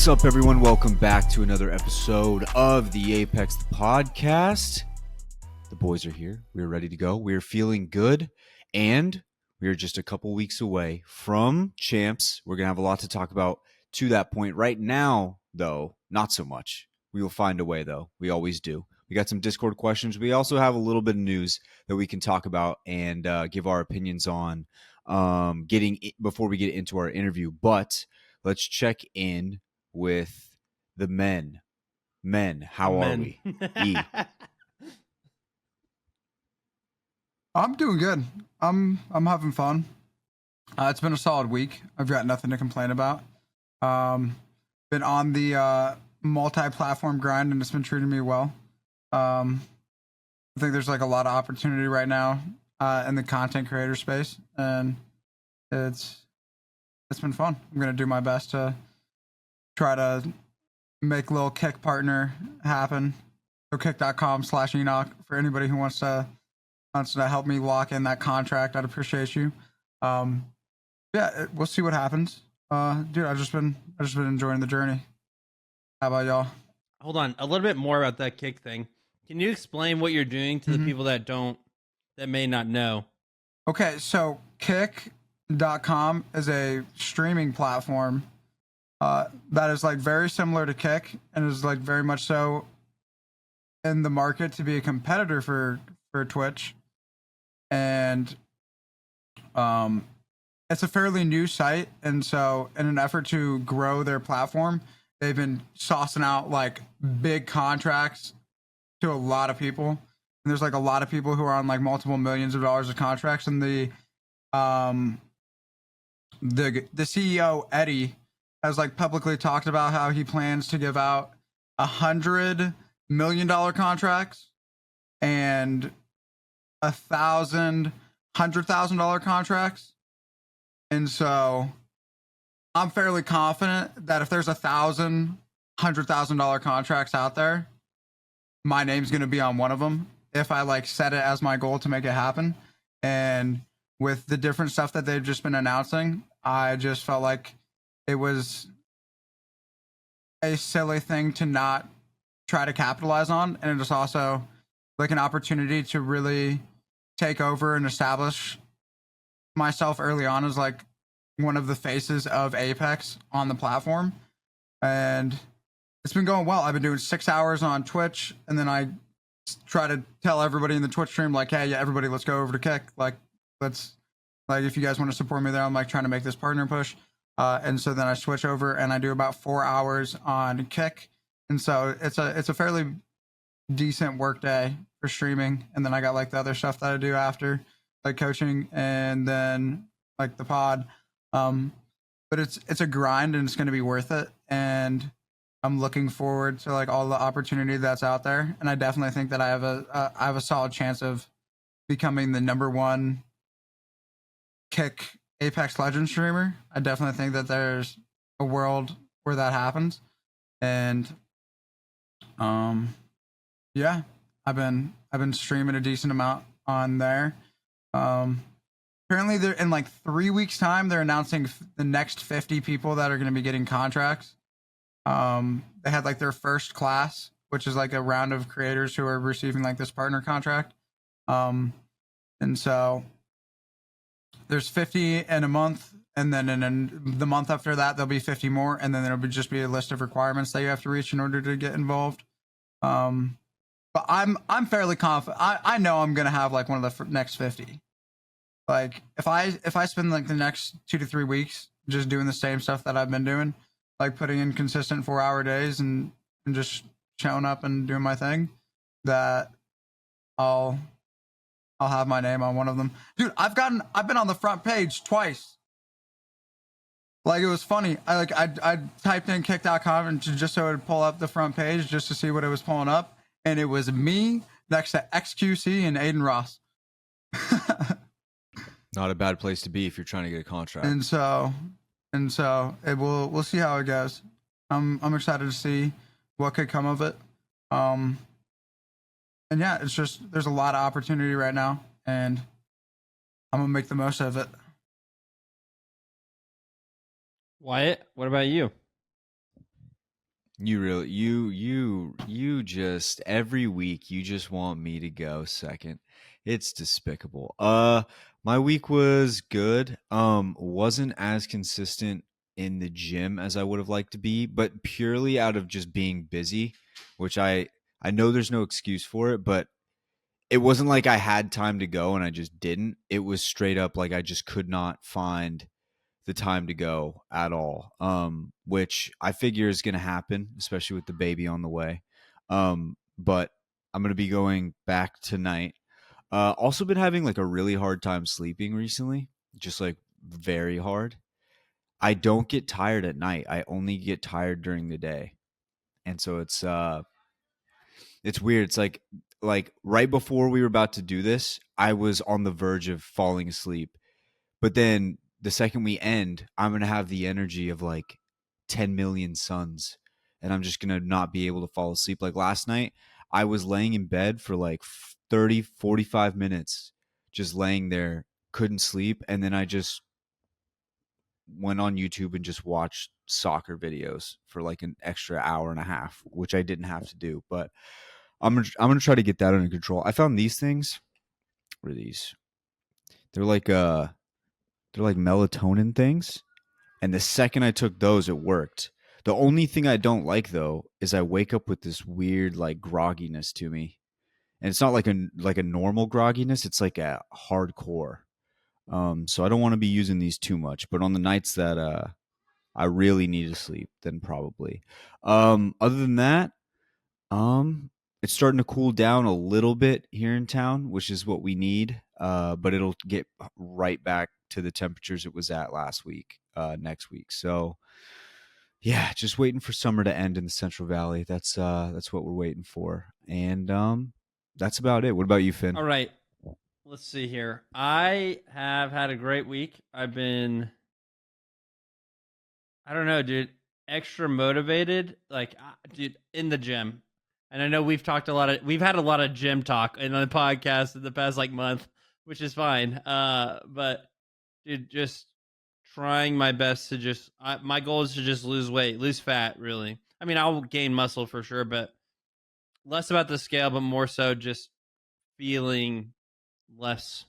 What's up, everyone? Welcome back to another episode of the Apex podcast. The boys are here. We're ready to go. We're feeling good, and we're just a couple weeks away from champs. We're going to have a lot to talk about to that point. Right now, though, not so much. We will find a way, though. We always do. We got some Discord questions. We also have a little bit of news that we can talk about and give our opinions on before we get into our interview. But let's check in with the men. How are we? E. I'm doing good. I'm having fun. It's been a solid week. I've got nothing to complain about. Been on the multi-platform grind, and it's been treating me well. I think there's like a lot of opportunity right now in the content creator space, and it's been fun. I'm gonna do my best to try to make a little kick partner happen. So kick.com/Enoch for anybody who wants to help me lock in that contract. I'd appreciate you. We'll see what happens. Dude, I've just been enjoying the journey. How about y'all? Hold on, a little bit more about that kick thing. Can you explain what you're doing to the people that may not know? Okay, so kick.com is a streaming platform that is like very similar to Kick and is like very much so in the market to be a competitor for Twitch. And it's a fairly new site, and so in an effort to grow their platform, they've been saucing out like big contracts to a lot of people. And there's like a lot of people who are on like multiple millions of dollars of contracts, and the CEO Eddie has like publicly talked about how he plans to give out $100 million contracts and $100,000 contracts. And so I'm fairly confident that if there's $100,000 contracts out there, my name's going to be on one of them if I like set it as my goal to make it happen. And with the different stuff that they've just been announcing, I just felt like it was a silly thing to not try to capitalize on. And it was also like an opportunity to really take over and establish myself early on as like one of the faces of Apex on the platform. And it's been going well. I've been doing 6 hours on Twitch, and then I try to tell everybody in the Twitch stream, like, hey, yeah, everybody, let's go over to Kick. Like, if you guys want to support me there, I'm like trying to make this partner push. And so then I switch over and I do about 4 hours on Kick. And so it's a fairly decent work day for streaming. And then I got like the other stuff that I do after, like coaching and then like the pod. But it's a grind, and it's going to be worth it. And I'm looking forward to like all the opportunity that's out there. And I definitely think that I have a solid chance of becoming the #1 Kick Apex Legends streamer. I definitely think that there's a world where that happens. And yeah, I've been streaming a decent amount on there. Apparently they're in like 3 weeks time, they're announcing the next 50 people that are going to be getting contracts. They had like their first class, which is like a round of creators who are receiving like this partner contract. And so there's 50 in a month, and then in the month after that there'll be 50 more, and then there'll just be a list of requirements that you have to reach in order to get involved. But I'm fairly confident. I know I'm gonna have like one of the next 50. Like if I spend like the next 2 to 3 weeks just doing the same stuff that I've been doing, like putting in consistent 4-hour days and just showing up and doing my thing, that I'll have my name on one of them. Dude, I've been on the front page twice. Like, it was funny. I typed in kick.com and just so it would pull up the front page just to see what it was pulling up, and it was me next to XQC and Aiden Ross. Not a bad place to be if you're trying to get a contract. And so we'll see how it goes. I'm excited to see what could come of it. And yeah, it's just, there's a lot of opportunity right now, and I'm gonna make the most of it. Wyatt, what about you? You really you just every week you just want me to go second. It's despicable. My week was good. Wasn't as consistent in the gym as I would have liked to be, but purely out of just being busy, which I know there's no excuse for it, but it wasn't like I had time to go and I just didn't. It was straight up like I just could not find the time to go at all, which I figure is going to happen, especially with the baby on the way. But I'm going to be going back tonight. Also, been having like a really hard time sleeping recently, just like very hard. I don't get tired at night. I only get tired during the day, and so it's weird. It's like right before we were about to do this, I was on the verge of falling asleep, but then the second we end, I'm going to have the energy of like 10 million suns and I'm just going to not be able to fall asleep. Like last night, I was laying in bed for like 30, 45 minutes, just laying there, couldn't sleep. And then I just went on YouTube and just watched soccer videos for like an extra hour and a half, which I didn't have to do. But I'm gonna try to get that under control. I found these things. What are these? They're like they're like melatonin things. And the second I took those, it worked. The only thing I don't like though is I wake up with this weird like grogginess to me. And it's not like a normal grogginess, it's like a hardcore. So I don't want to be using these too much, but on the nights that I really need to sleep, then probably. Other than that, it's starting to cool down a little bit here in town, which is what we need. But it'll get right back to the temperatures it was at last week, next week. So yeah, just waiting for summer to end in the Central Valley. That's what we're waiting for. And that's about it. What about you, Finn? All right. Let's see here. I have had a great week. I don't know, dude, extra motivated. Like, dude, in the gym. And I know we've had a lot of gym talk in the podcast in the past like month, which is fine. But dude, just trying my best to my goal is to just lose weight, lose fat, really. I mean, I'll gain muscle for sure, but less about the scale, but more so just feeling less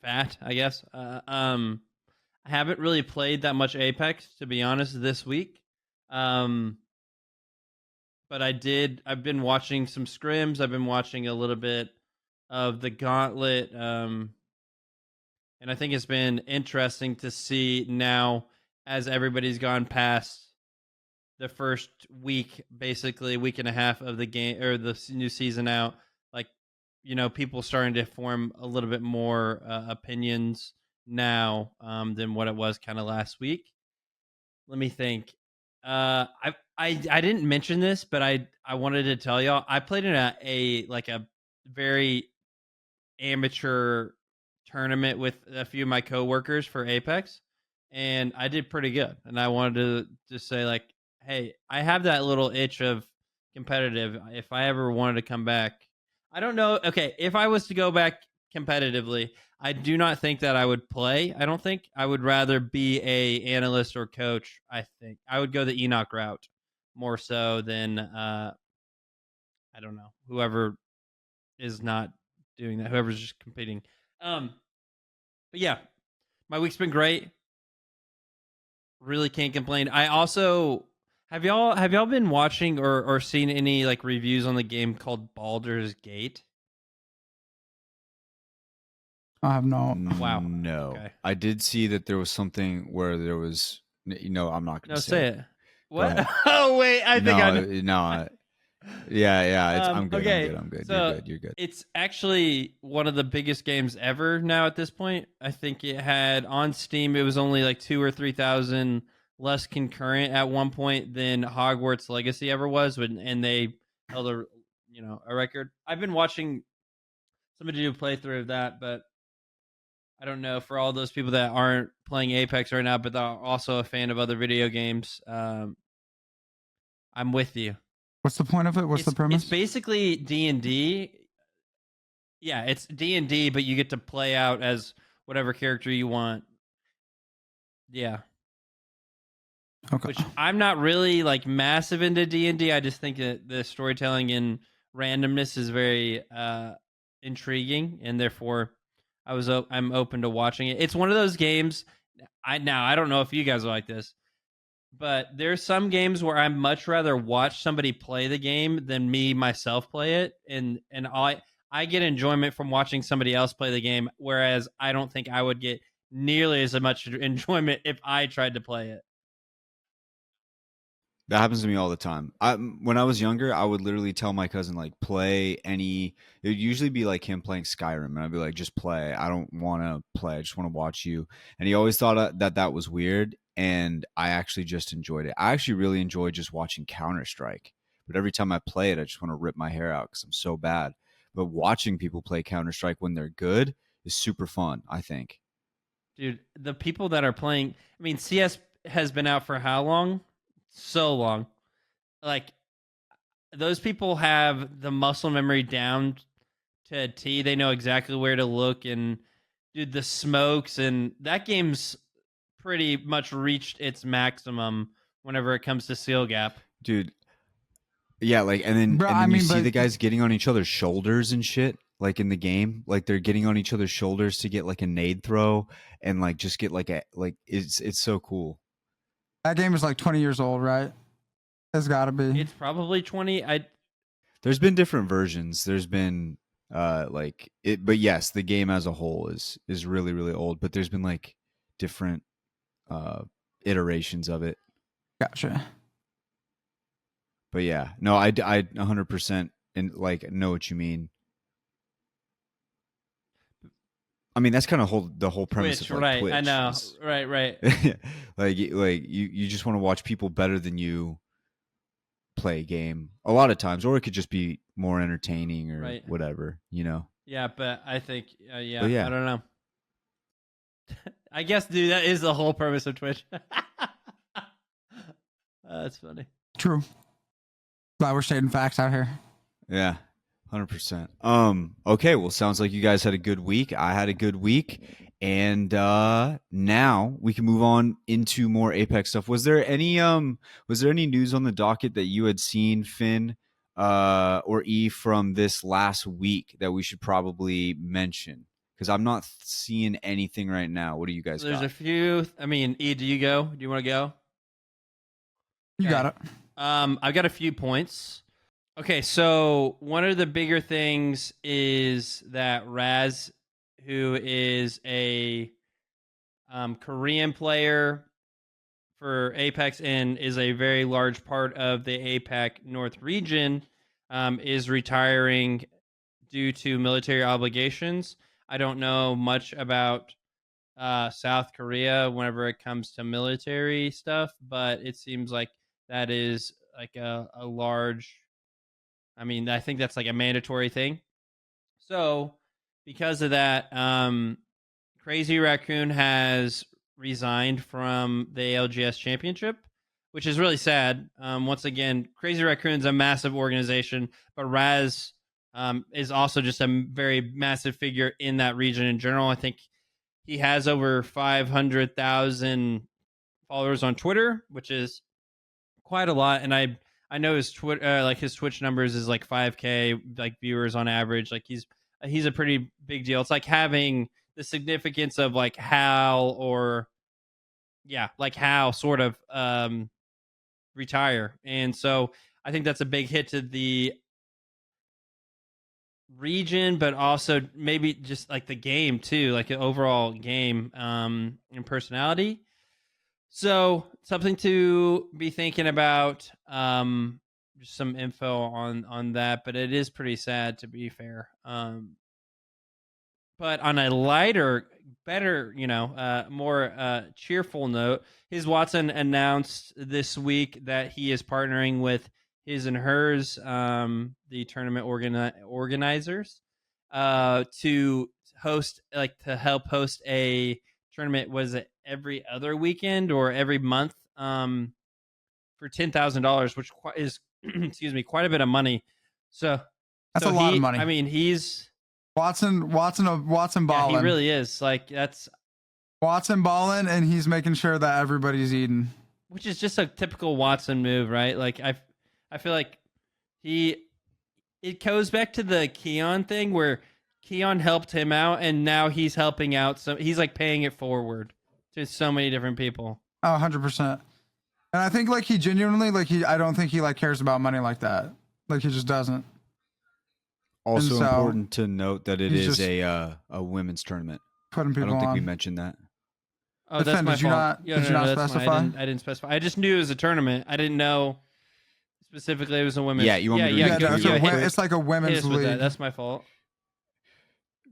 fat, I guess. I haven't really played that much Apex, to be honest, this week. Um, but I've been watching some scrims. I've been watching a little bit of the Gauntlet. And I think it's been interesting to see now as everybody's gone past the first week, basically week and a half of the game or the new season out, like, people starting to form a little bit more opinions now than what it was kind of last week. Let me think. I didn't mention this, but I wanted to tell y'all I played in a very amateur tournament with a few of my coworkers for Apex, and I did pretty good. And I wanted to just say like, hey, I have that little itch of competitive. If I ever wanted to come back, I don't know. Okay, if I was to go back competitively, I do not think that I would play. I don't think I would rather be a analyst or coach. I think I would go the Enoch route more so than I don't know, whoever is not doing that, whoever's just competing. Um, but yeah, my week's been great. Really can't complain. I also have y'all been watching or seen any like reviews on the game called Baldur's Gate? I have not. Wow. No. Okay. I did see that there was something where there was, I'm not going No, to say it. it. Go What? ahead. Oh wait, I think I No, know. no. Yeah. I'm good. I'm Okay. good. I'm good. You're So good. You're good. it's actually one of the biggest games ever now at this point. I think it had on Steam, it was only like 2 or 3,000 less concurrent at one point than Hogwarts Legacy ever was, and they held a record. I've been watching somebody do a playthrough of that, but I don't know for all those people that aren't playing Apex right now, but that are also a fan of other video games. I'm with you. What's the point of it? What's the It's premise? basically D&D. Yeah, it's D&D, but you get to play out as whatever character you want. Yeah. Okay. which I'm not really like massive into D&D. I just think that the storytelling and randomness is very intriguing, and therefore I'm open to watching it. It's one of those games. I don't know if you guys are like this, but there's some games where I much rather watch somebody play the game than me myself play it, and I get enjoyment from watching somebody else play the game, whereas I don't think I would get nearly as much enjoyment if I tried to play it. That happens to me all the time. When I was younger, I would literally tell my cousin like play any. It would usually be like him playing Skyrim, and I'd be like, just play. I don't want to play. I just want to watch you. And he always thought that was weird, and I actually just enjoyed it. I actually really enjoy just watching Counter Strike. But every time I play it, I just want to rip my hair out because I'm so bad. But watching people play Counter Strike when they're good is super fun, I think. Dude, the people that are playing, I mean, CS has been out for how long? So long. Like, those people have the muscle memory down to a T. They know exactly where to look, and dude, the smokes, and that game's pretty much reached its maximum whenever it comes to seal gap. Dude, yeah, like and Bro, then you see the guys getting on each other's shoulders and shit, like in the game. Like they're getting on each other's shoulders to get like a nade throw and like just get like it's so cool. that game is like 20 years old, right? It's got to be. It's probably 20. There's been different versions. There's been like it, but yes, the game as a whole is really really old, but there's been like different uh iterations of it. Gotcha. But yeah, no, I 100% and like know what you mean. I mean, that's kind of the whole premise Twitch, of like right? Twitch. I know, Is, right. like you just want to watch people better than you play a game a lot of times, or it could just be more entertaining or Right. whatever, you know. Yeah, but I think, yeah, But yeah. I don't know. I guess, dude, that is the whole premise of Twitch. That's funny. True. Glad we're stating facts out here. Yeah, 100%. Okay, well, sounds like you guys had a good week. I had a good week, and now we can move on into more Apex stuff. Was there any news on the docket that you had seen, Finn, or E, from this last week that we should probably mention? Because I'm not seeing anything right now. What do you guys There's got? a few. I mean, E, do you go? Do you want to go? You got it. I've got a few points. Okay, so one of the bigger things is that Raz, who is a Korean player for Apex and is a very large part of the APAC North region, is retiring due to military obligations. I don't know much about South Korea whenever it comes to military stuff, but it seems like that is like a large. I mean, I think that's like a mandatory thing. So, because of that, Crazy Raccoon has resigned from the ALGS championship, which is really sad. Once again, Crazy Raccoon's a massive organization, but Raz is also just a very massive figure in that region in general. I think he has over 500,000 followers on Twitter, which is quite a lot. And I know his Twitter, like his Twitch numbers is like 5K like viewers on average. Like he's a pretty big deal. It's like having the significance of like Hal or like Hal sort of retire. And so I think that's a big hit to the region, but also maybe just like the game too, like an overall game and personality. So something to be thinking about. Just some info on that, but it is pretty sad to be fair. But on a lighter, better, more cheerful note, his Watson announced this week that he is partnering with his and hers, the tournament organizers, to host, like to help host a tournament. Was it every other weekend or every month? For $10,000, which is excuse me, quite a bit of money. So That's a lot of money. I mean, he's Watson balling. yeah, he really is. Like that's Watson balling, and he's making sure that everybody's eating. which is just a typical Watson move, right? Like I feel like it goes back to the Keon thing where Keon helped him out, and now he's helping out. So he's like paying it forward to so many different people. Oh, 100%. And I think like he genuinely I don't think he like cares about money like that. Like he just doesn't. Also so, important to note that it he's is just a women's tournament. Putting I people don't think we on. mentioned that. Oh, But that's Finn, my did you fault. not- Yeah, did you not that's fine. specify? I didn't specify. I just knew it was a tournament. I didn't know specifically it was a women's. Yeah, you want me to Yeah, read no, it? it's, Yeah, it's like a hit women's us with that. league. That's my fault.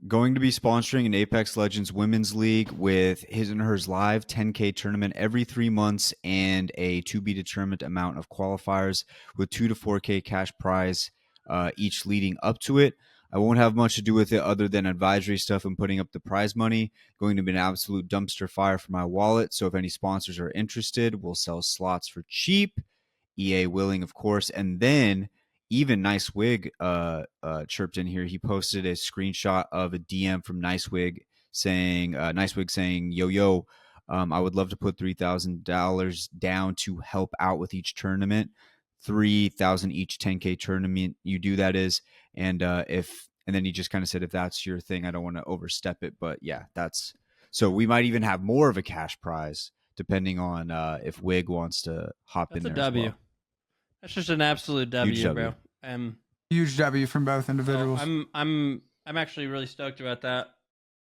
Going to be sponsoring an Apex Legends Women's League with His and Hers Live 10K tournament every 3 months and a to be determined amount of qualifiers with 2 to 4K cash prize each leading up to it. I won't have much to do with it other than advisory stuff and putting up the prize money. Going to be an absolute dumpster fire for my wallet. So if any sponsors are interested, we'll sell slots for cheap. EA willing, of course. And then even Nice Wig chirped in here. He posted a screenshot of a DM from Nice Wig saying, yo, I would love to put $3,000 down to help out with each tournament. 3,000 each 10K tournament you do, that is. And then he just kind of said, if that's your thing, I don't want to overstep it. But yeah, so we might even have more of a cash prize depending on if Wig wants to hop That's in a there. W. As well. That's just an absolute W, W. bro. Huge W from both individuals. So I'm actually really stoked about that.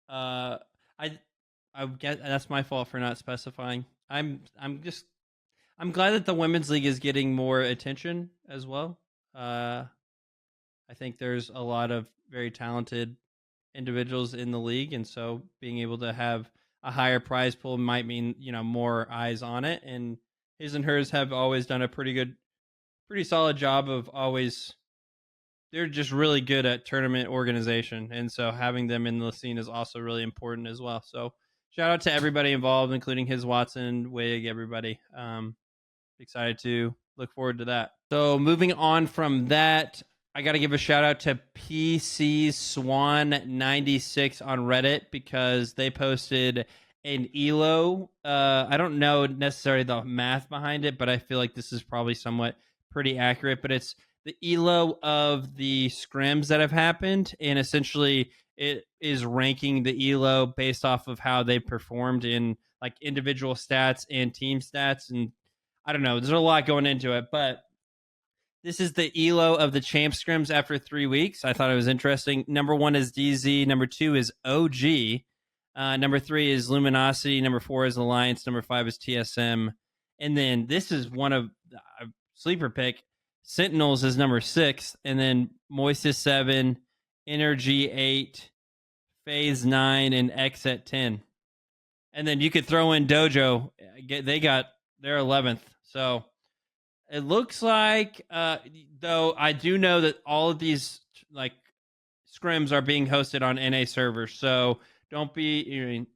I get that's my fault for not specifying. I'm glad that the women's league is getting more attention as well. I think there's a lot of very talented individuals in the league, and so being able to have a higher prize pool might mean more eyes on it. And His and Hers have always done a pretty solid job of always. They're just really good at tournament organization, and so having them in the scene is also really important as well. So shout out to everybody involved, including his Watson, Wig, everybody. Excited to look forward to that. So moving on from that, I got to give a shout out to PC Swan 96 on Reddit because they posted an ELO. I don't know necessarily the math behind it, but I feel like this is probably somewhat pretty accurate. But it's the ELO of the scrims that have happened, and essentially it is ranking the ELO based off of how they performed in like individual stats and team stats. And I don't know, there's a lot going into it, but this is the ELO of the champ scrims after 3 weeks. I thought it was interesting. Number 1 is DZ. Number 2 is OG. Number 3 is Luminosity. Number 4 is Alliance. Number 5 is TSM. And then this is one of sleeper pick. Sentinels is number 6. And then Moist is 7. Energy 8. Phase 9. And X at 10. And then you could throw in Dojo. They're 11th. So it looks like, though, I do know that all of these like scrims are being hosted on NA servers. So don't be.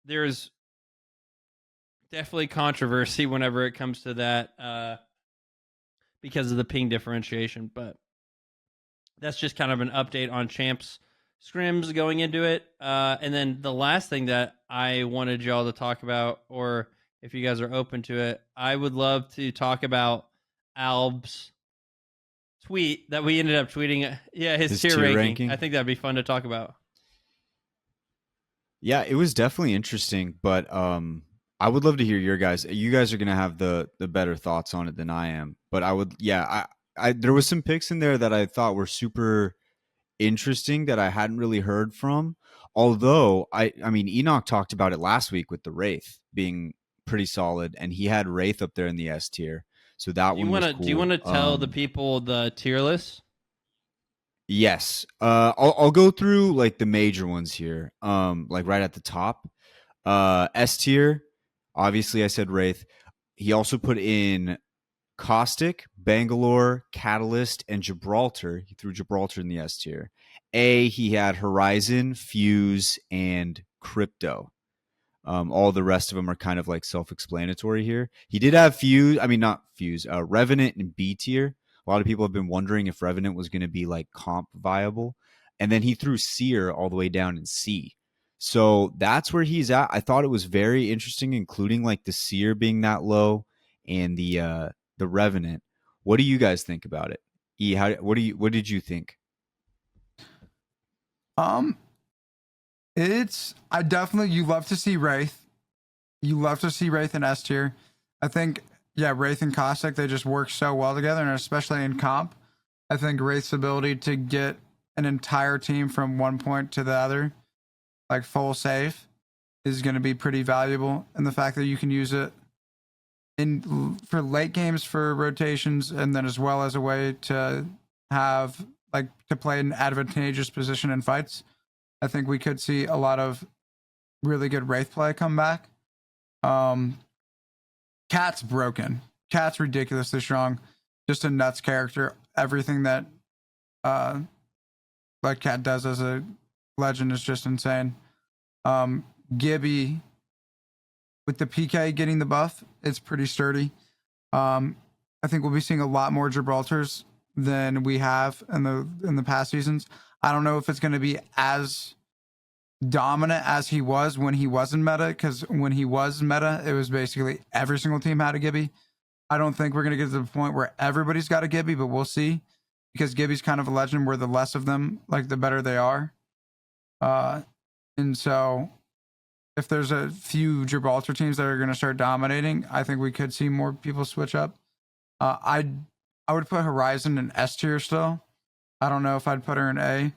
There's definitely controversy whenever it comes to that because of the ping differentiation. But that's just kind of an update on champs scrims going into it. And then the last thing that I wanted y'all to talk about, or if you guys are open to it, I would love to talk about Alb's tweet that we ended up tweeting. Yeah, his tier ranking. I think that'd be fun to talk about. Yeah, it was definitely interesting, but I would love to hear your guys. You guys are gonna have the better thoughts on it than I am. But I there was some picks in there that I thought were super interesting that I hadn't really heard from. Although I mean Enoch talked about it last week with the Wraith being pretty solid, and he had Wraith up there in the S tier. So that one was cool. Do you want to tell the people the tier list? Yes. I'll go through like the major ones here. Like right at the top. S tier, obviously I said Wraith. He also put in Caustic, Bangalore, Catalyst, and Gibraltar. He threw Gibraltar in the S tier. A, he had Horizon, Fuse, and Crypto. All the rest of them are kind of like self-explanatory here. He did have Revenant in B tier. A lot of people have been wondering if Revenant was going to be like comp viable. And then he threw Seer all the way down in C. So that's where he's at. I thought it was very interesting, including like the Seer being that low and the Revenant. What do you guys think about it? E, what did you think? I definitely, you love to see Wraith. You love to see Wraith and S tier. I think, yeah, Wraith and Caustic, they just work so well together, and especially in comp. I think Wraith's ability to get an entire team from one point to the other, like full safe, is going to be pretty valuable. And the fact that you can use it for late games for rotations, and then as well as a way to have to play an advantageous position in fights. I think we could see a lot of really good Wraith play come back. Cat's broken. Cat's ridiculously strong. Just a nuts character. Everything that Cat does as a legend is just insane. Gibby with the PK getting the buff, it's pretty sturdy. I think we'll be seeing a lot more Gibraltars than we have in the past seasons. I don't know if it's going to be as dominant as he was when he was in meta, because when he was meta, it was basically every single team had a Gibby. I don't think we're going to get to the point where everybody's got a Gibby, but we'll see, because Gibby's kind of a legend where the less of them, the better they are. And so if there's a few Gibraltar teams that are going to start dominating, I think we could see more people switch up. I would put Horizon in S tier still. I don't know if I'd put her in A.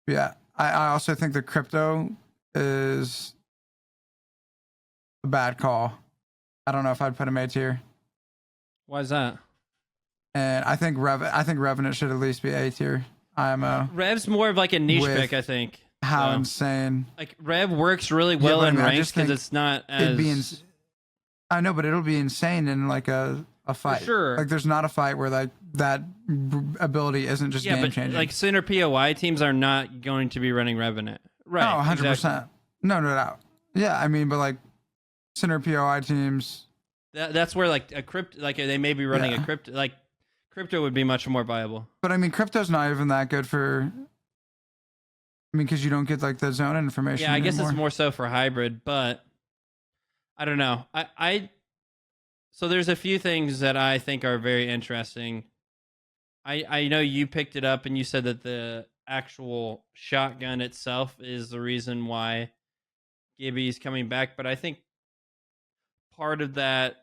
Yeah, I also think the Crypto is a bad call. I don't know if I'd put him A tier. Why is that? And I think Revenant should at least be A tier. Rev's more of a niche pick, I think. How insane! Rev works really well in ranks because it's not as. I know, but it'll be insane in a fight. For sure. There's not a fight where that ability isn't just game changing. Center POI teams are not going to be running Revenant. Right. Oh, 100%. Exactly. No doubt. Yeah, I mean, but center POI teams. That's where a crypto, they may be running a crypto. Crypto would be much more viable. But I mean, crypto's not even that good for. I mean, because you don't get the zone information. Yeah, I guess anymore. it's more so for hybrid, but I don't know. So there's a few things that I think are very interesting. I know you picked it up and you said that the actual shotgun itself is the reason why Gibby's coming back, but I think part of that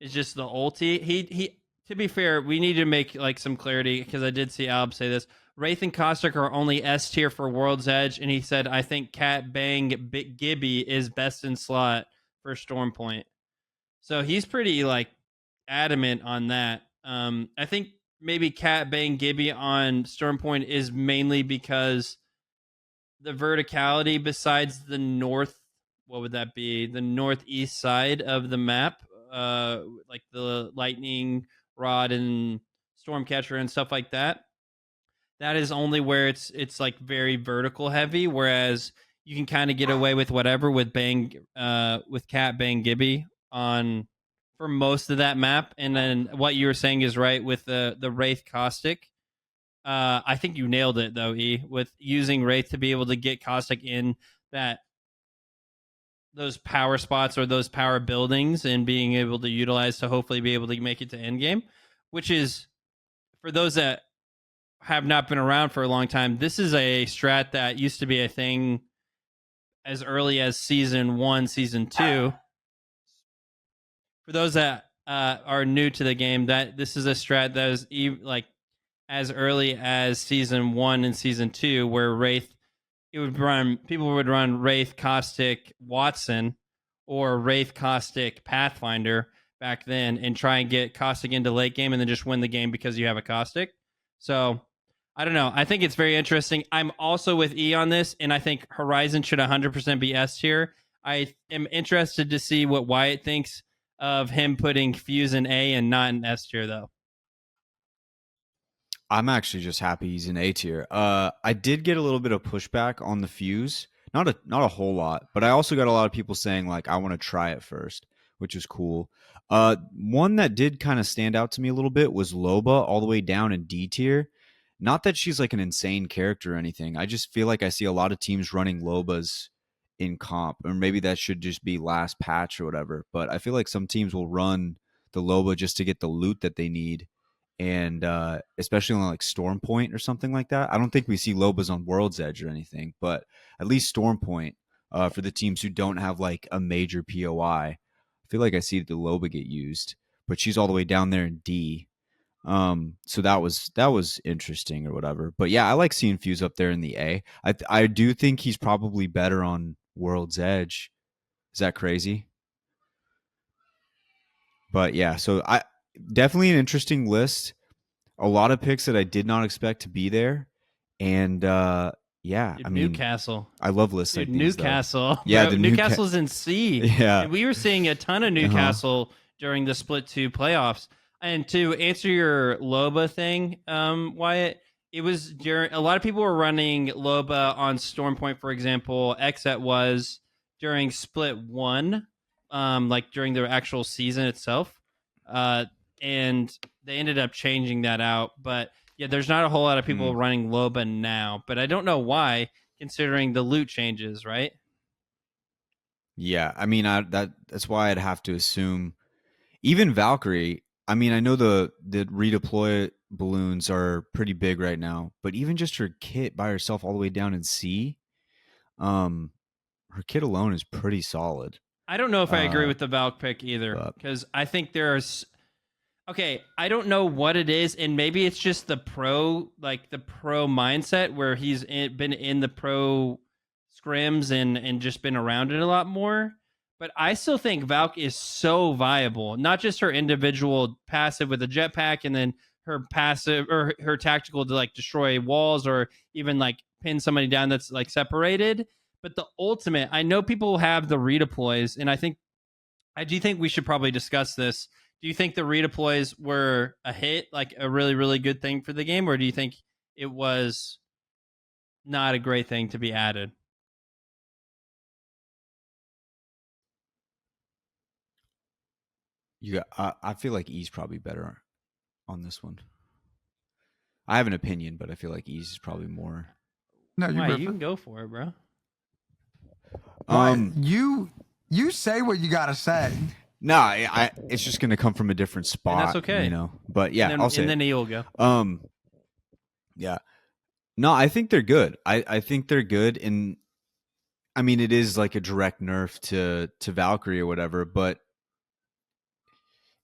is just the ulti. He to be fair, we need to make some clarity, because I did see Alb say this. Wraith and Caustic are only S tier for World's Edge, and he said, I think Cat Bang Gibby is best in slot for Stormpoint. So he's pretty adamant on that. I think maybe Cat Bang Gibby on Stormpoint is mainly because the verticality besides the north, what would that be? The northeast side of the map, the lightning rod and Stormcatcher and stuff like that. That is only where it's very vertical heavy, whereas you can kind of get away with whatever with Cat Bang Gibby on for most of that map. And then what you were saying is right with the Wraith Caustic. I think you nailed it though, E, with using Wraith to be able to get Caustic in those power spots or those power buildings and being able to utilize to hopefully be able to make it to endgame, which is, for those that have not been around for a long time, this is a strat that used to be a thing as early as season 1, season 2. For those that are new to the game, that this is a strat that was as early as season 1 and season 2, where Wraith, people would run Wraith Caustic Watson or Wraith Caustic Pathfinder back then and try and get Caustic into late game and then just win the game because you have a Caustic. So I don't know. I think it's very interesting. I'm also with E on this, and I think Horizon should 100% be S tier. I am interested to see what Wyatt thinks of him putting Fuse in A and not in S tier, though. I'm actually just happy he's in A tier. I did get a little bit of pushback on the Fuse, not a whole lot, but I also got a lot of people saying I want to try it first, which is cool. One that did kind of stand out to me a little bit was Loba, all the way down in D tier. Not that she's an insane character or anything. I just feel I see a lot of teams running Lobas in comp, or maybe that should just be last patch or whatever. But I feel like some teams will run the Loba just to get the loot that they need, and especially on like Storm Point or something like that. I don't think we see Lobas on World's Edge or anything, but at least Storm Point for the teams who don't have like a major POI. I feel like I see the Loba get used, but she's all the way down there in D. So that was interesting or whatever. But yeah, I like seeing Fuse up there in the A. I do think he's probably better on World's Edge. Is that crazy? But yeah, so I definitely an interesting list. A lot of picks that I did not expect to be there. And yeah, Dude, I mean, Newcastle. I love lists Dude, like these. Newcastle. Yeah, Bro, the Newcastle's in C. Yeah. And we were seeing a ton of Newcastle during the Split 2 playoffs. And to answer your Loba thing, Wyatt, it was during a lot of people were running Loba on Stormpoint, for example. Xet was during Split 1, like during the actual season itself. And they ended up changing that out. But yeah, there's not a whole lot of people running Loba now, but I don't know why, considering the loot changes, right? Yeah, I mean, that's why I'd have to assume even Valkyrie. I mean, I know the redeploy balloons are pretty big right now, but even just her kit by herself all the way down in C, her kit alone is pretty solid. I don't know if I agree with the Valk pick either, but- because I think there's okay, I don't know what it is, and maybe it's just the pro mindset where he's been in the pro scrims and just been around it a lot more. But I still think Valk is so viable, not just her individual passive with a jetpack and then her passive or her tactical to like destroy walls or even like pin somebody down that's like separated. But the ultimate, I know people have the redeploys, and I do think we should probably discuss this. Do you think the redeploys were a hit, like a really, really good thing for the game, or do you think it was not a great thing to be added? I feel like E's probably better on this one. I have an opinion, but I feel like E's is probably more. No, You can go for it, bro. You say what you gotta say. No, I it's just gonna come from a different spot. And that's okay. You know. But yeah, and then, I'll say. And then he'll go. Yeah. No, I think they're good. I think they're good, and I mean it is like a direct nerf to Valkyrie or whatever, but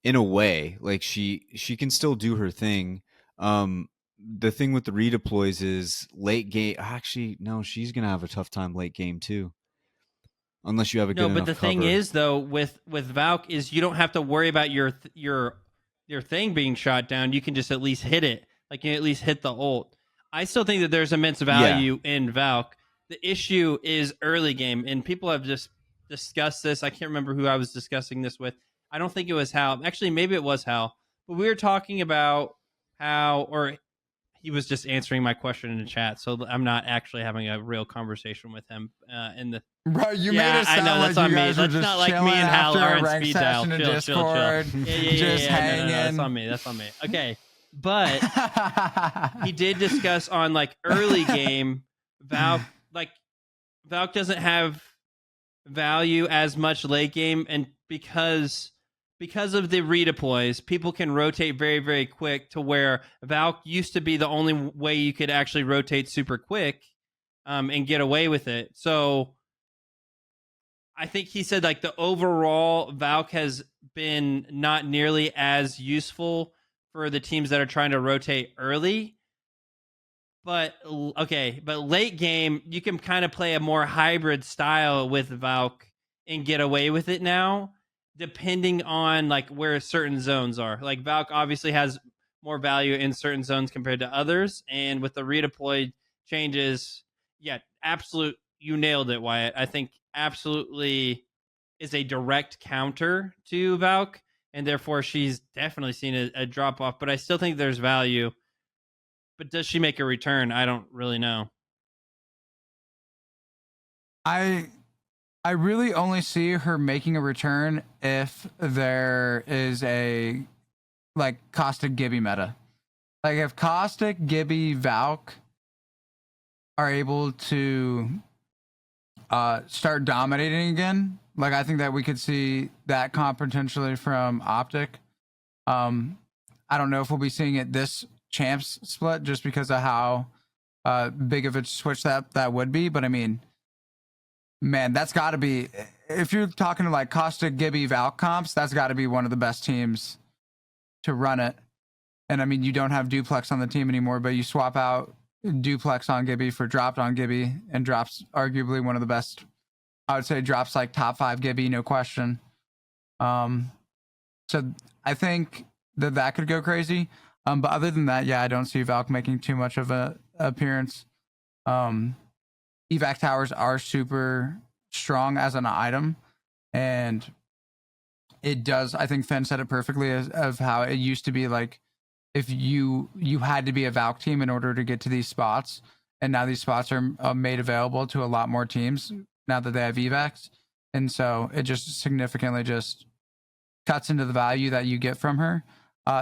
in a way, like she can still do her thing. The thing with the redeploys is late game. Actually, no, she's gonna have a tough time late game too. Unless you have a good enough the cover. thing is though with Valk is you don't have to worry about your thing being shot down. You can just at least hit it. Like you at least hit the ult. I still think that there's immense value in Valk. The issue is early game, and people have just discussed this. I can't remember who I was discussing this with. I don't think it was Hal. Actually, maybe it was Hal. But we were talking about how, or he was just answering my question in the chat, so I'm not actually having a real conversation with him in the. Bro, you Yeah, made it sound I know, that's like on you me. guys were Let's just not like me chilling and Hal after are a in ranked speed dial. session in Chill. Discord, just hanging. No, that's on me. That's on me. Okay, but he did discuss on like early game, Valk doesn't have value as much late game, and because of the redeploys, people can rotate very, very quick to where Valk used to be the only way you could actually rotate super quick and get away with it. So I think he said like the overall Valk has been not nearly as useful for the teams that are trying to rotate early. But late game, you can kind of play a more hybrid style with Valk and get away with it now, depending on like where certain zones are. Like Valk obviously has more value in certain zones compared to others, and with the redeployed changes, yeah, absolute. You nailed it, Wyatt. I think absolutely is a direct counter to Valk, and therefore she's definitely seen a drop off. But I still think there's value. But does she make a return? I don't really know. I really only see her making a return if there is a like Caustic Gibby meta. Like if Caustic, Gibby, Valk are able to start dominating again. Like, I think that we could see that comp potentially from Optic. I don't know if we'll be seeing it this champs split just because of how big of a switch that would be. But I mean, man, that's got to be, if you're talking to like Costa, Gibby, Valk comps, that's got to be one of the best teams to run it. And I mean, you don't have Duplex on the team anymore, but you swap out Duplex on Gibby for Dropped on Gibby, and Drops arguably one of the best. I would say Drops like top 5 Gibby, no question. So I think that could go crazy. But other than that, yeah, I don't see Valk making too much of a appearance. Evac towers are super strong as an item, and it does. I think Fen said it perfectly of how it used to be like if you had to be a Valk team in order to get to these spots, and now these spots are made available to a lot more teams now that they have evacs, and so it just significantly just cuts into the value that you get from her.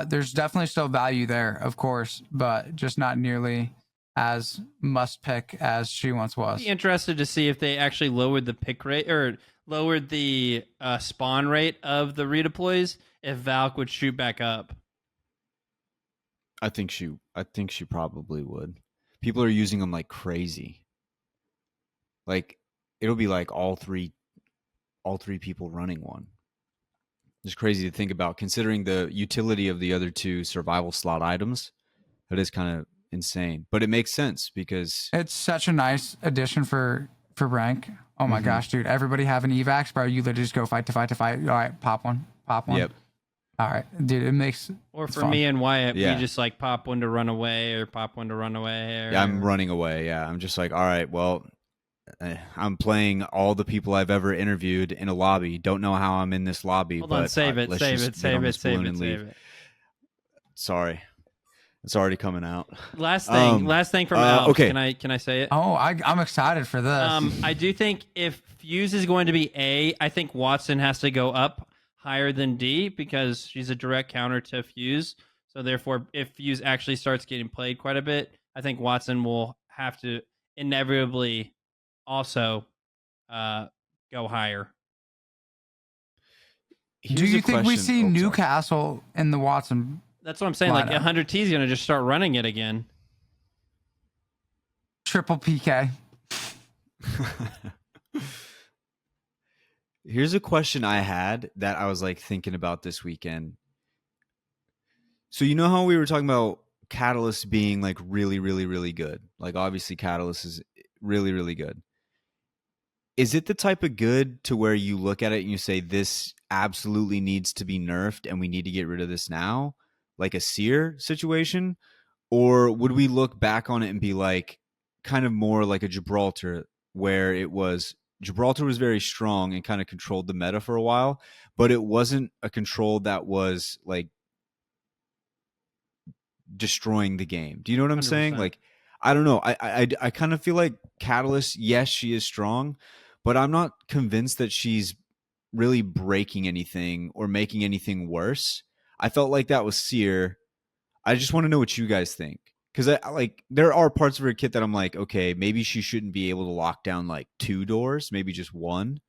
There's definitely still value there, of course, but just not nearly as must pick as she once was. Be interested to see if they actually lowered the pick rate or lowered the spawn rate of the redeploys. If Valk would shoot back up, I think she probably would. People are using them like crazy. Like it'll be like all three people running one. It's crazy to think about, considering the utility of the other two survival slot items. That is kind of insane, but it makes sense because it's such a nice addition for rank. Oh my gosh, dude! Everybody having evacs, bro. You literally just go fight to fight to fight. All right, pop one. Yep. All right, dude. It makes. Or for fun. me and Wyatt, Yeah. we just like pop one to run away or pop one to run away. Or, yeah, I'm running away. Yeah, I'm just like, all right, well, I'm playing all the people I've ever interviewed in a lobby. Don't know how I'm in this lobby. Hold but on, save it, let's save just it, get save on it, this balloon save it, and save leave. it. Sorry, it's already coming out. Last thing from Alb. okay. Can I say it? Oh, I'm excited for this. I do think if Fuse is going to be A, I think Watson has to go up higher than D because she's a direct counter to Fuse. So therefore, if Fuse actually starts getting played quite a bit, I think Watson will have to inevitably also go higher. Do you think we see Newcastle in the Watson? That's what I'm saying. Like lineup? 100T is going to just start running it again. Triple PK. Here's a question I had that I was like thinking about this weekend. So you know how we were talking about Catalyst being like really, really, really good? Like obviously Catalyst is really, really good. Is it the type of good to where you look at it and you say this absolutely needs to be nerfed and we need to get rid of this now? Like a Seer situation? Or would we look back on it and be like kind of more like a Gibraltar, where Gibraltar was very strong and kind of controlled the meta for a while, but it wasn't a control that was like destroying the game. Do you know what I'm 100%. saying? Like, I don't know. I kind of feel like Catalyst, yes, she is strong, but I'm not convinced that she's really breaking anything or making anything worse. I felt like that was Seer. I just want to know what you guys think. Because I like there are parts of her kit that I'm like, okay, maybe she shouldn't be able to lock down like 2 doors, maybe just 1.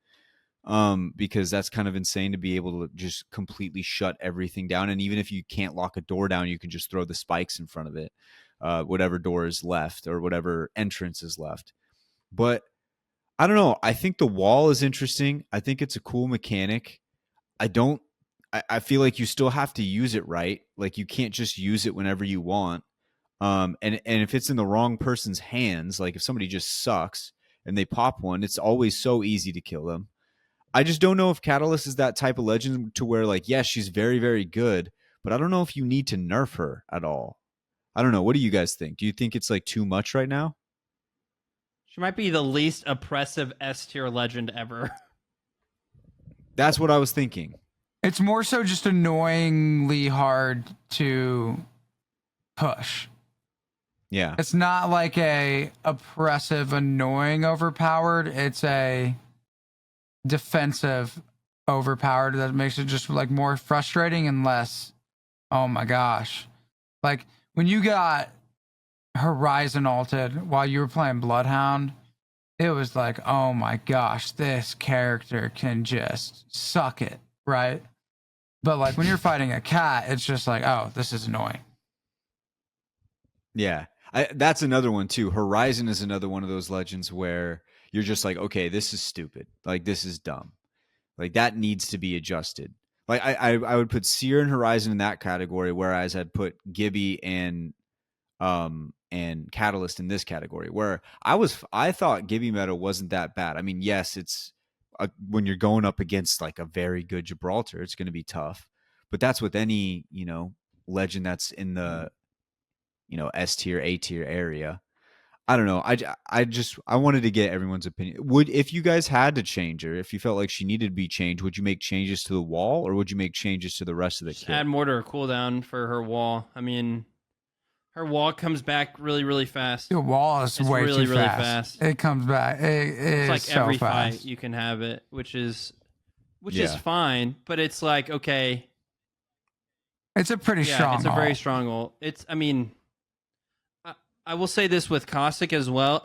Because that's kind of insane to be able to just completely shut everything down. And even if you can't lock a door down, you can just throw the spikes in front of it, whatever door is left or whatever entrance is left. But I don't know. I think the wall is interesting. I think it's a cool mechanic. I feel like you still have to use it right. Like you can't just use it whenever you want. And if it's in the wrong person's hands, like if somebody just sucks and they pop one, it's always so easy to kill them. I just don't know if Catalyst is that type of legend to where like, yes, she's very, very good, but I don't know if you need to nerf her at all. I don't know. What do you guys think? Do you think it's like too much right now? She might be the least oppressive S tier legend ever. That's what I was thinking. It's more so just annoyingly hard to push. Yeah. It's not like a oppressive, annoying, overpowered. It's a defensive overpowered that makes it just like more frustrating and less, oh my gosh. Like when you got Horizon ulted while you were playing Bloodhound it was like, oh my gosh, this character can just suck it, right? But like when you're fighting a cat, it's just like, oh, this is annoying. Yeah. That's another one too. Horizon is another one of those legends where you're just like, okay, this is stupid. Like this is dumb. Like that needs to be adjusted. Like I would put Seer and Horizon in that category, whereas I'd put Gibby and Catalyst in this category. Where I thought Gibby meta wasn't that bad. I mean, yes, it's when you're going up against like a very good Gibraltar, it's going to be tough. But that's with any legend that's in the S tier, A tier area. I don't know. I wanted to get everyone's opinion. Would if you guys had to change her, if you felt like she needed to be changed, would you make changes to the wall or would you make changes to the rest of the Just kit? add more to her cooldown for her wall. I mean, her wall comes back really, really fast. The wall is It's way really, too really fast. fast. It comes back. It It's is like so every fast. fight you can have it, which is Yeah. fine. But it's like, okay, It's a pretty yeah, strong. it's a very ult. strong ult. I mean, I will say this with Caustic as well.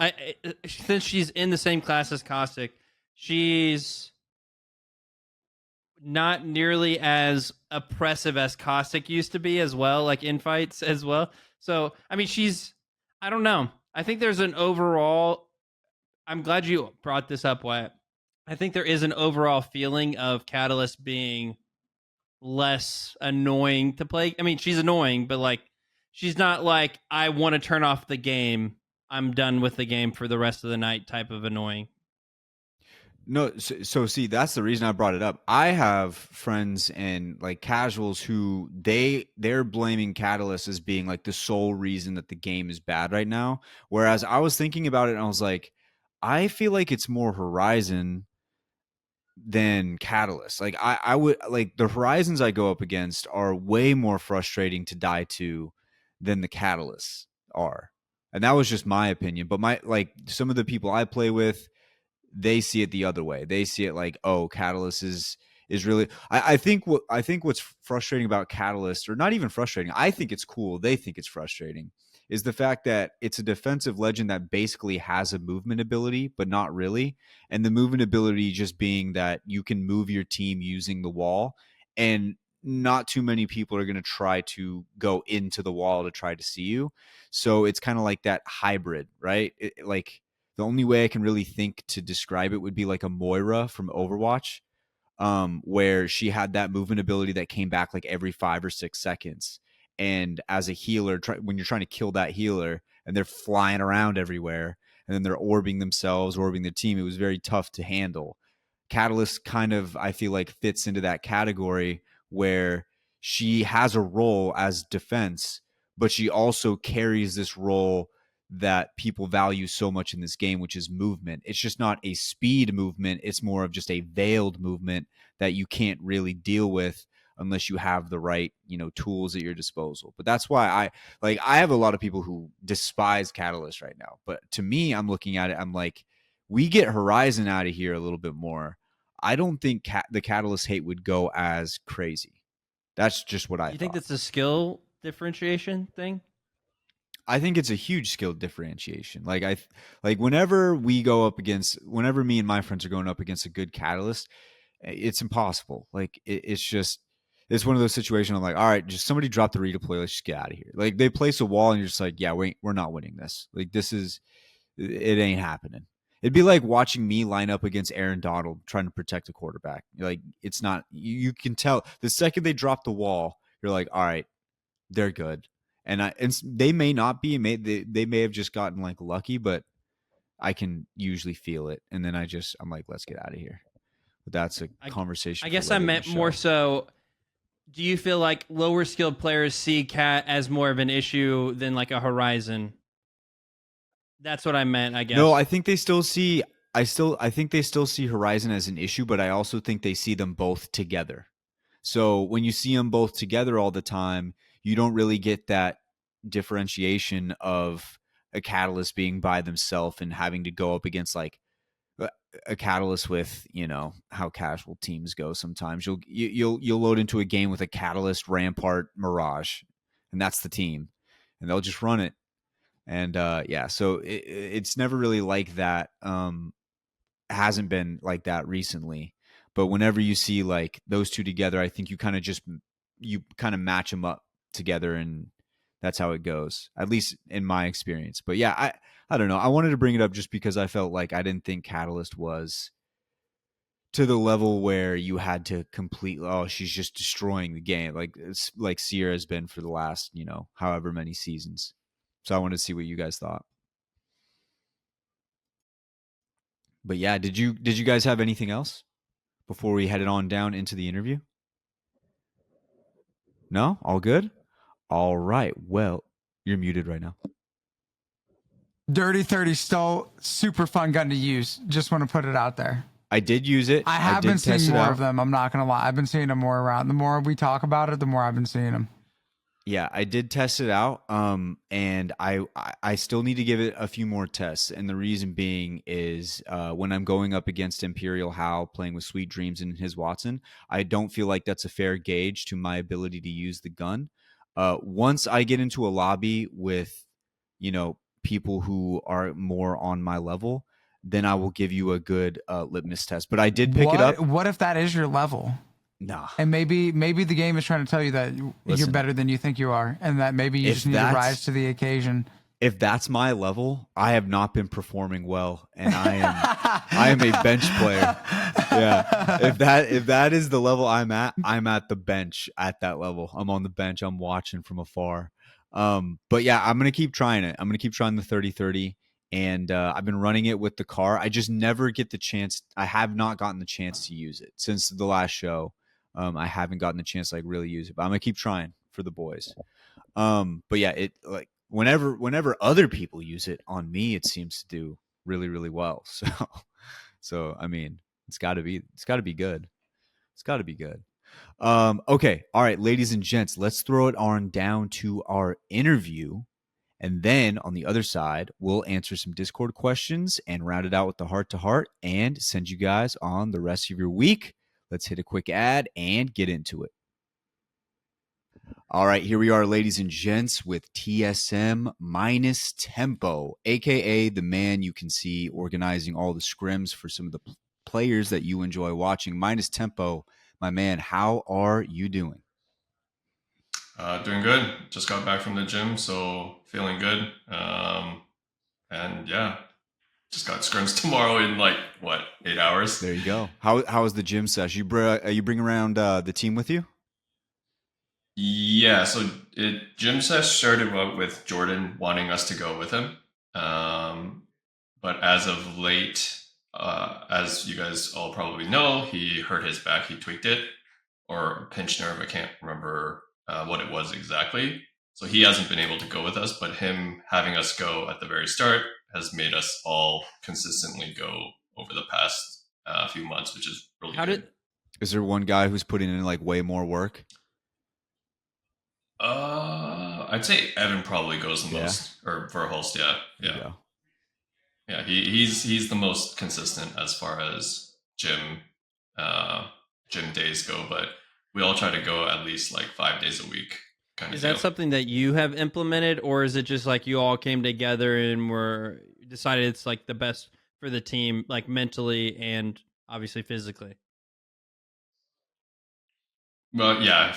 Since she's in the same class as Caustic, she's not nearly as oppressive as Caustic used to be as well, like in fights as well. So, I mean, I don't know. I think there's an overall, I'm glad you brought this up, Wyatt. I think there is an overall feeling of Catalyst being less annoying to play. I mean, she's annoying, but like, she's not like, I want to turn off the game. I'm done with the game for the rest of the night type of annoying. No, so see, that's the reason I brought it up. I have friends and like casuals who they're blaming Catalyst as being like the sole reason that the game is bad right now. Whereas I was thinking about it and I was like, I feel like it's more Horizon than Catalyst. Like I would like the Horizons I go up against are way more frustrating to die to than the Catalysts are. And that was just my opinion. But my like some of the people I play with, they see it the other way. They see it like, oh, Catalyst is really I think what's frustrating about Catalyst, or not even frustrating, I think it's cool. They think it's frustrating, is the fact that it's a defensive legend that basically has a movement ability, but not really. And the movement ability just being that you can move your team using the wall. And not too many people are going to try to go into the wall to try to see you. So it's kind of like that hybrid, right? Like the only way I can really think to describe it would be like a Moira from Overwatch, where she had that movement ability that came back like every 5 or 6 seconds. And as a healer, when you're trying to kill that healer and they're flying around everywhere and then they're orbing themselves, orbing their team, it was very tough to handle. Catalyst kind of, I feel like, fits into that category where she has a role as defense, but she also carries this role that people value so much in this game, which is movement. It's just not a speed movement. It's more of just a veiled movement that you can't really deal with unless you have the right, tools at your disposal. But that's why I have a lot of people who despise Catalyst right now. But to me, I'm looking at it, I'm like, we get Horizon out of here a little bit more. I don't think the Catalyst hate would go as crazy. That's just what I You think thought. that's a skill differentiation thing? I think it's a huge skill differentiation. Like whenever whenever me and my friends are going up against a good Catalyst, it's impossible. Like it's one of those situations. I'm like, all right, just somebody drop the redeploy. Let's just get out of here. Like they place a wall, and you're just like, yeah, we're not winning this. Like it ain't happening. It'd be like watching me line up against Aaron Donald trying to protect a quarterback. Like it's not. You can tell the second they drop the wall, you're like, all right, they're good. And they may not be. They may have just gotten like lucky, but I can usually feel it. And then I'm like, let's get out of here. But that's a I, conversation I for guess I later in the meant more show. so. Do you feel like lower skilled players see Cat as more of an issue than like a Horizon? That's what I meant, I guess. No, I think they still see. I think they still see Horizon as an issue, but I also think they see them both together. So when you see them both together all the time, you don't really get that differentiation of a Catalyst being by themselves and having to go up against like a Catalyst with how casual teams go. Sometimes you'll load into a game with a Catalyst, Rampart, Mirage, and that's the team, and they'll just run it. And yeah, so it's never really like that. Hasn't been like that recently. But whenever you see like those two together, I think you kind of match them up together, and that's how it goes, at least in my experience. But yeah, I don't know. I wanted to bring it up just because I felt like I didn't think Catalyst was to the level where you had to completely, oh, she's just destroying the game like it's like Sierra's been for the last, however many seasons. So I wanted to see what you guys thought. But yeah, did you guys have anything else before we headed on down into the interview? No? All good? All right. Well, you're muted right now. Dirty 30 still super fun gun to use. Just want to put it out there. I did use it. I have been test seeing it more out. of them. I'm not going to lie. I've been seeing them more around. The more we talk about it, the more I've been seeing them. Yeah, I did test it out. And I still need to give it a few more tests. And the reason being is when I'm going up against Imperial Hal playing with Sweet Dreams and his Watson, I don't feel like that's a fair gauge to my ability to use the gun. Once I get into a lobby with, people who are more on my level, then I will give you a good litmus test. But I did pick it up. What if that is your level? Nah. And maybe the game is trying to tell you that you're better than you think you are, and that maybe you just need to rise to the occasion. If that's my level, I have not been performing well, and I am a bench player. Yeah. If that is the level I'm at the bench at that level. I'm on the bench. I'm watching from afar. But yeah, I'm gonna keep trying it. I'm gonna keep trying the 30-30. And I've been running it with the car. I just never get the chance. I have not gotten the chance to use it since the last show. I haven't gotten the chance to like really use it, but I'm gonna keep trying for the boys. But yeah, it like whenever other people use it on me, it seems to do really, really well. So I mean, it's got to be good. It's got to be good. Okay, all right, ladies and gents, let's throw it on down to our interview. And then on the other side, we'll answer some Discord questions and round it out with the heart to heart and send you guys on the rest of your week. Let's hit a quick ad and get into it. All right, here we are, ladies and gents, with TSM Minustempo, aka the man you can see organizing all the scrims for some of the players that you enjoy watching. Minustempo, my man, how are you doing? Doing good. Just got back from the gym, so feeling good. And yeah, just got scrims tomorrow in 8 hours. There you go. How was the gym sesh? You bring around the team with you? Yeah, so gym sesh started out with Jordan wanting us to go with him. But as of late, as you guys all probably know, he hurt his back. He tweaked it, or pinched nerve. I can't remember what it was exactly. So he hasn't been able to go with us, but him having us go at the very start has made us all consistently go over the past few months, which is really good. Is there one guy who's putting in way more work? I'd say Evan probably goes the most, or Verhulst, yeah. Yeah, he's the most consistent as far as gym days go, but we all try to go at least 5 days a week. Is that something that you have implemented, or is it just you all came together and were decided it's the best for the team, mentally and obviously physically? Well, yeah,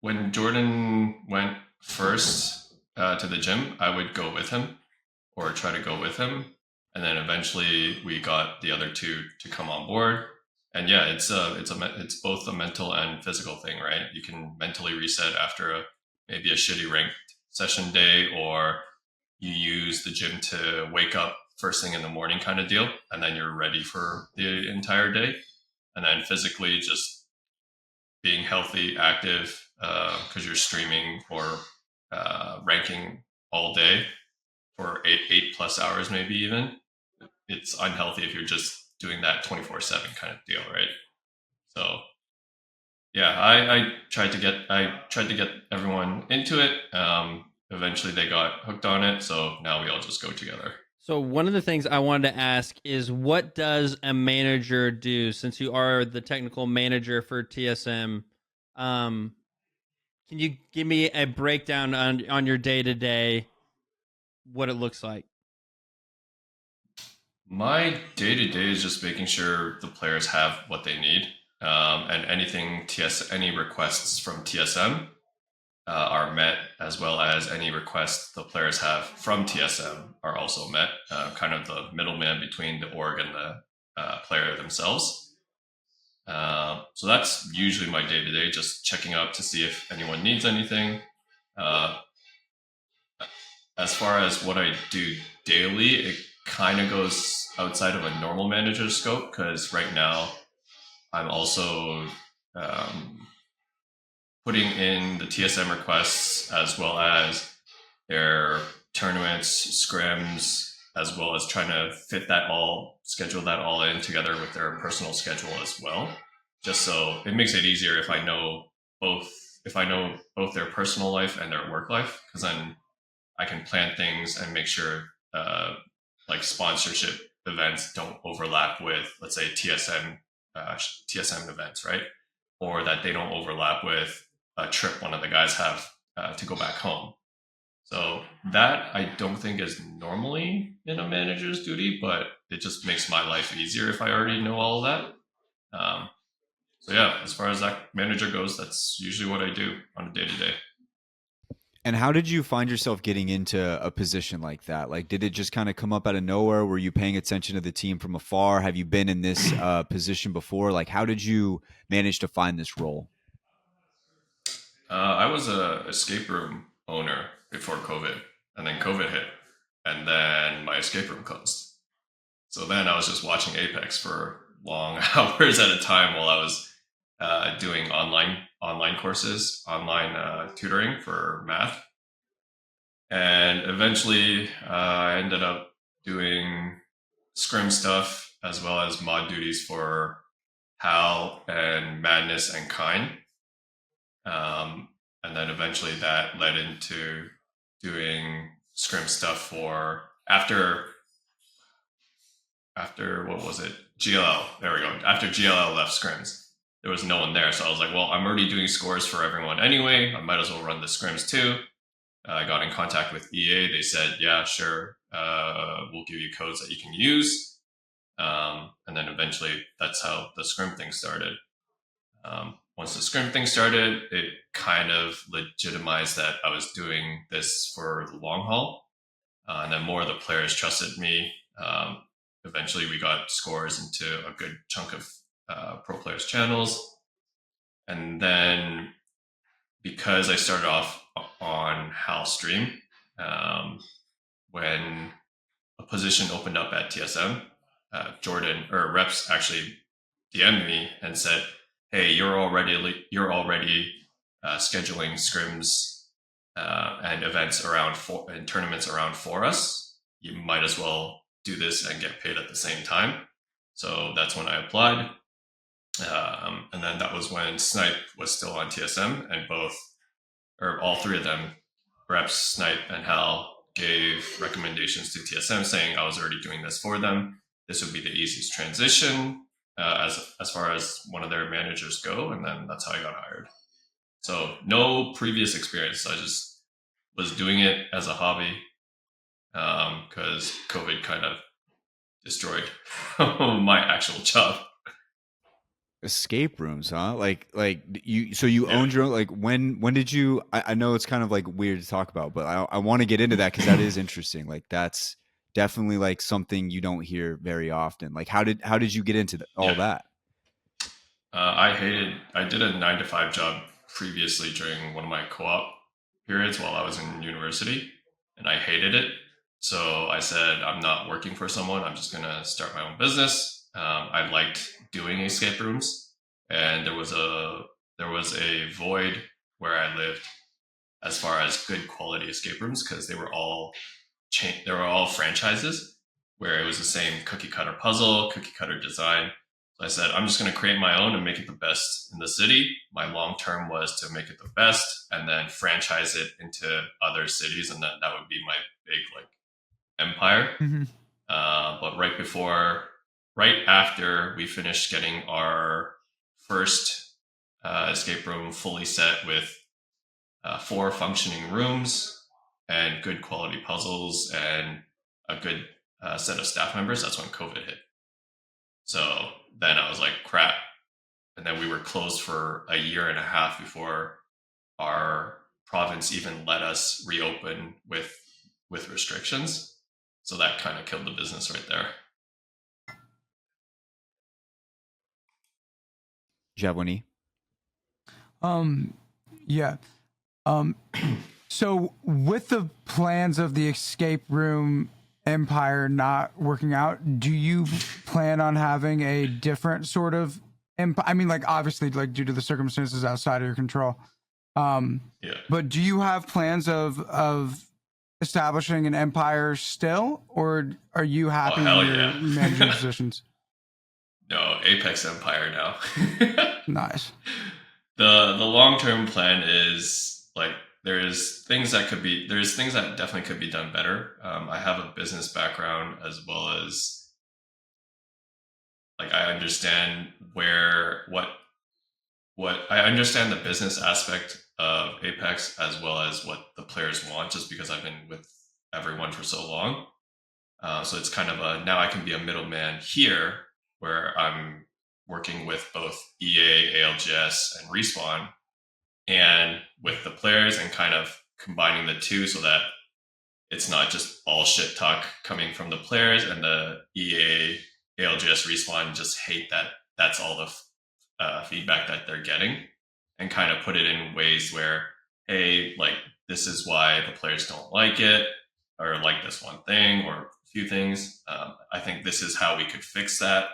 when Jordan went first to the gym, I would go with him or try to go with him, and then eventually we got the other two to come on board. And yeah, it's both a mental and physical thing, right? You can mentally reset after maybe a shitty ranked session day, or you use the gym to wake up first thing in the morning kind of deal, and then you're ready for the entire day. And then physically, just being healthy, active, because you're streaming or ranking all day for eight plus hours, maybe even. It's unhealthy if you're just doing that 24/7 kind of deal, right? So yeah, I tried to get everyone into it. Eventually they got hooked on it, so now we all just go together. So one of the things I wanted to ask is, what does a manager do, since you are the technical manager for TSM, can you give me a breakdown on your day to day, what it looks like? My day to day is just making sure the players have what they need, and any requests from TSM are met, as well as any requests the players have from TSM are also met. Kind of the middleman between the org and the player themselves. So that's usually my day to day, just checking up to see if anyone needs anything. As far as what I do daily, it kind of goes outside of a normal manager's scope, because right now I'm also putting in the TSM requests, as well as their tournaments, scrims, as well as trying to schedule that all in together with their personal schedule as well. Just so it makes it easier if I know both their personal life and their work life, because then I can plan things and make sure like sponsorship events don't overlap with, let's say, TSM events, right? Or that they don't overlap with a trip one of the guys have to go back home. So that I don't think is normally in a manager's duty, but it just makes my life easier if I already know all of that. So yeah, as far as that manager goes, that's usually what I do on a day to day. And how did you find yourself getting into a position like that? Like, did it just kind of come up out of nowhere? Were you paying attention to the team from afar? Have you been in this position before? Like, how did you manage to find this role? I was a escape room owner before COVID, and then COVID hit, and then my escape room closed. So then I was just watching Apex for long hours at a time while I was doing online courses, online tutoring for math. And eventually I ended up doing scrim stuff, as well as mod duties for Hal and Madness and Kine. And then eventually that led into doing scrim stuff for after what was it? GLL. There we go. After GLL left scrims, there was no one there. So I was like, well, I'm already doing scores for everyone anyway. I might as well run the scrims too. I got in contact with EA. They said, yeah, sure. We'll give you codes that you can use. And then eventually that's how the scrim thing started. Once the scrim thing started, it kind of legitimized that I was doing this for the long haul. And then more of the players trusted me. Eventually we got scores into a good chunk of pro players channels. And then because I started off on Hal Stream, when a position opened up at TSM, Jordan or Reps actually DM'd me and said, hey, you're already scheduling scrims and events and tournaments around for us. You might as well do this and get paid at the same time. So that's when I applied. And then that was when Snipe was still on TSM, and all three of them, Reps, Snipe, and Hal, gave recommendations to TSM saying I was already doing this for them. This would be the easiest transition as far as one of their managers go, and then that's how I got hired. So no previous experience. I just was doing it as a hobby because COVID kind of destroyed my actual job. Escape rooms, huh? Like you. So you owned your own. Like when did you? I know it's kind of like weird to talk about, but I want to get into that because that is interesting. Like that's definitely like something you don't hear very often. Like how did you get into all that? I did a 9-to-5 job previously during one of my co-op periods while I was in university, and I hated it. So I said, I'm not working for someone. I'm just going to start my own business. I liked doing escape rooms, and there was a void where I lived as far as good quality escape rooms, because they were all franchises where it was the same cookie cutter puzzle, cookie cutter design. So I said, I'm just going to create my own and make it the best in the city. My long term was to make it the best and then franchise it into other cities, and then that would be my big empire. Mm-hmm. But right after we finished getting our first escape room fully set with 4 functioning rooms and good quality puzzles and a good set of staff members, that's when COVID hit. So then I was like, crap. And then we were closed for a year and a half before our province even let us reopen with restrictions. So that kind of killed the business right there. Javoni? Yeah. So with the plans of the escape room empire not working out, do you plan on having a different sort of empire? I mean, like obviously, like due to the circumstances outside of your control. Yeah. But do you have plans of establishing an empire still, or are you happy in hell your yeah. management positions? No, Apex Empire now. Nice. The long-term plan is like there's things that definitely could be done better. I have a business background as well as like I understand what I understand the business aspect of Apex as well as what the players want, just because I've been with everyone for so long. So it's kind of now I can be a middleman here where I'm working with both EA, ALGS, and Respawn, and with the players and kind of combining the two so that it's not just all shit talk coming from the players and the EA, ALGS, Respawn just hate that that's all the feedback that they're getting, and kind of put it in ways where, hey, like this is why the players don't like it or like this one thing or a few things. I think this is how we could fix that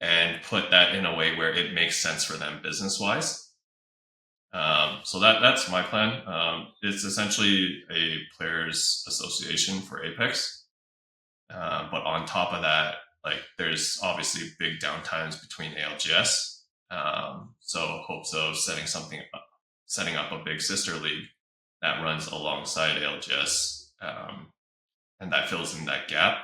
and put that in a way where it makes sense for them business wise. So that's my plan. It's essentially a players association for Apex. But on top of that, like there's obviously big downtimes between ALGS. So hopes of setting up a big sister league that runs alongside ALGS, and that fills in that gap.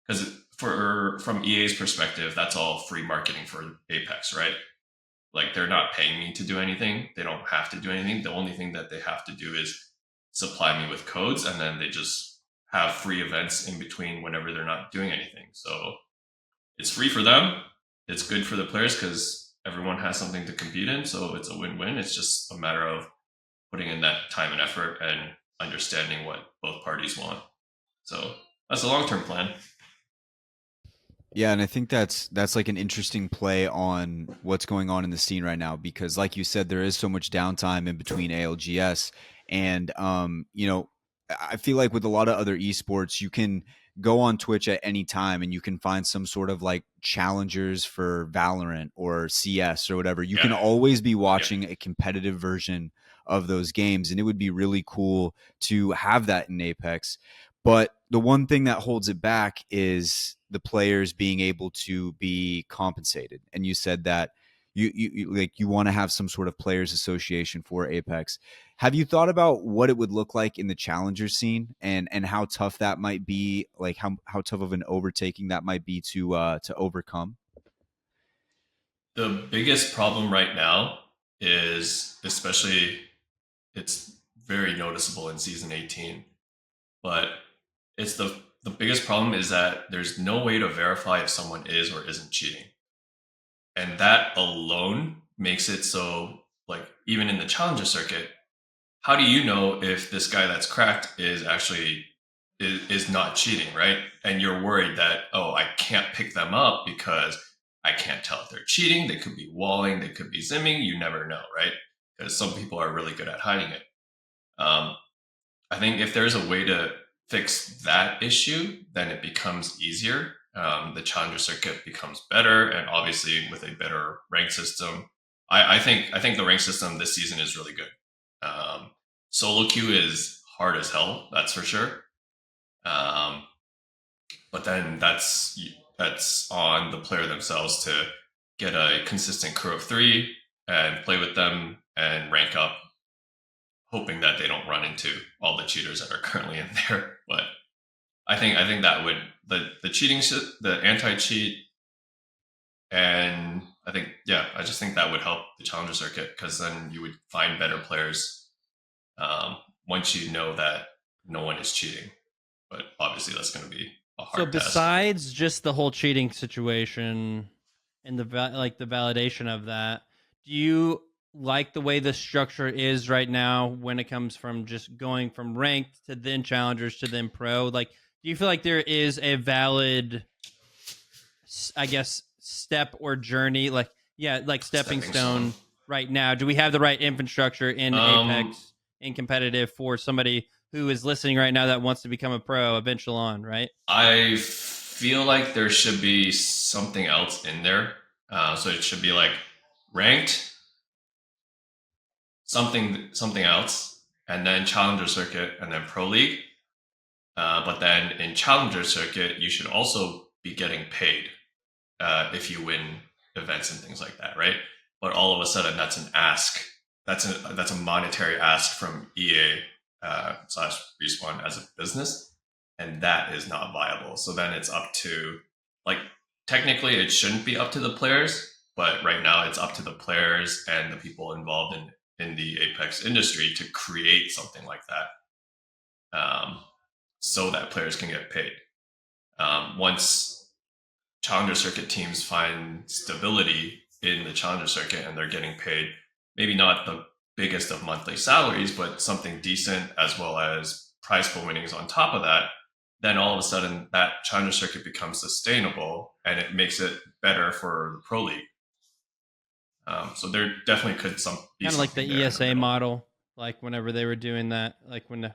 Because from EA's perspective, that's all free marketing for Apex, right? Like they're not paying me to do anything. They don't have to do anything. The only thing that they have to do is supply me with codes, and then they just have free events in between whenever they're not doing anything. So it's free for them. It's good for the players because everyone has something to compete in. So it's a win-win. It's just a matter of putting in that time and effort and understanding what both parties want. So that's a long-term plan. Yeah, and I think that's like an interesting play on what's going on in the scene right now, because like you said, there is so much downtime in between ALGS, and I feel like with a lot of other esports, you can go on Twitch at any time and you can find some sort of like challengers for Valorant or CS or whatever. You can always be watching a competitive version of those games, and it would be really cool to have that in Apex. But the one thing that holds it back is the players being able to be compensated. And you said that you want to have some sort of players association for Apex. Have you thought about what it would look like in the challenger scene and how tough that might be, like how tough of an overtaking that might be to overcome? The biggest problem right now is, especially, it's very noticeable in season 18, but it's the biggest problem is that there's no way to verify if someone is or isn't cheating. And that alone makes it so, like, even in the challenger circuit, how do you know if this guy that's cracked is actually is not cheating, right? And you're worried that, oh, I can't pick them up because I can't tell if they're cheating. They could be walling, they could be zimming. You never know, right? Because some people are really good at hiding it. I think if there's a way to fix that issue, then it becomes easier. The challenger circuit becomes better, and obviously with a better rank system, I think the rank system this season is really good. Solo queue is hard as hell, that's for sure. But then that's on the player themselves to get a consistent crew of 3 and play with them and rank up, hoping that they don't run into all the cheaters that are currently in there. But I think that would the cheating the anti-cheat, and I just think that would help the challenger circuit, because then you would find better players once you know that no one is cheating. But obviously, that's going to be a So hard test. besides just the whole cheating situation and the validation of that, do you like the way the structure is right now when it comes from just going from ranked to then challengers to then pro? Like, do you feel like there is a valid, I guess, step or journey, like stepping stone right now? Do we have the right infrastructure in Apex in competitive for somebody who is listening right now that wants to become a pro eventually on, right? I feel like there should be something else in there. So it should be like ranked, something else, and then challenger circuit, and then pro league. But then in challenger circuit, you should also be getting paid if you win events and things like that, right? But all of a sudden, that's an ask. That's a monetary ask from EA slash Respawn as a business, and that is not viable. So then it's up to, like, technically it shouldn't be up to the players, but right now it's up to the players and the people involved in the Apex industry to create something like that, so that players can get paid. Once challenger circuit teams find stability in the challenger circuit and they're getting paid, maybe not the biggest of monthly salaries, but something decent, as well as prize pool winnings on top of that, then all of a sudden that challenger circuit becomes sustainable and it makes it better for the pro league. So there definitely could be kind of like the ESA model, like whenever they were doing that, like when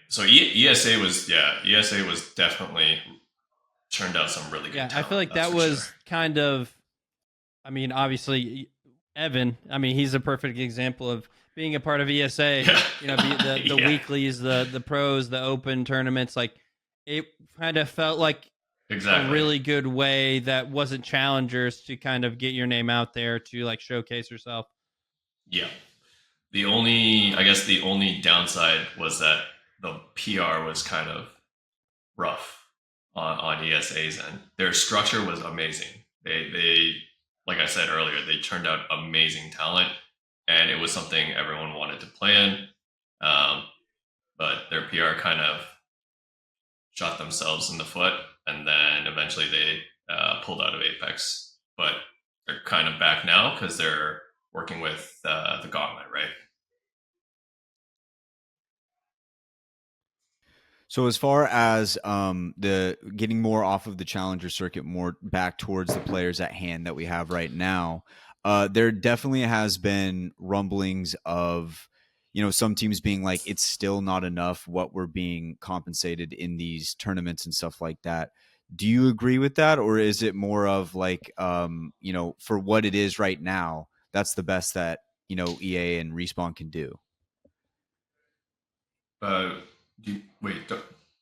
so ESA was definitely turned out some really good talent. I feel like that was kind of, I mean, obviously Evan, I mean, he's a perfect example of being a part of ESA. You know, the weeklies, the pros, the open tournaments. Like, it kind of felt like a really good way that wasn't challengers to kind of get your name out there to like showcase yourself. Yeah. The only downside was that the PR was kind of rough on ESA's end. Their structure was amazing. They like I said earlier, they turned out amazing talent, and it was something everyone wanted to play in. But their PR kind of shot themselves in the foot, and then eventually they pulled out of Apex. But they're kind of back now because they're working with the Gauntlet, right? So as far as the getting more off of the challenger circuit, more back towards the players at hand that we have right now, there definitely has been rumblings of, you know, some teams being like, it's still not enough what we're being compensated in these tournaments and stuff like that. Do you agree with that, or is it more of like, you know, for what it is right now, that's the best that, you know, EA and Respawn can do?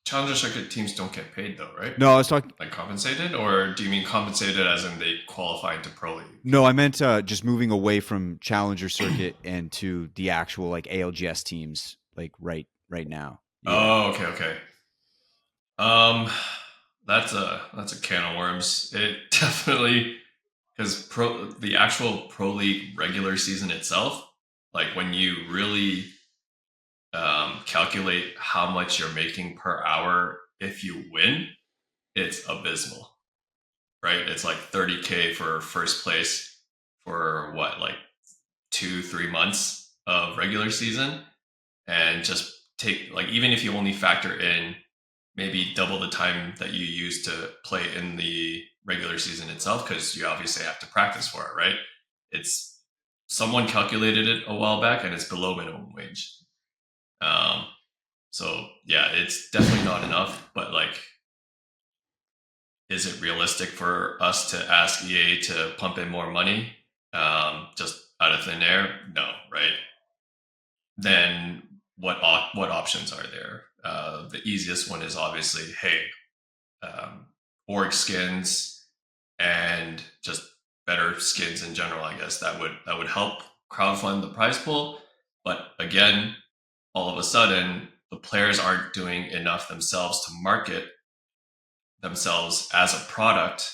Challenger circuit teams don't get paid though, right? No, I was talking like compensated, or do you mean compensated as in they qualify into pro league? No, I meant just moving away from challenger circuit and to the actual like ALGS teams, like right now. Yeah. Oh, okay. That's a can of worms. It definitely, because the actual pro league regular season itself, like when you really calculate how much you're making per hour if you win, it's abysmal, right? It's like 30K for first place for what, like 2-3 months of regular season, and just take, like, even if you only factor in maybe double the time that you use to play in the regular season itself, because you obviously have to practice for it, right? It's, someone calculated it a while back and it's below minimum wage. So yeah, it's definitely not enough, but like, is it realistic for us to ask EA to pump in more money just out of thin air? No, right? Then what options are there? The easiest one is obviously, hey, org skins and just better skins in general. I guess that would help crowdfund the prize pool. But again, all of a sudden, the players aren't doing enough themselves to market themselves as a product,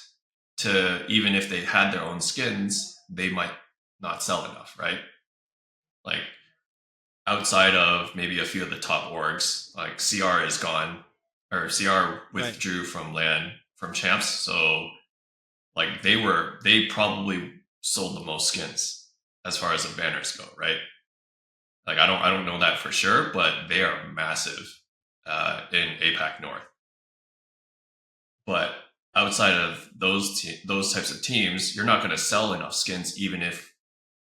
to, even if they had their own skins, they might not sell enough, right? Like, outside of maybe a few of the top orgs, like CR is gone, or CR withdrew from LAN from champs, so like they probably sold the most skins as far as the banners go, right? Like I don't know that for sure, but they are massive in APAC North. But outside of those types of teams, you're not going to sell enough skins, even if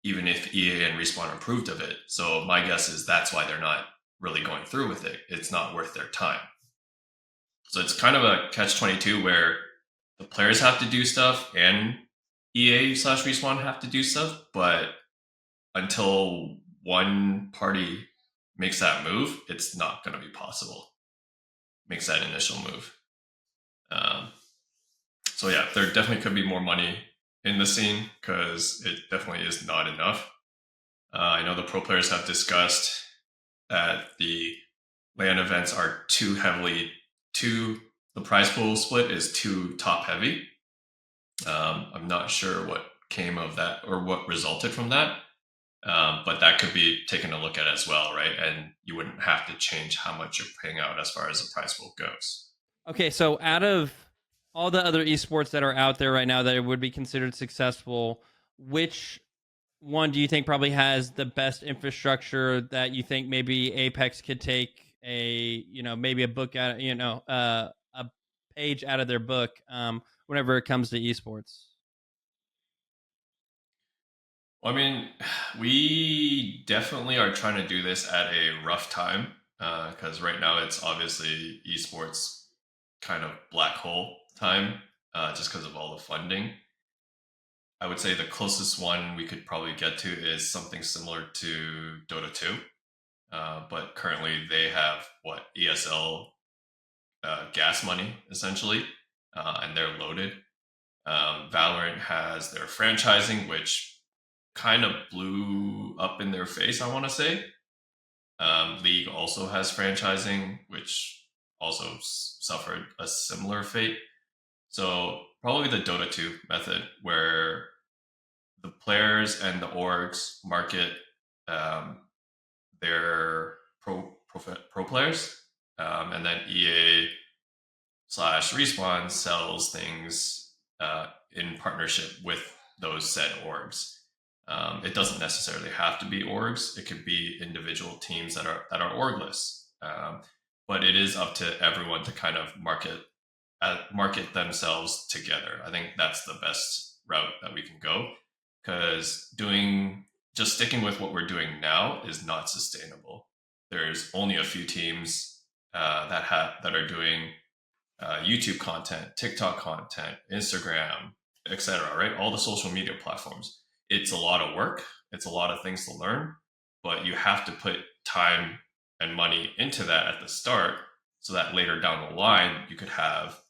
EA and Respawn approved of it. So my guess is that's why they're not really going through with it. It's not worth their time. So it's kind of a catch-22 where the players have to do stuff and EA/Respawn have to do stuff, but until one party makes that move, it's not going to be possible. Makes that initial move. So yeah, there definitely could be more money in the scene because it definitely is not enough. I know the pro players have discussed that the LAN events are the prize pool split is too top heavy. I'm not sure what came of that or what resulted from that, but that could be taken a look at as well, right? And you wouldn't have to change how much you're paying out as far as the prize pool goes. Okay, so out of all the other esports that are out there right now that would be considered successful, which one do you think probably has the best infrastructure that you think maybe Apex could take maybe a book out, a page out of their book whenever it comes to esports? Well, I mean, we definitely are trying to do this at a rough time because right now it's obviously esports kind of black hole time just because of all the funding. I would say the closest one we could probably get to is something similar to Dota 2. But currently they have ESL gas money essentially, and they're loaded. Valorant has their franchising, which kind of blew up in their face, I want to say. League also has franchising, which also suffered a similar fate. So probably the Dota 2 method, where the players and the orgs market their pro players, and then EA/Respawn sells things in partnership with those said orgs. It doesn't necessarily have to be orgs; it could be individual teams that are orgless. But it is up to everyone to kind of market themselves together. I think that's the best route that we can go, because just sticking with what we're doing now is not sustainable. There's only a few teams that are doing YouTube content, TikTok content, Instagram, etc. Right, all the social media platforms. It's a lot of work. It's a lot of things to learn, but you have to put time and money into that at the start, so that later down the line you could have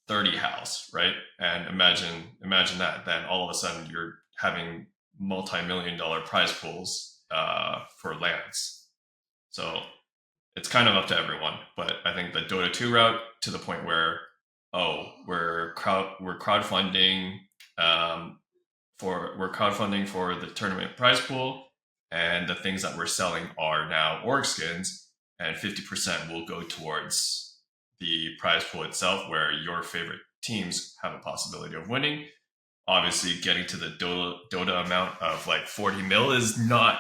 30 house, right? And imagine that. Then all of a sudden you're having multi-million-dollar prize pools for lands. So it's kind of up to everyone. But I think the Dota 2 route, to the point where we're crowdfunding for the tournament prize pool, and the things that we're selling are now org skins, and 50% will go towards the prize pool itself, where your favorite teams have a possibility of winning. Obviously, getting to the Dota amount of like 40 mil is not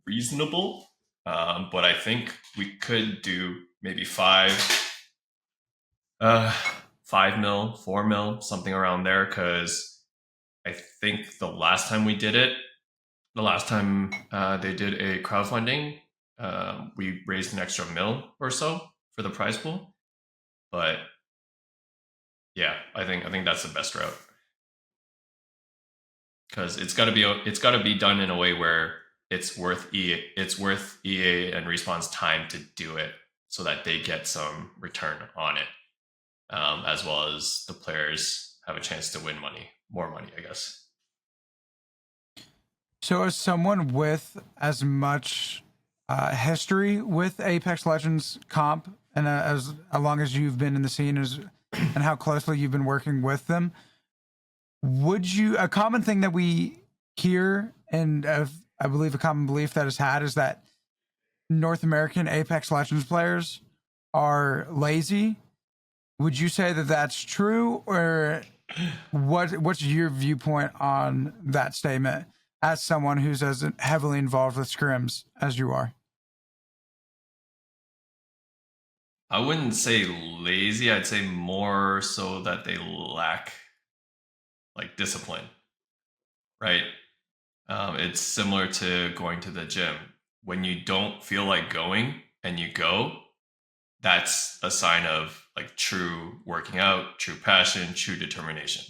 reasonable, but I think we could do maybe 5 mil, 4 mil, something around there, because I think the last time they did a crowdfunding, we raised an extra mil or so for the prize pool. But yeah, I think that's the best route, because it's got to be done in a way where it's worth EA and Respawn's time to do it, so that they get some return on it, as well as the players have a chance to win more money, I guess. So as someone with as much history with Apex Legends comp, and as long as you've been in the scene and how closely you've been working with them, a common thing that we hear, and I believe a common belief that is had, is that North American Apex Legends players are lazy. Would you say that that's true, or what's your viewpoint on that statement as someone who's as heavily involved with scrims as you are? I wouldn't say lazy. I'd say more so that they lack like discipline, right? It's similar to going to the gym. When you don't feel like going and you go, that's a sign of like true working out, true passion, true determination.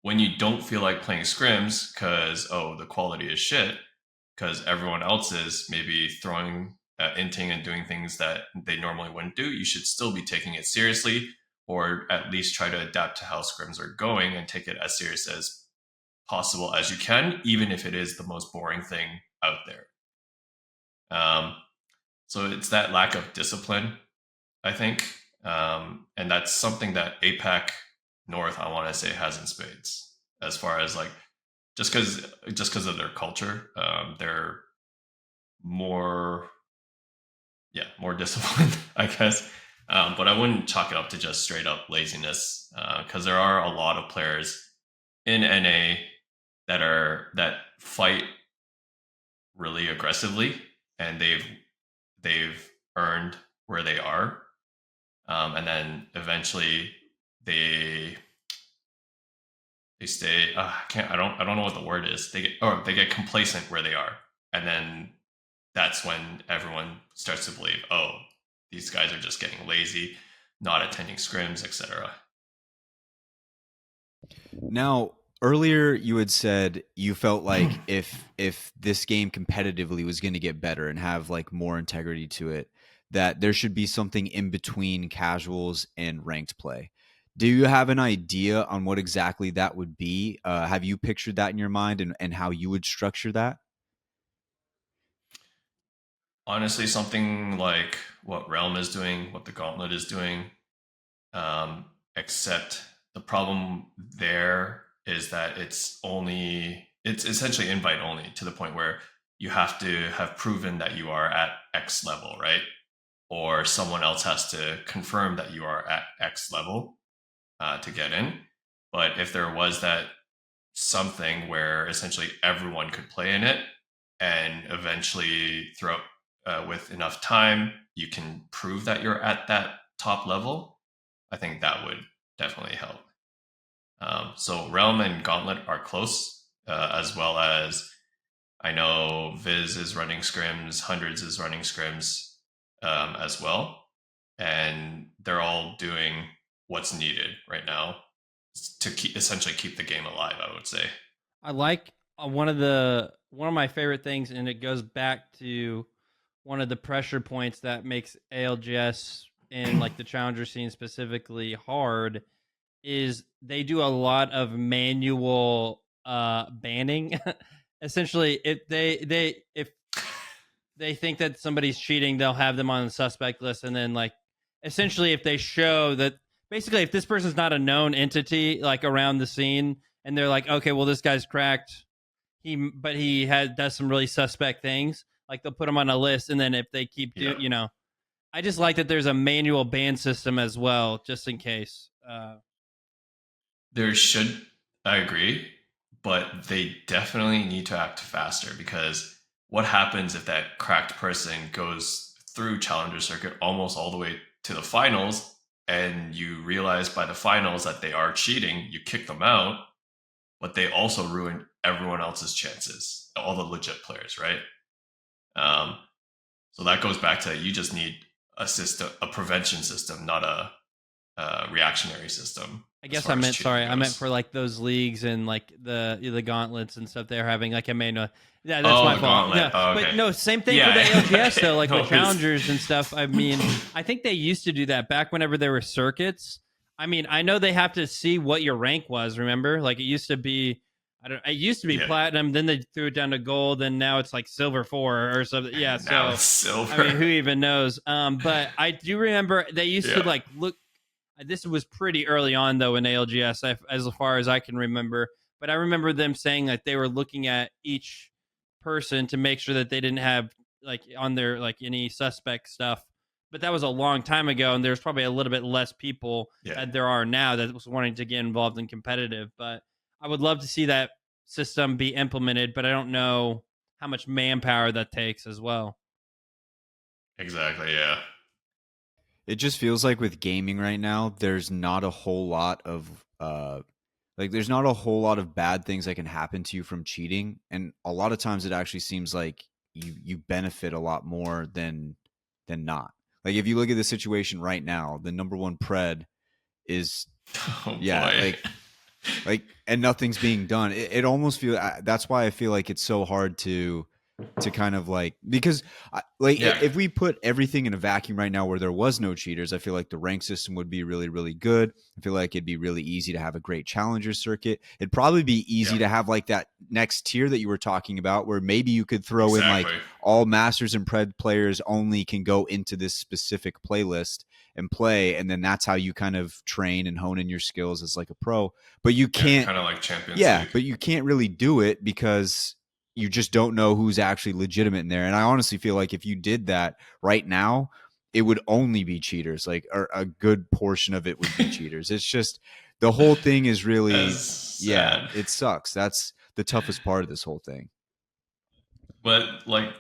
When you don't feel like playing scrims because, oh, the quality is shit, because everyone else is maybe throwing, inting and doing things that they normally wouldn't do, you should still be taking it seriously, or at least try to adapt to how scrims are going and take it as serious as possible as you can, even if it is the most boring thing out there. So it's that lack of discipline, I think. And that's something that APAC North, I want to say, has in spades. As far as like, just because of their culture, they're more disciplined, I guess. But I wouldn't chalk it up to just straight up laziness, because there are a lot of players in NA that fight really aggressively, and they've earned where they are, and then eventually they stay. I don't know what the word is. They get complacent where they are, and then that's when everyone starts to believe, oh, these guys are just getting lazy, not attending scrims, etc. Now, earlier you had said you felt like if this game competitively was going to get better and have like more integrity to it, that there should be something in between casuals and ranked play. Do you have an idea on what exactly that would be? Have you pictured that in your mind and how you would structure that? Honestly, something like what Realm is doing, what the Gauntlet is doing, except the problem there is that it's essentially invite only, to the point where you have to have proven that you are at X level, right? Or someone else has to confirm that you are at X level to get in. But if there was that something where essentially everyone could play in it, and eventually throughout with enough time you can prove that you're at that top level, I think that would definitely help. So Realm and Gauntlet are close, as well as I know Viz is running scrims, Hundreds is running scrims as well, and they're all doing what's needed right now to essentially keep the game alive, I would say. I like one of my favorite things, and it goes back to one of the pressure points that makes ALGS and like the challenger scene specifically hard, is they do a lot of manual banning. Essentially, if they think that somebody's cheating, they'll have them on the suspect list, and then like essentially if they show that, basically if this person's not a known entity like around the scene, and they're like, okay, well this guy's cracked, but he does some really suspect things, like they'll put him on a list, and then if they keep I just like that there's a manual ban system as well, just in case. There should, I agree, but they definitely need to act faster, because what happens if that cracked person goes through Challenger Circuit almost all the way to the finals, and you realize by the finals that they are cheating, you kick them out, but they also ruin everyone else's chances, all the legit players, right? So that goes back to, you just need a system, a prevention system, not a reactionary system. I guess I meant for like those leagues and like the gauntlets and stuff they're having, like I mean, yeah, that's my fault. Gauntlet. No, okay. But no, same thing for the LGS though, like with challengers and stuff. I mean, I think they used to do that back whenever there were circuits. I mean, I know they have to see what your rank was. Remember, like it used to be, it used to be platinum, then they threw it down to gold, and now it's like silver 4 or something. Yeah, now it's silver. I mean, who even knows? But I do remember they used to like look. This was pretty early on, though, in ALGS, as far as I can remember. But I remember them saying that they were looking at each person to make sure that they didn't have like on their like any suspect stuff. But that was a long time ago, and there's probably a little bit less people that there are now that was wanting to get involved in competitive. But I would love to see that system be implemented, but I don't know how much manpower that takes as well. Exactly. Yeah. It just feels like with gaming right now, there's not a whole lot of there's not a whole lot of bad things that can happen to you from cheating, and a lot of times it actually seems like you benefit a lot more than not. Like if you look at the situation right now, the number one pred is Oh yeah, boy. and nothing's being done. It almost feel that's why I feel like it's so hard to kind of like, because Yeah. if we put everything in a vacuum right now where there was no cheaters, I feel like the rank system would be really, really good. I feel like it'd be really easy to have a great challenger circuit. It'd probably be easy to have like that next tier that you were talking about, where maybe you could throw in like all masters and pred players only can go into this specific playlist and play, and then that's how you kind of train and hone in your skills as like a pro. But you can't kind of like Champions League. but you can't really do it because you just don't know who's actually legitimate in there. And I honestly feel like if you did that right now, it would only be cheaters. Like, or a good portion of it would be cheaters. It's just the whole thing is really it sucks. That's the toughest part of this whole thing. But like,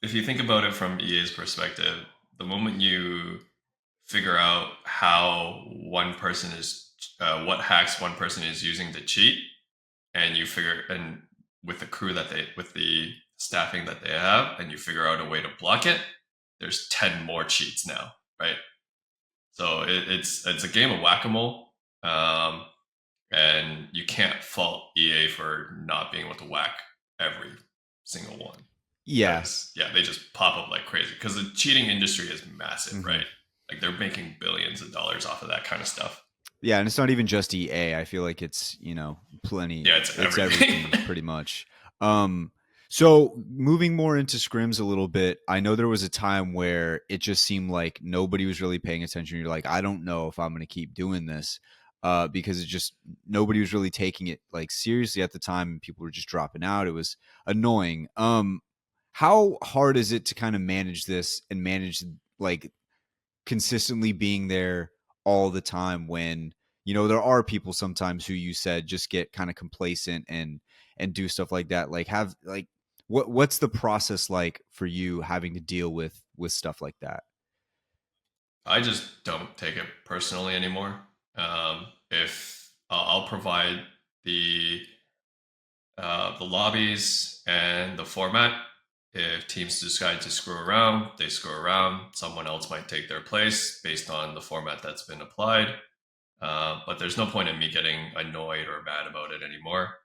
if you think about it from EA's perspective, the moment you figure out how one person is, what hacks one person is using to cheat, and you figure, and with the crew with the staffing that they have, and you figure out a way to block it, there's 10 more cheats now, right? So it's a game of whack-a-mole, and you can't fault EA for not being able to whack every single one. Yes. Yeah, they just pop up like crazy because the cheating industry is massive, right? Like they're making billions of dollars off of that kind of stuff. Yeah, and it's not even just EA. I feel like it's, plenty. Yeah, it's everything pretty much. So moving more into scrims a little bit, I know there was a time where it just seemed like nobody was really paying attention. You're like, I don't know if I'm going to keep doing this, because it just nobody was really taking it like seriously at the time. People were just dropping out. It was annoying. How hard is it to kind of manage this and manage like consistently being there all the time when there are people sometimes who you said just get kind of complacent and do stuff like that? Like have like what's the process like for you having to deal with stuff like that? I just don't take it personally anymore. If I'll provide the lobbies and the format. If teams decide to screw around, they screw around. Someone else might take their place based on the format that's been applied. But there's no point in me getting annoyed or mad about it anymore.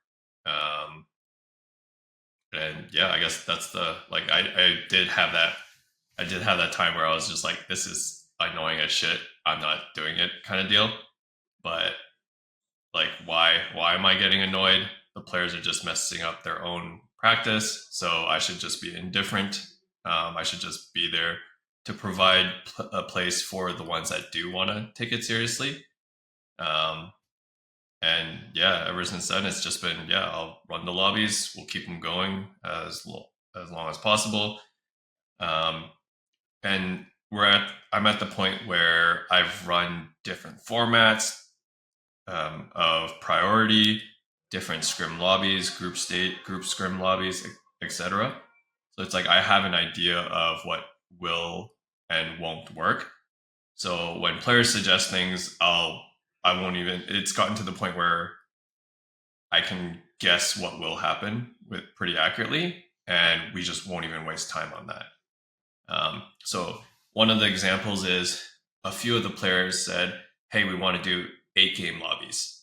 And yeah, I guess that's the like I did have that time where I was just like, this is annoying as shit. I'm not doing it kind of deal. But like, why am I getting annoyed? The players are just messing up their own practice, so I should just be indifferent. I should just be there to provide a place for the ones that do want to take it seriously. And yeah, ever since then, it's just been, I'll run the lobbies. We'll keep them going as long as possible. And I'm at the point where I've run different formats of priority, different scrim lobbies, group scrim lobbies, etc. So it's like I have an idea of what will and won't work. So when players suggest things, I won't even. It's gotten to the point where I can guess what will happen with pretty accurately, and we just won't even waste time on that. So one of the examples is a few of the players said, "Hey, we want to do 8-game lobbies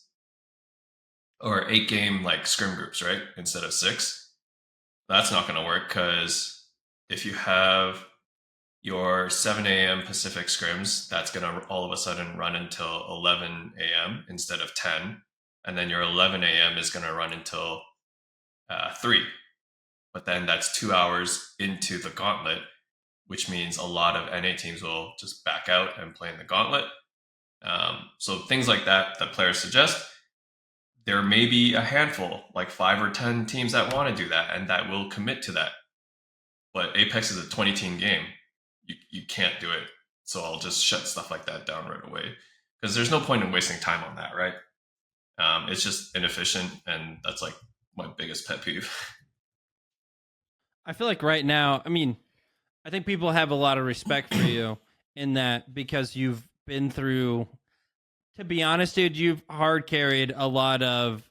or 8-game like scrim groups, right? Instead of 6." That's not going to work because if you have your 7 a.m. Pacific scrims, that's going to all of a sudden run until 11 a.m. instead of 10. And then your 11 a.m. is going to run until 3. But then that's 2 hours into the gauntlet, which means a lot of NA teams will just back out and play in the gauntlet. So things like that players suggest, there may be a handful, like 5 or 10 teams that want to do that and that will commit to that. But Apex is a 20-team game. You can't do it. So I'll just shut stuff like that down right away because there's no point in wasting time on that, right? It's just inefficient, and that's like my biggest pet peeve. I feel like right now, I mean, I think people have a lot of respect for you in that because you've been through. To be honest, dude, you've hard carried a lot of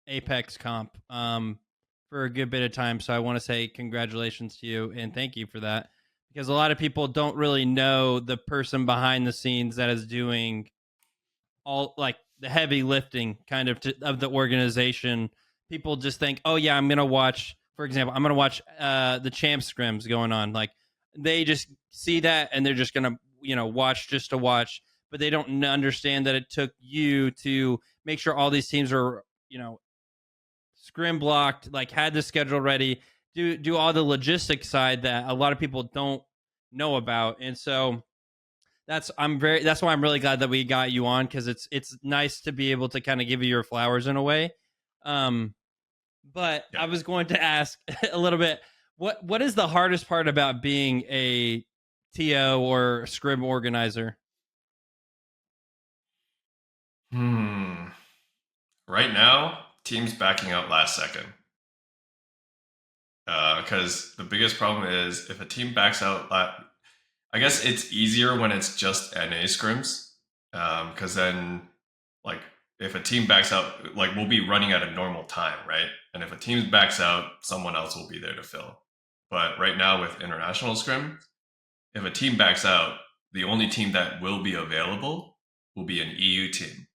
Apex comp for a good bit of time. So I want to say congratulations to you and thank you for that because a lot of people don't really know the person behind the scenes that is doing all like the heavy lifting kind of of the organization. People just think, oh yeah, I'm gonna watch. For example, I'm gonna watch the champ scrims going on. Like they just see that and they're just gonna watch just to watch, but they don't understand that it took you to make sure all these teams are scrim blocked, like had the schedule ready, do all the logistics side that a lot of people don't know about, and so that's why I'm really glad that we got you on because it's nice to be able to kind of give you your flowers in a way. Um, but Yeah. I was going to ask a little bit what is the hardest part about being a TO or scrim organizer? Right now, teams backing out last second. Because the biggest problem is if a team backs out, I guess it's easier when it's just NA scrims. Because then, like, if a team backs out, like, we'll be running at a normal time, right? And if a team backs out, someone else will be there to fill. But right now with international scrim, if a team backs out, the only team that will be available will be an EU team.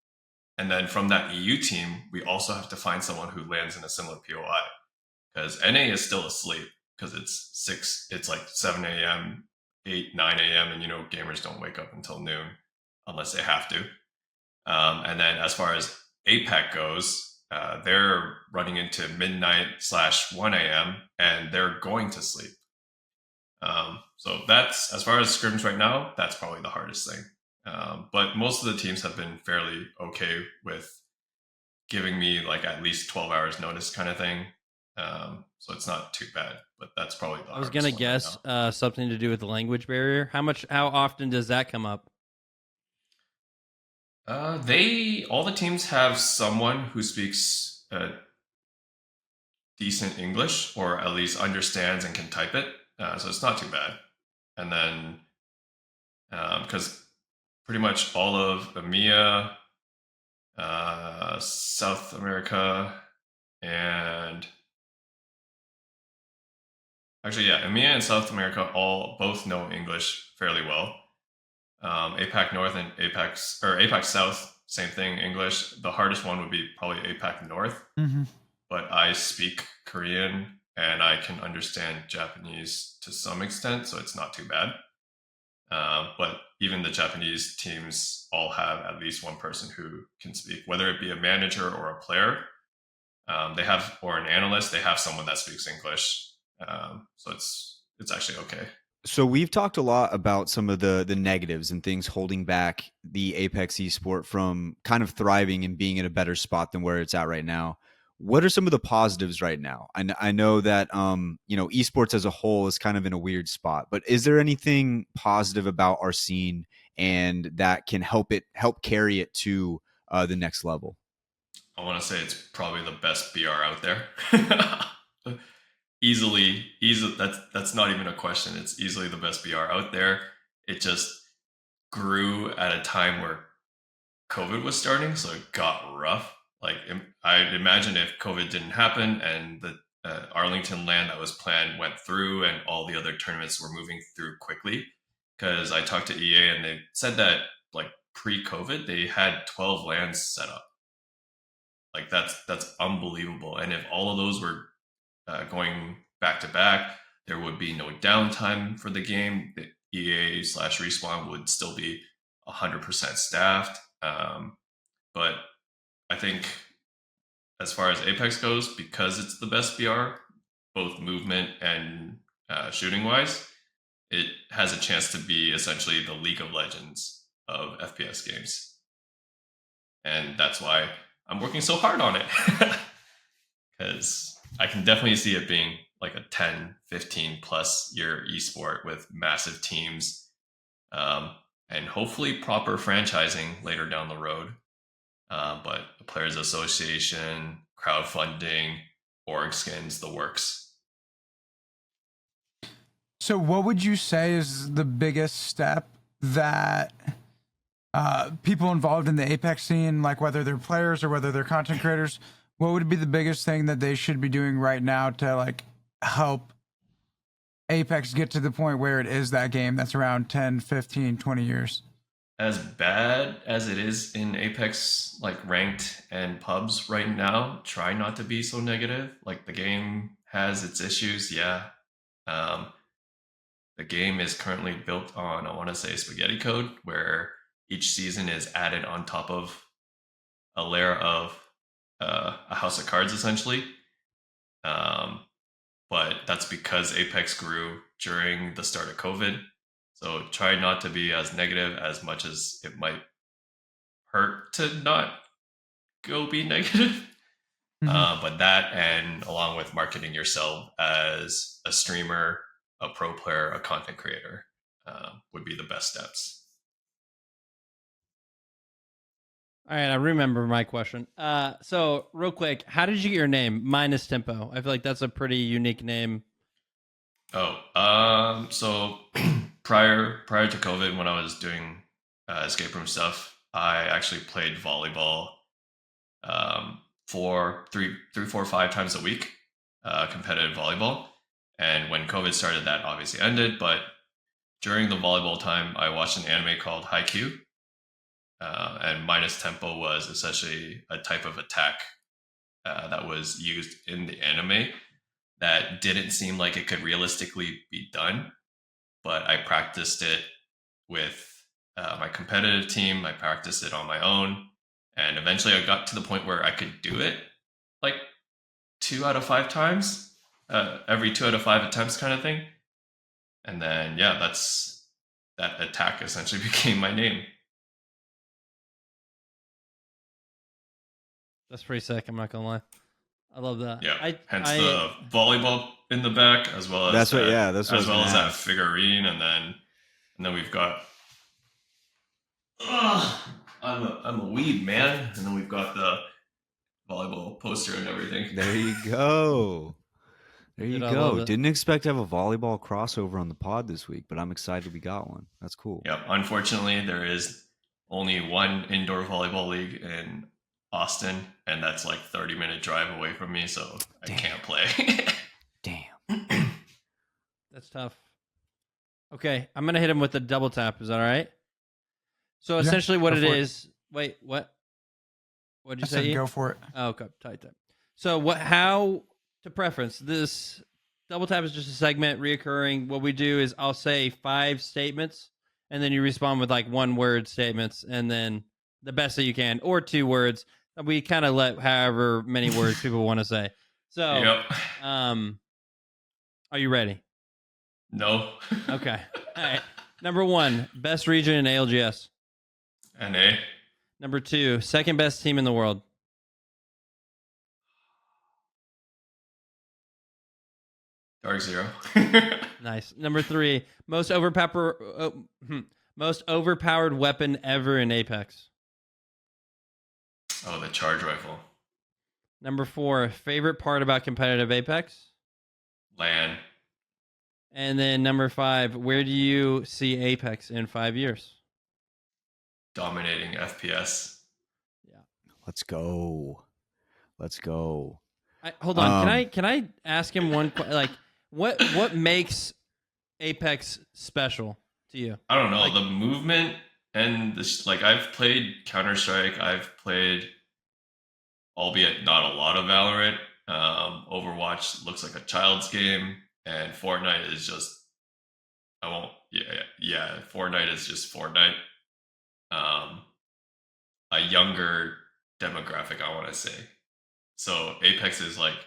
And then from that EU team, we also have to find someone who lands in a similar POI because NA is still asleep because it's like 7 a.m., 8, 9 a.m. And, gamers don't wake up until noon unless they have to. And then as far as APAC goes, they're running into midnight/1 a.m. and they're going to sleep. So that's, as far as scrims right now, that's probably the hardest thing. But most of the teams have been fairly okay with giving me like at least 12 hours notice kind of thing. So it's not too bad, but that's probably the I was hardest gonna one guess right now. something to do with the language barrier. How often does that come up? All the teams have someone who speaks decent English or at least understands and can type it. So it's not too bad. And then, because pretty much all of EMEA, South America, and actually, yeah, EMEA and South America both know English fairly well. APAC North and APAC South, same thing, English. The hardest one would be probably APAC North, but I speak Korean and I can understand Japanese to some extent, so it's not too bad. But even the Japanese teams all have at least one person who can speak, whether it be a manager or a player. Or an analyst. They have someone that speaks English, so it's actually okay. So we've talked a lot about some of the negatives and things holding back the Apex esport from kind of thriving and being in a better spot than where it's at right now. What are some of the positives right now? I know that esports as a whole is kind of in a weird spot, but is there anything positive about our scene and that can help carry it to the next level? I want to say it's probably the best BR out there. Easily. That's not even a question. It's easily the best BR out there. It just grew at a time where COVID was starting, so it got rough. Like, I'd imagine if COVID didn't happen and the Arlington LAN that was planned went through and all the other tournaments were moving through quickly, because I talked to EA and they said that like pre-COVID they had 12 LANs set up. Like that's unbelievable. And if all of those were going back to back, there would be no downtime for the game. The EA/Respawn would still be 100% staffed. But I think as far as Apex goes, because it's the best BR, both movement and shooting wise, it has a chance to be essentially the League of Legends of FPS games. And that's why I'm working so hard on it. Because I can definitely see it being like a 10, 15 plus year esport with massive teams, and hopefully proper franchising later down the road. But the Players Association, crowdfunding, org skins, the works. So, what would you say is the biggest step that people involved in the Apex scene, like whether they're players or whether they're content creators, what would be the biggest thing that they should be doing right now to like help Apex get to the point where it is that game that's around 10, 15, 20 years? As bad as it is in Apex, like ranked and pubs right now, try not to be so negative. Like the game has its issues, yeah. The game is currently built on, I want to say, spaghetti code, where each season is added on top of a layer of a house of cards, essentially. But that's because Apex grew during the start of COVID. So try not to be as negative as much as it might hurt to not go be negative. But that, and along with marketing yourself as a streamer, a pro player, a content creator, would be the best steps. All right, I remember my question. So real quick, how did you get your name, Minustempo? I feel like that's a pretty unique name. So prior to COVID, when I was doing escape room stuff, I actually played volleyball for three, 4, 5 times a week, competitive volleyball. And when COVID started, that obviously ended. But during the volleyball time, I watched an anime called Haikyuu. And Minustempo was essentially a type of attack that was used in the anime that didn't seem like it could realistically be done. But I practiced it with my competitive team. I practiced it on my own. And eventually I got to the point where I could do it like 2 out of 5 times, every 2 out of 5 attempts kind of thing. And then, yeah, that attack essentially became my name. That's pretty sick. I'm not gonna lie. I love that. Yeah. Hence the volleyball in the back, as well as that figurine, and then we've got. I'm a weed man, and then we've got the volleyball poster and everything. There you go. There you go. Didn't expect to have a volleyball crossover on the pod this week, but I'm excited we got one. That's cool. Yeah. Unfortunately, there is only one indoor volleyball league in Austin, and that's like 30-minute drive away from me, so I can't play. Damn. That's tough. Okay, I'm gonna hit him with a double tap. Is that all right? So essentially, what it is. Wait, what? What did you say? Go for it. Oh, okay, tight. So how to preference this double tap is just a segment, reoccurring. What we do is I'll say 5 statements, and then you respond with like 1-word statements, and then the best that you can, or 2 words. We kind of let however many words people want to say. So, yep. Are you ready? No. Okay. All right. Number 1, best region in ALGS. NA. Number 2, second best team in the world. Dark Zero. Nice. Number 3, most overpowered weapon ever in Apex. Oh, the charge rifle. Number 4, favorite part about competitive Apex? LAN. And then number 5, where do you see Apex in 5 years? Dominating FPS. Yeah. Let's go. Hold on. Can I ask him one like what makes Apex special to you? I don't know, like, the movement and this. Like I've played Counter-Strike. I've played, albeit not a lot of Valorant. Overwatch looks like a child's game, and Fortnite is just. I won't. Yeah. Fortnite is just Fortnite. A younger demographic, I want to say. So Apex is like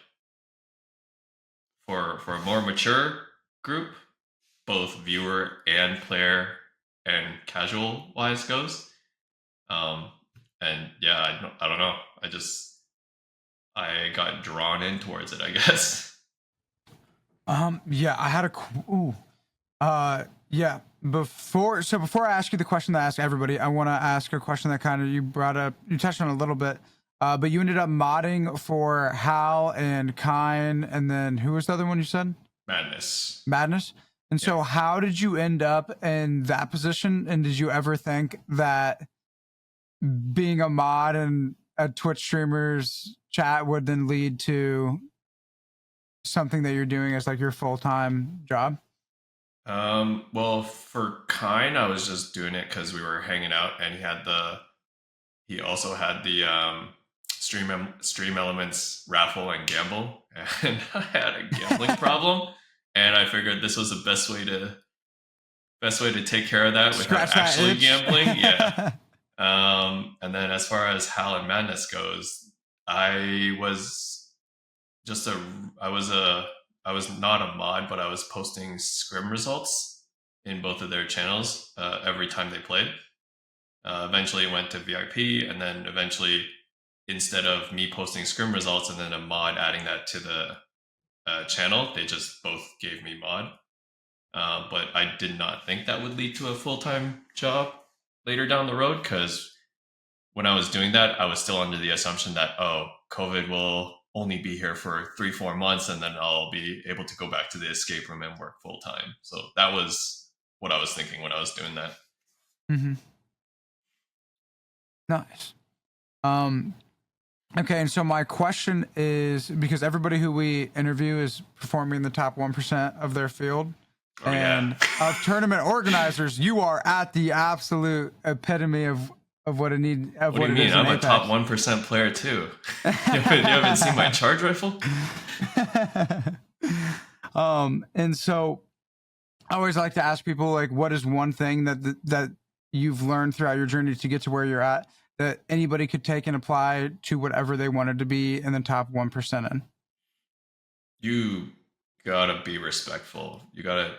for a more mature group, both viewer and player and casual wise goes. And yeah, I don't know. I got drawn in towards it, I guess. Yeah, I had yeah. Before I ask you the question that I ask everybody, I want to ask a question that kind of you brought up. You touched on a little bit, but you ended up modding for Hal and Kine, and then who was the other one you said? Madness. And so, how did you end up in that position? And did you ever think that being a mod and a Twitch streamer's chat would then lead to something that you're doing as like your full-time job? Well, for Kine, I was just doing it because we were hanging out, and he also had the stream elements raffle and gamble, and I had a gambling problem, and I figured this was the best way to take care of that without actually gambling. Yeah. And then as far as Hal and Madness goes, I was not a mod, but I was posting scrim results in both of their channels every time they played. Eventually it went to VIP, and then eventually, instead of me posting scrim results and then a mod adding that to the channel, they just both gave me mod. But I did not think that would lead to a full-time job later down the road, because when I was doing that, I was still under the assumption that, COVID will only be here for 3-4 months, and then I'll be able to go back to the escape room and work full time. So that was what I was thinking when I was doing that. Mm-hmm. Nice. Okay, and so my question is, because everybody who we interview is performing in the top 1% of their field, of tournament organizers, you are at the absolute epitome of what it need. Of what do you mean? I'm a top 1% player too. You haven't seen my charge rifle? And so I always like to ask people, like, what is one thing that you've learned throughout your journey to get to where you're at that anybody could take and apply to whatever they wanted to be in the top 1% in? You gotta be respectful. You gotta,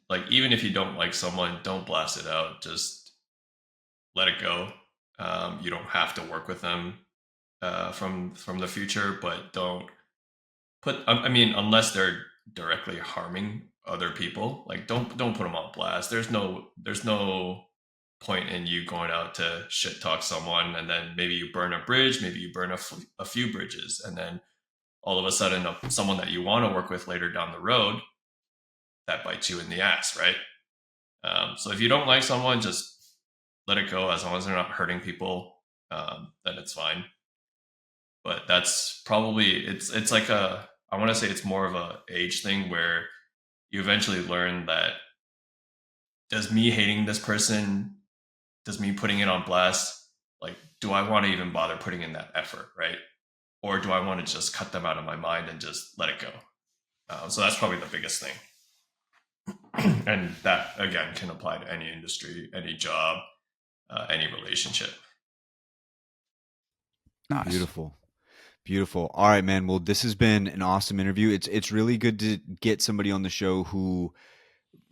like, even if you don't like someone, don't blast it out. Just let it go. You don't have to work with them from the future, but don't put. I mean, unless they're directly harming other people, like don't put them on blast. There's no point in you going out to shit talk someone, and then maybe you burn a bridge, maybe you burn a few bridges, and then all of a sudden someone that you want to work with later down the road, that bites you in the ass, right? So if you don't like someone, just let it go. As long as they're not hurting people, then it's fine. But that's probably, it's like I want to say it's more of a age thing, where you eventually learn that, does me hating this person, does me putting it on blast, like, do I want to even bother putting in that effort, right? Or do I want to just cut them out of my mind and just let it go? So that's probably the biggest thing. And that, again, can apply to any industry, any job, any relationship. Nice. Beautiful. All right, man. Well, this has been an awesome interview. It's really good to get somebody on the show who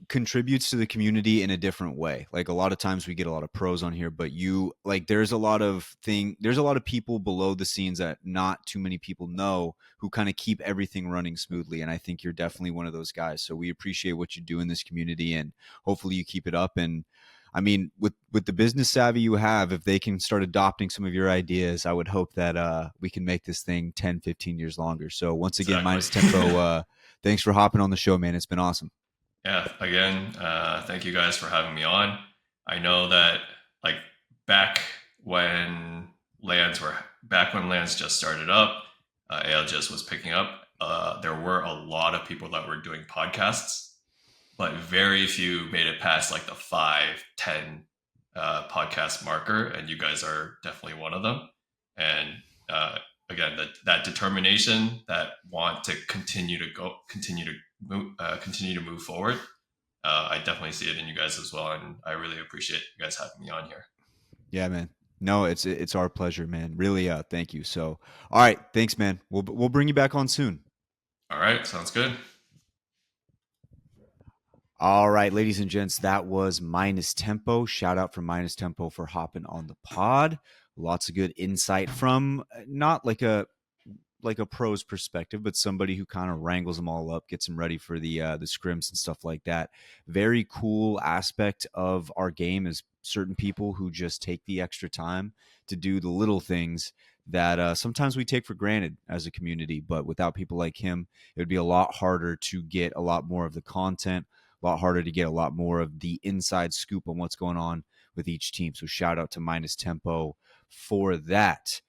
contributes to the community in a different way. Like, a lot of times we get a lot of pros on here, but there's a lot of people below the scenes that not too many people know, who kind of keep everything running smoothly. And I think you're definitely one of those guys. So we appreciate what you do in this community, and hopefully you keep it up. And I mean, with the business savvy you have, if they can start adopting some of your ideas, I would hope that we can make this thing 10, 15 years longer. So once again, Minustempo, thanks for hopping on the show, man. It's been awesome. Yeah, again, thank you guys for having me on. I know that, like, back when LANs just started up, ALGS was picking up, there were a lot of people that were doing podcasts, but very few made it past like the 5-10 podcast marker, and you guys are definitely one of them. And again, that determination, that want to continue to move forward, I definitely see it in you guys as well, and I really appreciate you guys having me on here. Yeah, man. No, it's our pleasure, man. Really, thank you. So, all right, thanks, man. We'll bring you back on soon. All right, sounds good. All right, ladies and gents, that was Minustempo. Shout out from Minustempo for hopping on the pod. Lots of good insight from not like a like a pro's perspective, but somebody who kind of wrangles them all up, gets them ready for the scrims and stuff like that. Very cool aspect of our game is certain people who just take the extra time to do the little things that sometimes we take for granted as a community. But without people like him, it would be a lot harder to get a lot more of the content, a lot harder to get a lot more of the inside scoop on what's going on with each team. So shout out to Minustempo for that.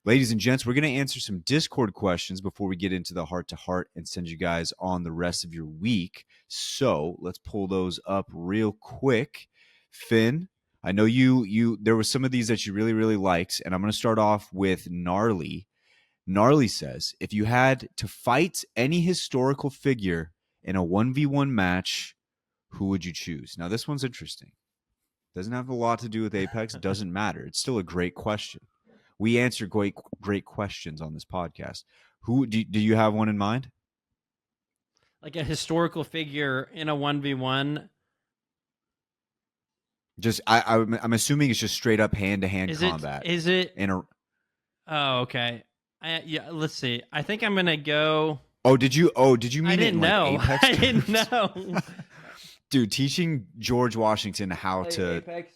Ladies and gents, we're going to answer some Discord questions before we get into the heart-to-heart and send you guys on the rest of your week. So let's pull those up real quick. Finn, I know you there was some of these that you really, really liked, and I'm going to start off with Gnarly. Gnarly says, if you had to fight any historical figure in a 1v1 match, who would you choose? Now, this one's interesting. Doesn't have a lot to do with Apex. Doesn't matter. It's still a great question. We answer great questions on this podcast. Who do you have one in mind? Like a historical figure in a 1v1. Just I'm assuming it's just straight up hand-to-hand combat. Is it in a? Oh, okay. Yeah, let's see. I think I'm gonna go. Oh, did you mean I didn't know. Apex I didn't know. Dude, teaching George Washington how to Apex,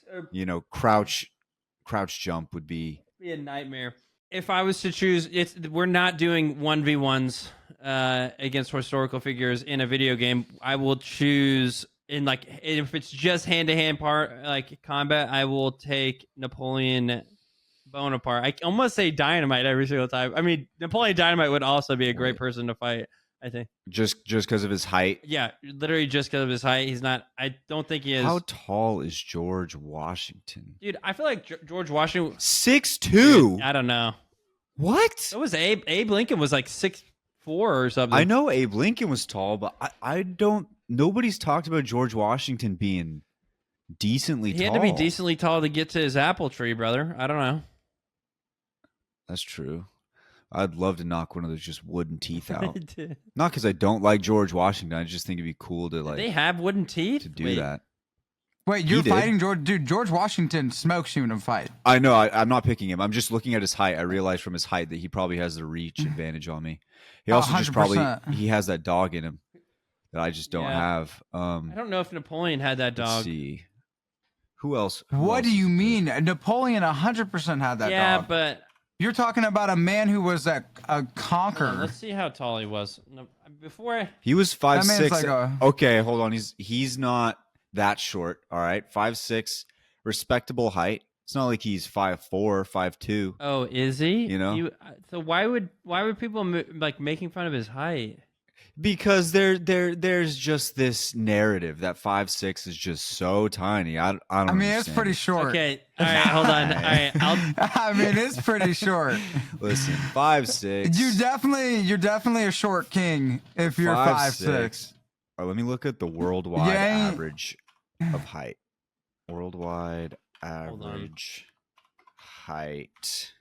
crouch jump would be a nightmare. If I was to choose, we're not doing 1v1s against historical figures in a video game. I will choose if it's just hand-to-hand combat, I will take Napoleon Bonaparte. I almost say Dynamite every single time. I mean, Napoleon Dynamite would also be a great person to fight, I think. Just because of his height? Yeah, literally just because of his height. He's not. I don't think he is. How tall is George Washington? Dude, I feel like George Washington 6'2". I don't know. What? So was Abe. Abe Lincoln was like 6'4" or something. I know Abe Lincoln was tall, but I don't. Nobody's talked about George Washington being decently tall. He had to be decently tall to get to his apple tree, brother. I don't know. That's true. I'd love to knock one of those just wooden teeth out. Not because I don't like George Washington. I just think it'd be cool to they have wooden teeth to do that. Wait, you're fighting George? Dude, George Washington smokes you in a fight. I know. I'm not picking him. I'm just looking at his height. I realize from his height that he probably has the reach advantage on me. He also just 100%. he has that dog in him that I just don't have. I don't know if Napoleon had that dog. Let's see. Who else? What do you mean? Napoleon 100% had that dog. Yeah, but you're talking about a man who was a conqueror. Let's see how tall he was. He was 5'6". Like okay, hold on. He's not that short. All right, 5'6", respectable height. It's not like he's 5'4", 5'2". Oh, is he? You know. So why would people making fun of his height? Because there's just this narrative that 5'6" is just so tiny. I don't. I mean, it's pretty short. Okay, all right, hold on. All right, I mean, it's pretty short. Listen, 5'6". You're definitely a short king if you're 5'6". All right, let me look at the worldwide average of height. Worldwide average height.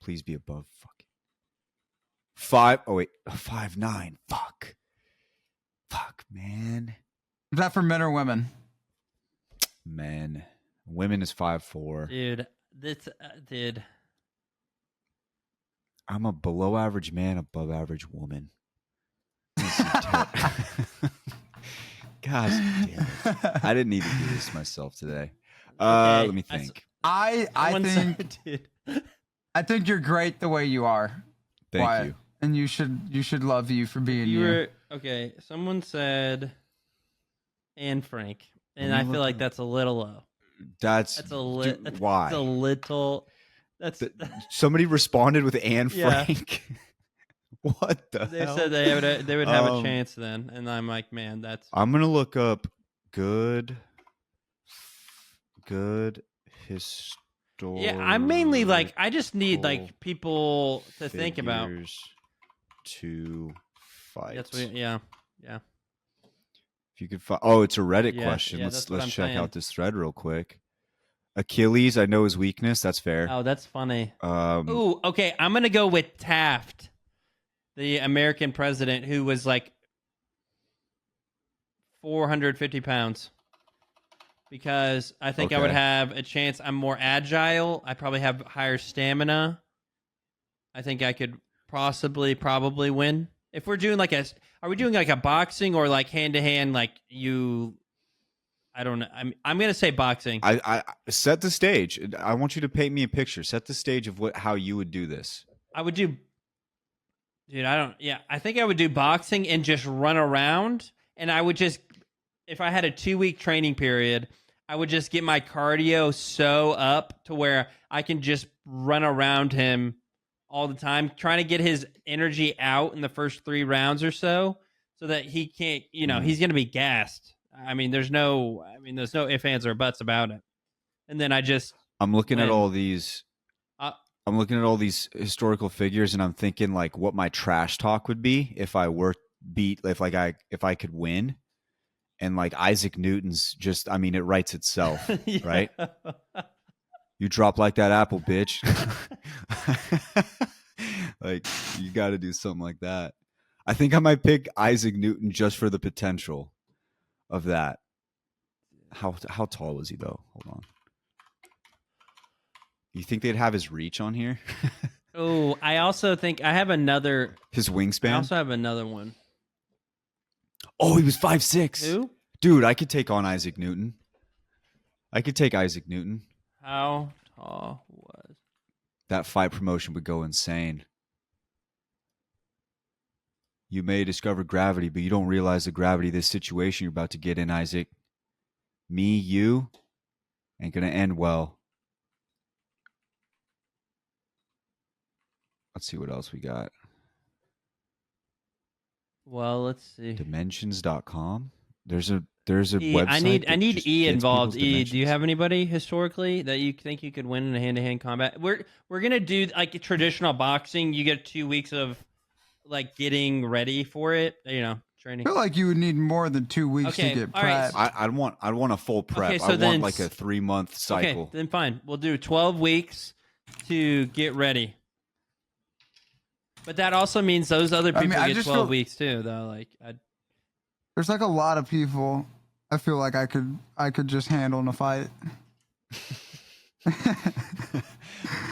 Please be above fucking 5'9". Fuck, man. Is that for men or women? Men. Women is 5'4". Dude. I'm a below average man, above average woman. Gosh damn it. I didn't need to do this myself today. Let me think. I think you're great the way you are. Thank you. And you should love you for being you. Okay, someone said Anne Frank, and I feel like that's a little low. Why? That's a little. Somebody responded with Anne Frank. What the hell? They said they would have a chance then, and I'm like, man, that's. I'm gonna look up good history. Yeah, I'm mainly like I just need like people to think about to fight. Yeah. If you could find, it's a Reddit question. Let's check out this thread real quick. Achilles, I know his weakness. That's fair. Oh, that's funny. Ooh, okay. I'm gonna go with Taft, the American president, who was like 450 pounds. Because I think I would have a chance. I'm more agile. I probably have higher stamina. I think I could. probably win. If we're doing are we doing like a boxing or like hand to hand? Like I don't know. I'm gonna say boxing. I set the stage. I want you to paint me a picture. Set the stage of how you would do this. I would do, dude. I think I would do boxing and just run around. And I would just, if I had a 2-week training period, I would just get my cardio so up to where I can just run around him all the time, trying to get his energy out in the first 3 rounds or so that he can't, he's going to be gassed. There's no ifs, ands, or buts about it. And then I'm looking win. at all these. I'm looking at all these historical figures, and I'm thinking like what my trash talk would be if I were if I could win. And like Isaac Newton's just, it writes itself, Yeah. right? You drop like that apple, bitch. Like, you got to do something like that. I think I might pick Isaac Newton just for the potential of that. How tall was he though? Hold on. You think they'd have his reach on here? Oh, I also think I have another. His wingspan? I also have another one. Oh, he was 5'6". Who? Dude, I could take on Isaac Newton. I could take Isaac Newton. How tall was? That fight promotion would go insane. You may discover gravity, but you don't realize the gravity of this situation you're about to get in, Isaac. Me, you, ain't gonna end well. Let's see what else we got. Well, let's see. Dimensions.com. There's a website. I need E involved. E, do you dimensions. have anybody historically that you think you could win in a hand-to-hand combat? We're gonna do like traditional boxing. You get 2 weeks of like getting ready for it. Training. I feel like you would need more than 2 weeks Okay, to get all right. prepped. I'd want a full prep. Okay, so I then want like a 3-month cycle. Okay, then fine. We'll do 12 weeks to get ready. But that also means those other people I get just 12 feel- weeks too, though. Like, There's like a lot of people I feel like I could just handle in a fight.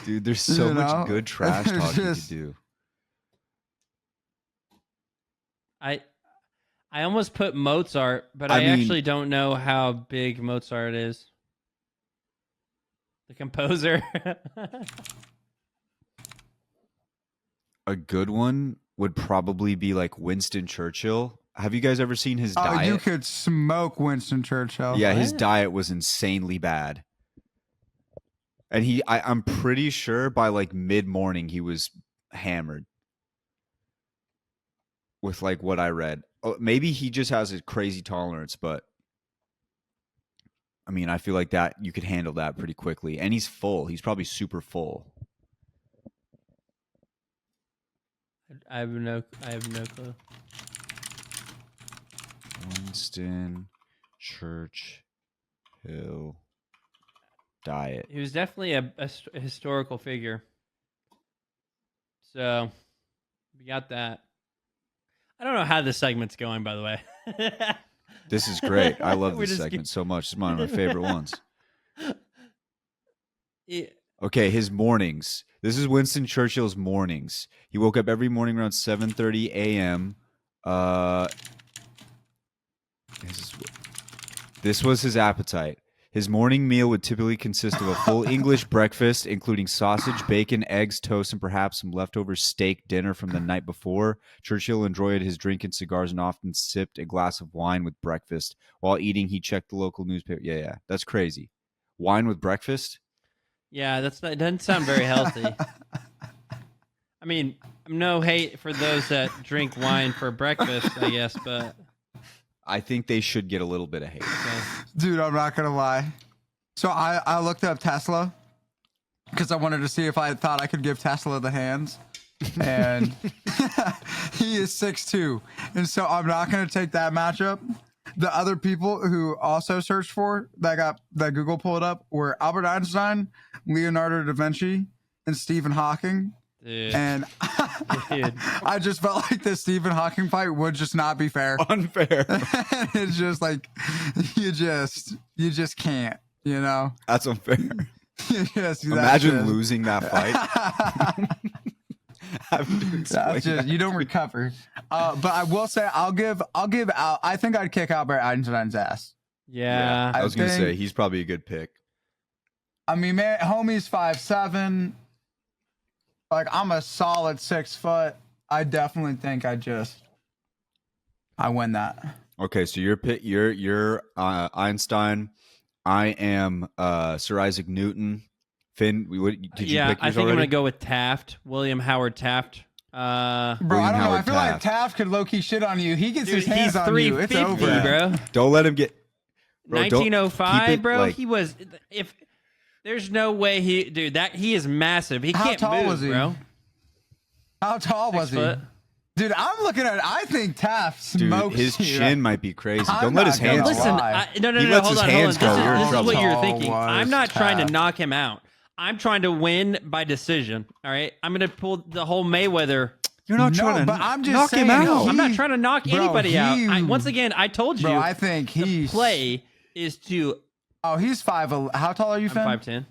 Dude, there's so You know? much good trash There's talk you just- could do. I almost put Mozart, but I I mean- actually don't know how big Mozart is. The composer. A good one would probably be like Winston Churchill. Have you guys ever seen his diet? You could smoke Winston Churchill. Yeah, his What? diet was insanely bad. And I'm pretty sure by like mid-morning he was hammered. With like what I read. Maybe he just has a crazy tolerance, but I feel like that you could handle that pretty quickly. And he's full. He's probably super full. I have no clue. Winston Churchill diet. He was definitely a historical figure. So, we got that. I don't know how this segment's going, by the way. This is great. I love We're this just segment so much. It's one of my favorite ones. Yeah. Okay, his mornings. This is Winston Churchill's mornings. He woke up every morning around 7:30 a.m. This was his appetite. His morning meal would typically consist of a full English breakfast, including sausage, bacon, eggs, toast, and perhaps some leftover steak dinner from the night before. Churchill enjoyed his drink and cigars and often sipped a glass of wine with breakfast. While eating, he checked the local newspaper. Yeah, that's crazy. Wine with breakfast? Yeah, it doesn't sound very healthy. No hate for those that drink wine for breakfast, I guess, but I think they should get a little bit of hate. okay. Dude, I'm not gonna lie. So I looked up Tesla because I wanted to see if I thought I could give Tesla the hands. And he is 6'2". And so I'm not gonna take that matchup. The other people who also searched for that Google pulled up were Albert Einstein, Leonardo da Vinci, and Stephen Hawking. Dude. And Dude. I just felt like the Stephen Hawking fight would just not be fair. Unfair. It's just like you just can't, you know. That's unfair. Yes, Imagine losing that fight. Having to explain That's just that. you don't recover. But I will say I'll give Al. I think I'd kick Albert Einstein's ass. Yeah. I was gonna say think- he's probably a good pick. I mean, man, homie's 5'7". Like I'm a solid 6 foot. I definitely think I win that. Okay, so you're Einstein. I am Sir Isaac Newton. Finn, did you Yeah, pick I yours think I'm already? gonna go with Taft, William Howard Taft. Bro, I William don't know. I Howard feel like Taft. Taft could low key shit on you. He gets Dude, his hands he's on you. It's 350, over. bro. Don't let him get. Bro, don't- keep 1905, it, bro. like- He was. If there's no way he is massive. He How can't tall move, was he? bro. How tall was 6 he? foot. Dude, I'm looking at. I think Taft Dude, smokes his you. chin might be crazy. I'm Don't let his not gonna hands Listen, go. lie. no, He lets hold his on, hands hold on. go, you're in This is trouble. what you're How thinking. tall I'm was not trying to Taft? knock him out. I'm trying to win by decision. All right, I'm gonna pull the whole Mayweather. You're not No, trying to but I'm just knock him saying, out. no, I'm not He- trying to knock bro, anybody out. he- Once again, I told you. Bro, I think the he's play is to. Oh, he's 5'. How tall are you, I'm Finn? 5'10".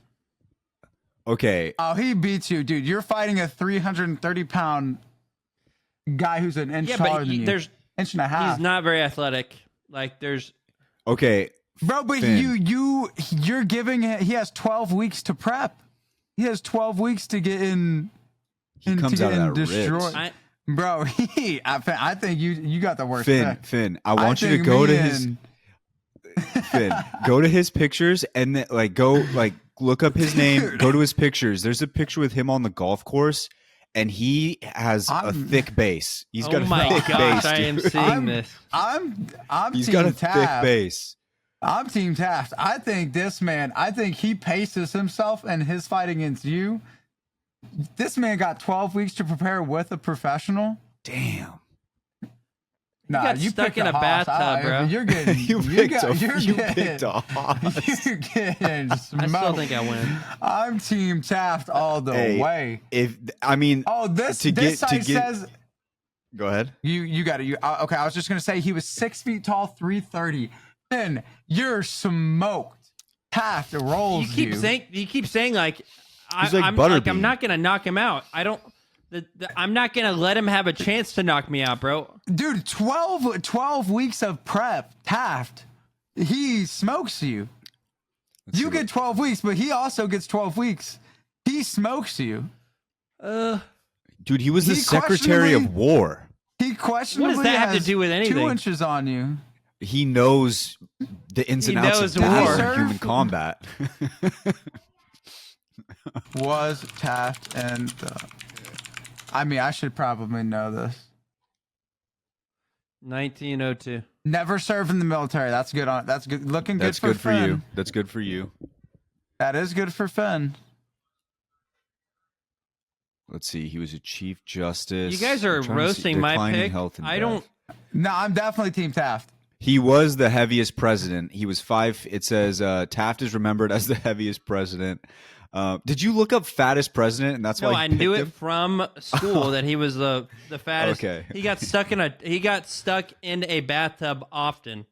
Okay, Oh, he beats you, dude. You're fighting a 330-pound guy who's an inch Yeah, taller but than you. there's Inch and a half. he's not very athletic. Like there's. okay. Bro, but Finn. you're giving it. He has 12 weeks to prep. He has 12 weeks to get in. He comes out of that destroy. ripped. I, Bro, I think you got the worst Finn, pick. Finn, I want you to think go me to his and- Finn, go to his pictures and then look up his name, Dude. go to his pictures. There's a picture with him on the golf course and he has a I'm- thick base. He's oh got a my thick gosh, base. I am dude. seeing I'm- this. I'm He's Team got a Taft. thick base. I'm Team Taft. I think this man. I think he paces himself in his fight against you. This man got 12 weeks to prepare with a professional. Damn. Nah, got you stuck picked in a Haas. bathtub, bro. You're getting. You you're picked a Haas. You're getting I smoked. still think I win. I'm Team Taft all the Hey, way. Oh, this to this get- site to get- says Go ahead. you got it. Okay, I was just gonna say he was 6 feet tall, 330. Then you're smoked. Taft rolls You keep saying like He's like I'm Butterbean. not gonna knock him out. I don't. I'm not gonna let him have a chance to knock me out, bro. Dude, 12 weeks of prep. Taft, he smokes you. You get 12 weeks, but he also gets 12 weeks. He smokes you. Dude, he was the He Secretary of questionably- War. He questionably What does that have to has do with anything? 2 inches on you. He knows the ins He and outs knows of battle war. and human combat. Was Taft and I mean, I should probably know this. 1902. Never served in the military. That's good on. That's good. Looking That's good good for Finn. you. That's good for you. That is good for Finn. Let's see. He was a chief justice. You guys are I'm trying to see- roasting my declining pick. health and I death. don't. No, I'm definitely Team Taft. He was the heaviest president. He was 5. It says Taft is remembered as the heaviest president. Did you look up fattest president? And that's No, why I you knew picked it him? from school that he was the fattest. Okay. He got stuck in a bathtub often.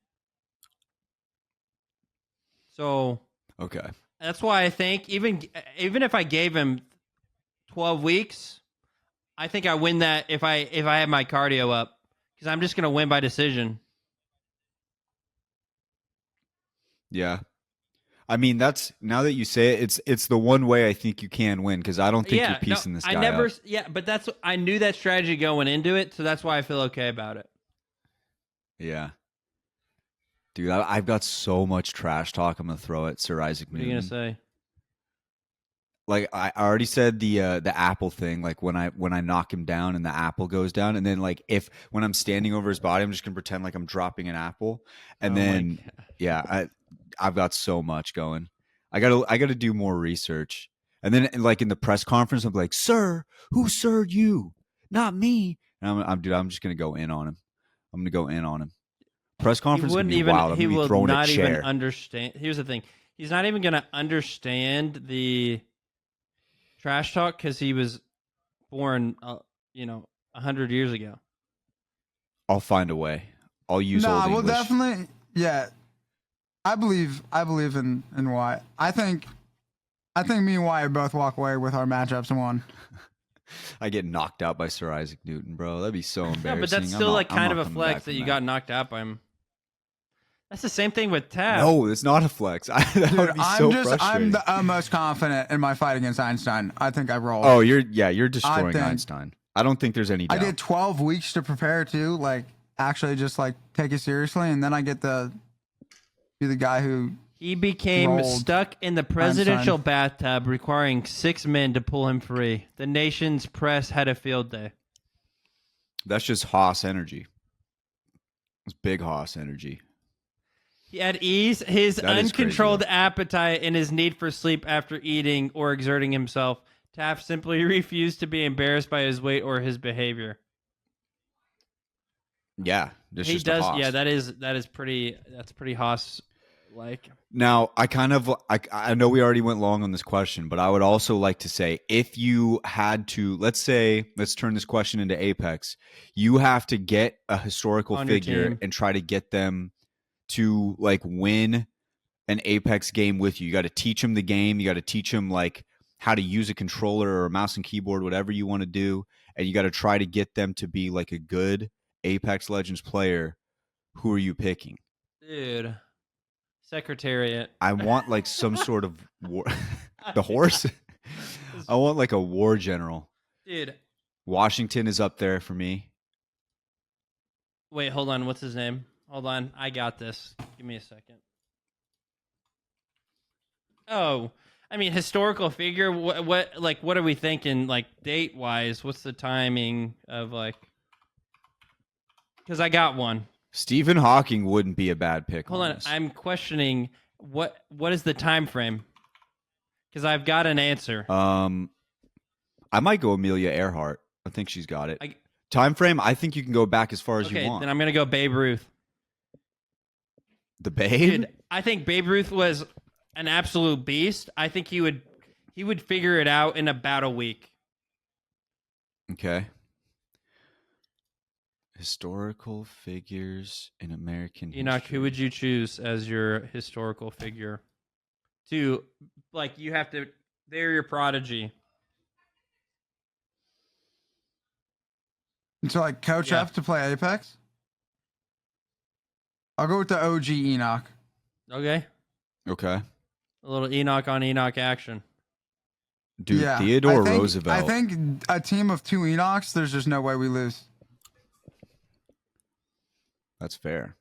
So Okay. that's why I think even if I gave him 12 weeks, I think I win that if I have my cardio up because I'm just gonna win by decision. Yeah. I mean, that's now that you say it, it's the one way I think you can win because I don't think you're piecing this guy I never. up. Yeah, but I knew that strategy going into it, so that's why I feel okay about it. Yeah. Dude, I've got so much trash talk I'm gonna throw at Sir Isaac What are Newton. you gonna say? Like I already said the apple thing, like when I knock him down and the apple goes down, and then like when I'm standing over his body, I'm just gonna pretend like I'm dropping an apple, and Oh my then God. yeah, I've got so much going. I gotta do more research, and then like in the press conference, I'm like, "Sir, who served you? Not me." And I'm just gonna go in on him. I'm gonna go in on him. Press He conference is gonna wouldn't be even. wild. I'm He gonna be will throwing not a even chair. understand. Here's the thing. He's not even gonna understand the trash talk because he was born, 100 years ago. I'll find a way. I'll use No, old well, English. definitely. Yeah, I believe in Wyatt. I think me and Wyatt both walk away with our matchups and won. I get knocked out by Sir Isaac Newton, bro. That'd be so embarrassing. No, but that's I'm still not- like I'm kind not of a coming flex back that from you got knocked out by him. That's the same thing with Taff. No, it's not a flex. That Dude, would be I'm so frustrating. I'm the most confident in my fight against Einstein. I think I rolled. Oh, you're destroying think- Einstein. I don't think there's any I doubt. did 12 weeks to prepare too, like actually just like take it seriously, and then I get to be the guy who He became rolled stuck in the presidential Einstein. bathtub, requiring 6 men to pull him free. The nation's press had a field day. That's just Haas energy. It's big Haas energy. He had ease, his That is crazy, uncontrolled though. appetite, and his need for sleep after eating or exerting himself. Taft simply refused to be embarrassed by his weight or his behavior. Yeah, it's He just does, a Haas. yeah. That's pretty Haas like. Now, I know we already went long on this question, but I would also like to say, if you had to, let's turn this question into Apex. You have to get a historical On your figure team. and try to get them to like win an Apex game with you. You got to teach them the game. You got to teach them like how to use a controller or a mouse and keyboard, whatever you want to do, and you got to try to get them to be like a good Apex Legends player. Who are you picking? Dude. Secretariat. I want like some sort of war. The horse? I want like a war general. Dude. Washington is up there for me. Wait, hold on. What's his name? Hold on. I got this. Give me a second. Oh, I mean, historical figure. What are we thinking? Like date wise, what's the timing of like? Because I got one. Stephen Hawking wouldn't be a bad pick. Hold on. this. I'm questioning what is the time frame? Because I've got an answer. I might go Amelia Earhart. I think she's got it. I- Time frame, I think you can go back as far as you Okay, want. then I'm gonna go Babe Ruth. The Babe? Dude, I think Babe Ruth was an absolute beast. I think he would figure it out in about a week. Okay. Historical figures in American Enoch, history. who would you choose as your historical figure? To like, you have to. They're your prodigy. to like coach Yeah. F to play Apex. I'll go with the OG Enoch. Okay, Okay. a little Enoch on Enoch action. Dude, Yeah, Theodore I think, Roosevelt. I think a team of 2 Enochs, there's just no way we lose. That's fair.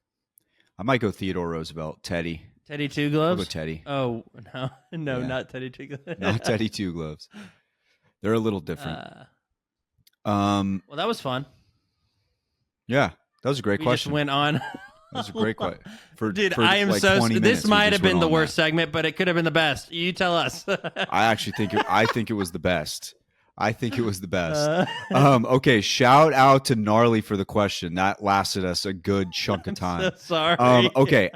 I might go Theodore Roosevelt. Teddy. Teddy Two I'll Gloves. go Teddy. Oh no, Yeah. not Teddy Two Gloves. Not Teddy Two Gloves. They're a little different. Well, that was fun. Yeah, that was a great We question. just went on. That was a great question. Dude, I am like so. 20 minutes, This we might just have been went the on worst that. segment, but it could have been the best. You tell us. I think it was the best. I think it was the best. Uh, Okay, shout out to Gnarly for the question. That lasted us a good chunk of time. so sorry. Okay.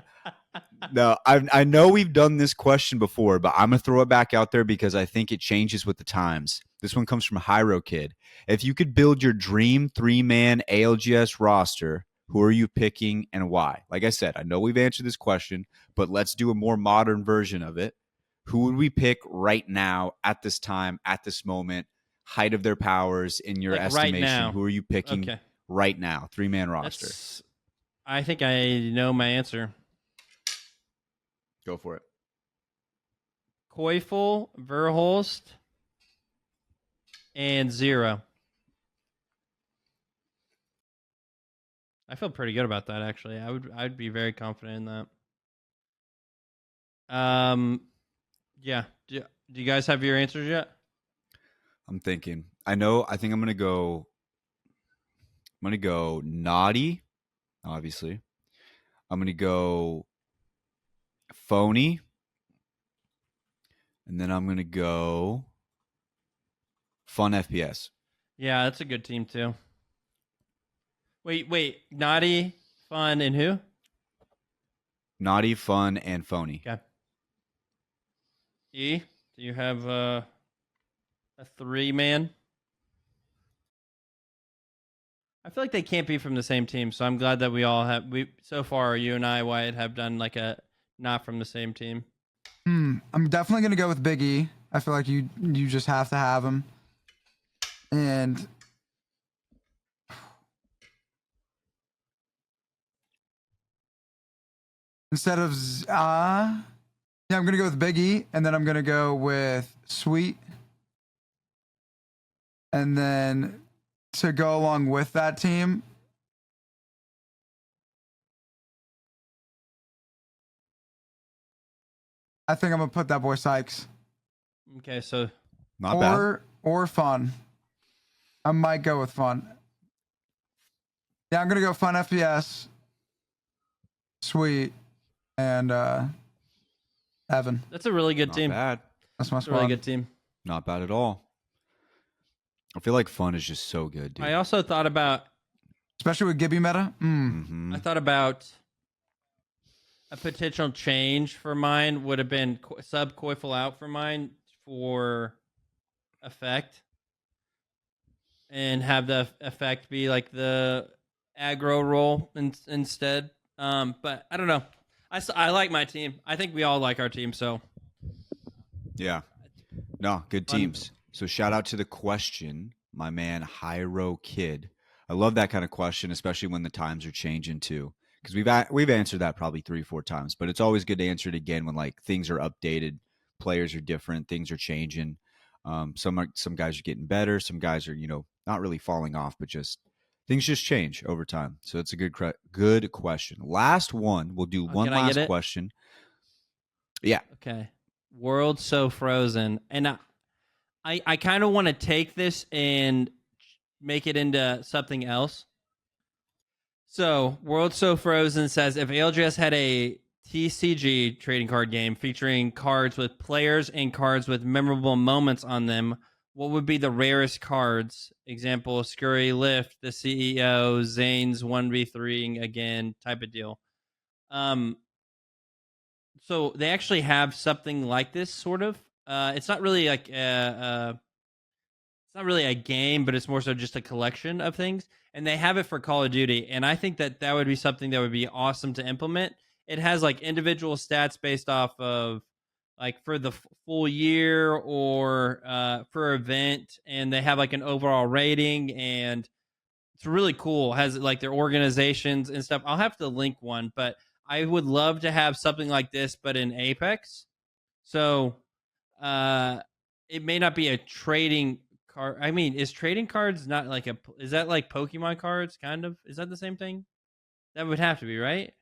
No, I know we've done this question before, but I'm gonna throw it back out there because I think it changes with the times. This one comes from Hyro Kid. If you could build your dream 3-man ALGS roster, who are you picking and why? Like I said, I know we've answered this question, but let's do a more modern version of it. Who would we pick right now, at this time, at this moment, height of their powers in your Like right estimation? now. Who are you picking Okay. right now? 3-man roster. I think I know my answer. Go for it. Koifel, Verhulst, and Zero. I feel pretty good about that, actually. I'd be very confident in that. Yeah. Do you guys have your answers yet? I'm thinking. I think I'm gonna go Naughty, obviously. I'm gonna go Phony. And then I'm gonna go Fun FPS. Yeah, that's a good team too. Wait. Naughty, Fun, and who? Naughty, Fun, and Phony. Okay. E, do you have a 3-man? I feel like they can't be from the same team, so I'm glad that we all have. So far, you and I, Wyatt, have done like a not from the same team. I'm definitely gonna go with Big E. I feel like you just have to have him. And instead of yeah, I'm gonna go with Big E, and then I'm gonna go with Sweet, and then to go along with that team, I think I'm gonna put that boy Sykes. Okay, so Not bad. Or Fun. I might go with Fun. Yeah, I'm gonna go Fun FPS, Sweet, and Evan. that's a really good Not team. bad. That's my It's a really squad. good team. Not bad at all. I feel like Fun is just so good, dude. I also thought about Especially with Gibby meta. Mhm. I thought about a potential change for mine would have been sub Coifel out for mine for effect, and have the effect be like the aggro role instead. But I don't know. I like my team. I think we all like our team. So Yeah. No, good Fun. teams. So shout out to the question, my man Hyro Kid. I love that kind of question, especially when the times are changing too. Because we've answered that probably 3-4 times, but it's always good to answer it again when like things are updated, players are different, things are changing. Some guys are getting better, some guys are not really falling off, but just things just change over time. So it's a good question. Last one, we'll do one Can I get last it? question. Yeah, Okay. World so frozen, and I kind of want to take this and make it into something else. So, World So Frozen says if ALGS had a TCG trading card game featuring cards with players and cards with memorable moments on them, what would be the rarest cards? Example, Scurry Lift, the CEO, Zane's 1v3 again type of deal. So they actually have something like this sort of. It's not really like it's not really a game, but it's more so just a collection of things. And they have it for Call of Duty, and I think that would be something that would be awesome to implement. It has like individual stats based off of like for the full year or for event, and they have like an overall rating, and it's really cool. It has like their organizations and stuff. I'll have to link one, but I would love to have something like this, but in Apex. So uh it may not be a trading card. I mean, is trading cards not like is that like Pokemon cards kind of? Is that the same thing? That would have to be, right?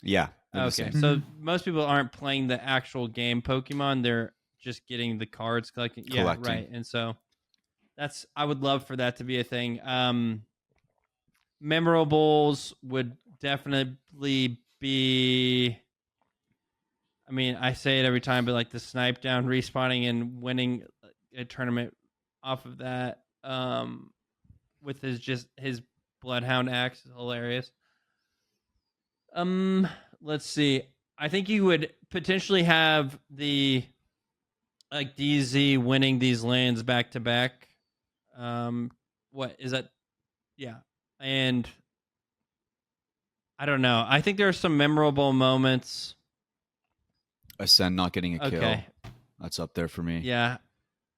yeah. they're the Okay. same. So most people aren't playing the actual game Pokemon, they're just getting the cards collecting. Yeah, Collecting. right. And so that's I would love for that to be a thing. Memorables would definitely be, I mean, I say it every time, but like the snipe down, respawning, and winning a tournament off of that, with his bloodhound axe is hilarious. Let's see. I think you would potentially have the like DZ winning these lands back to back. What is that? Yeah, and I don't know. I think there are some memorable moments. Ascend not getting a kill. Okay. That's up there for me. Yeah.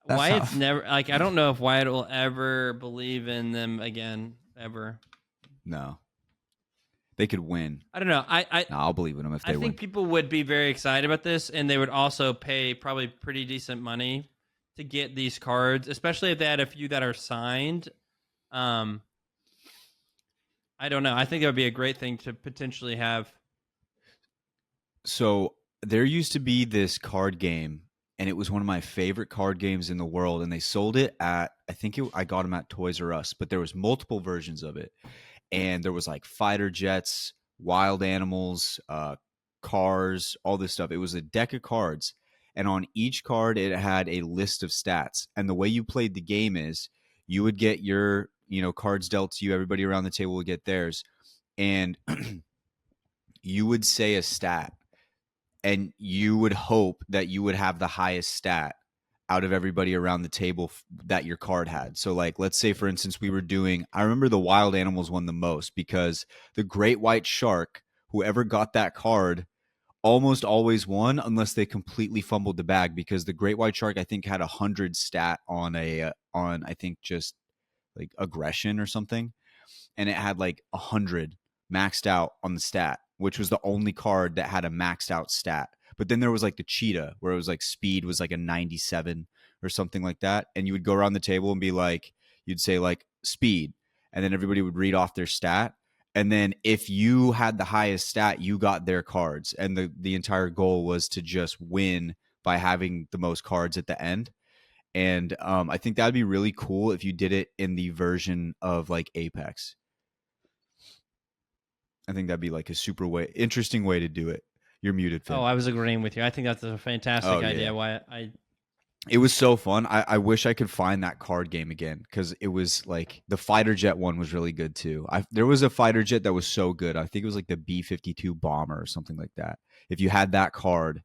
That's Wyatt's tough. never like I don't know if Wyatt will ever believe in them again ever. No. They could win. I don't know. No, I'll believe in them if they I win. think people would be very excited about this, and they would also pay probably pretty decent money to get these cards, especially if they had a few that are signed. I don't know. I think it would be a great thing to potentially have. So there used to be this card game, and it was one of my favorite card games in the world. And they sold it at, I got them at Toys R Us, but there was multiple versions of it. And there was like fighter jets, wild animals, cars, all this stuff. It was a deck of cards. And on each card, it had a list of stats. And the way you played the game is you would get your, cards dealt to you. Everybody around the table would get theirs. And you would say a stat. And you would hope that you would have the highest stat out of everybody around the table that your card had. So like, let's say for instance, I remember the wild animals won the most because the great white shark, whoever got that card almost always won unless they completely fumbled the bag, because the great white shark I think had 100 stat on on I think just like aggression or something, and it had like 100 maxed out on the stat, which was the only card that had a maxed out stat. But then there was like the cheetah where it was like speed was like a 97 or something like that, and you would go around the table and be like, you'd say like speed, and then everybody would read off their stat, and then if you had the highest stat, you got their cards, and the entire goal was to just win by having the most cards at the end. And I think that'd be really cool if you did it in the version of like Apex. I think that'd be like a super interesting way to do it. You're muted, Finn. Oh, I was agreeing with you. I think that's a fantastic idea. Yeah. Why I It was so fun. I wish I could find that card game again, because it was like the fighter jet one was really good too. There was a fighter jet that was so good. I think it was like the B-52 bomber or something like that. If you had that card,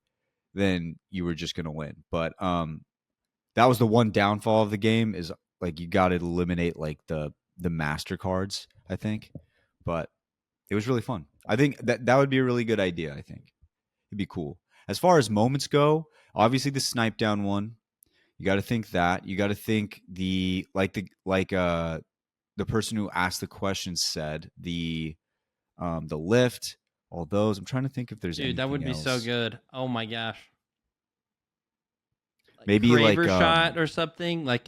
then you were just gonna win. But that was the one downfall of the game, is like you got to eliminate like the master cards, I think. But it was really fun. I think that would be a really good idea. I think it'd be cool. As far as moments go, obviously the snipe down one. You got to think that. You got to think the person who asked the question said the lift, all those. I'm trying to think if there's dude, that would be else. so good. Oh my gosh. Maybe Craver like shot or something like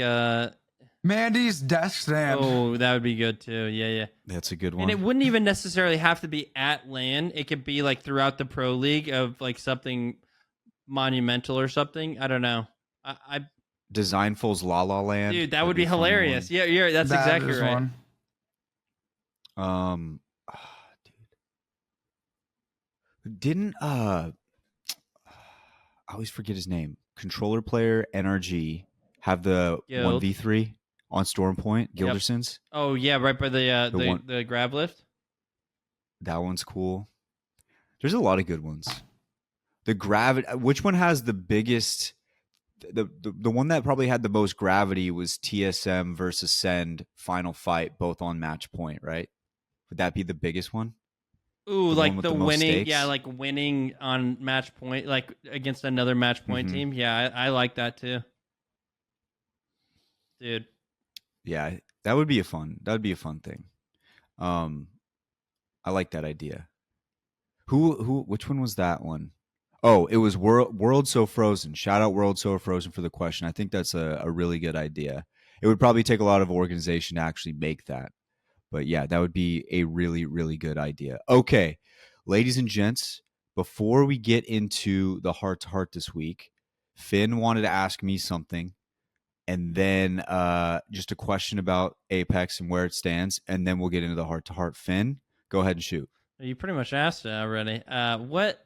Mandy's desk stand. Oh, that would be good too. Yeah. That's a good one. And it wouldn't even necessarily have to be at LAN. It could be like throughout the pro league of like something monumental or something. I don't know. I Designful's La La Land. dude, that would be hilarious. Yeah, that's exactly right. One. Didn't I always forget his name. Controller player NRG have the Guild. 1v3 on Storm Point, Gilderson's. Oh yeah, right by the grab lift. That one's cool. There's a lot of good ones. The gravity. Which one has the biggest? The one that probably had the most gravity was TSM versus Send final fight, both on match point, right? Would that be the biggest one? Ooh, The like one with the the most winning, stakes? yeah, like winning on match point, like against another match point Mhm. team. Yeah, I like that too, dude. Yeah, that would be a fun thing. I like that idea. Which one was that one? Oh, it was World So Frozen. Shout out World So Frozen for the question. I think that's a really good idea. It would probably take a lot of organization to actually make that. But yeah, that would be a really, really good idea. Okay, ladies and gents, before we get into the heart-to-heart this week, Finn wanted to ask me something, and then just a question about Apex and where it stands, and then we'll get into the heart-to-heart. Finn, go ahead and shoot. You pretty much asked it already. What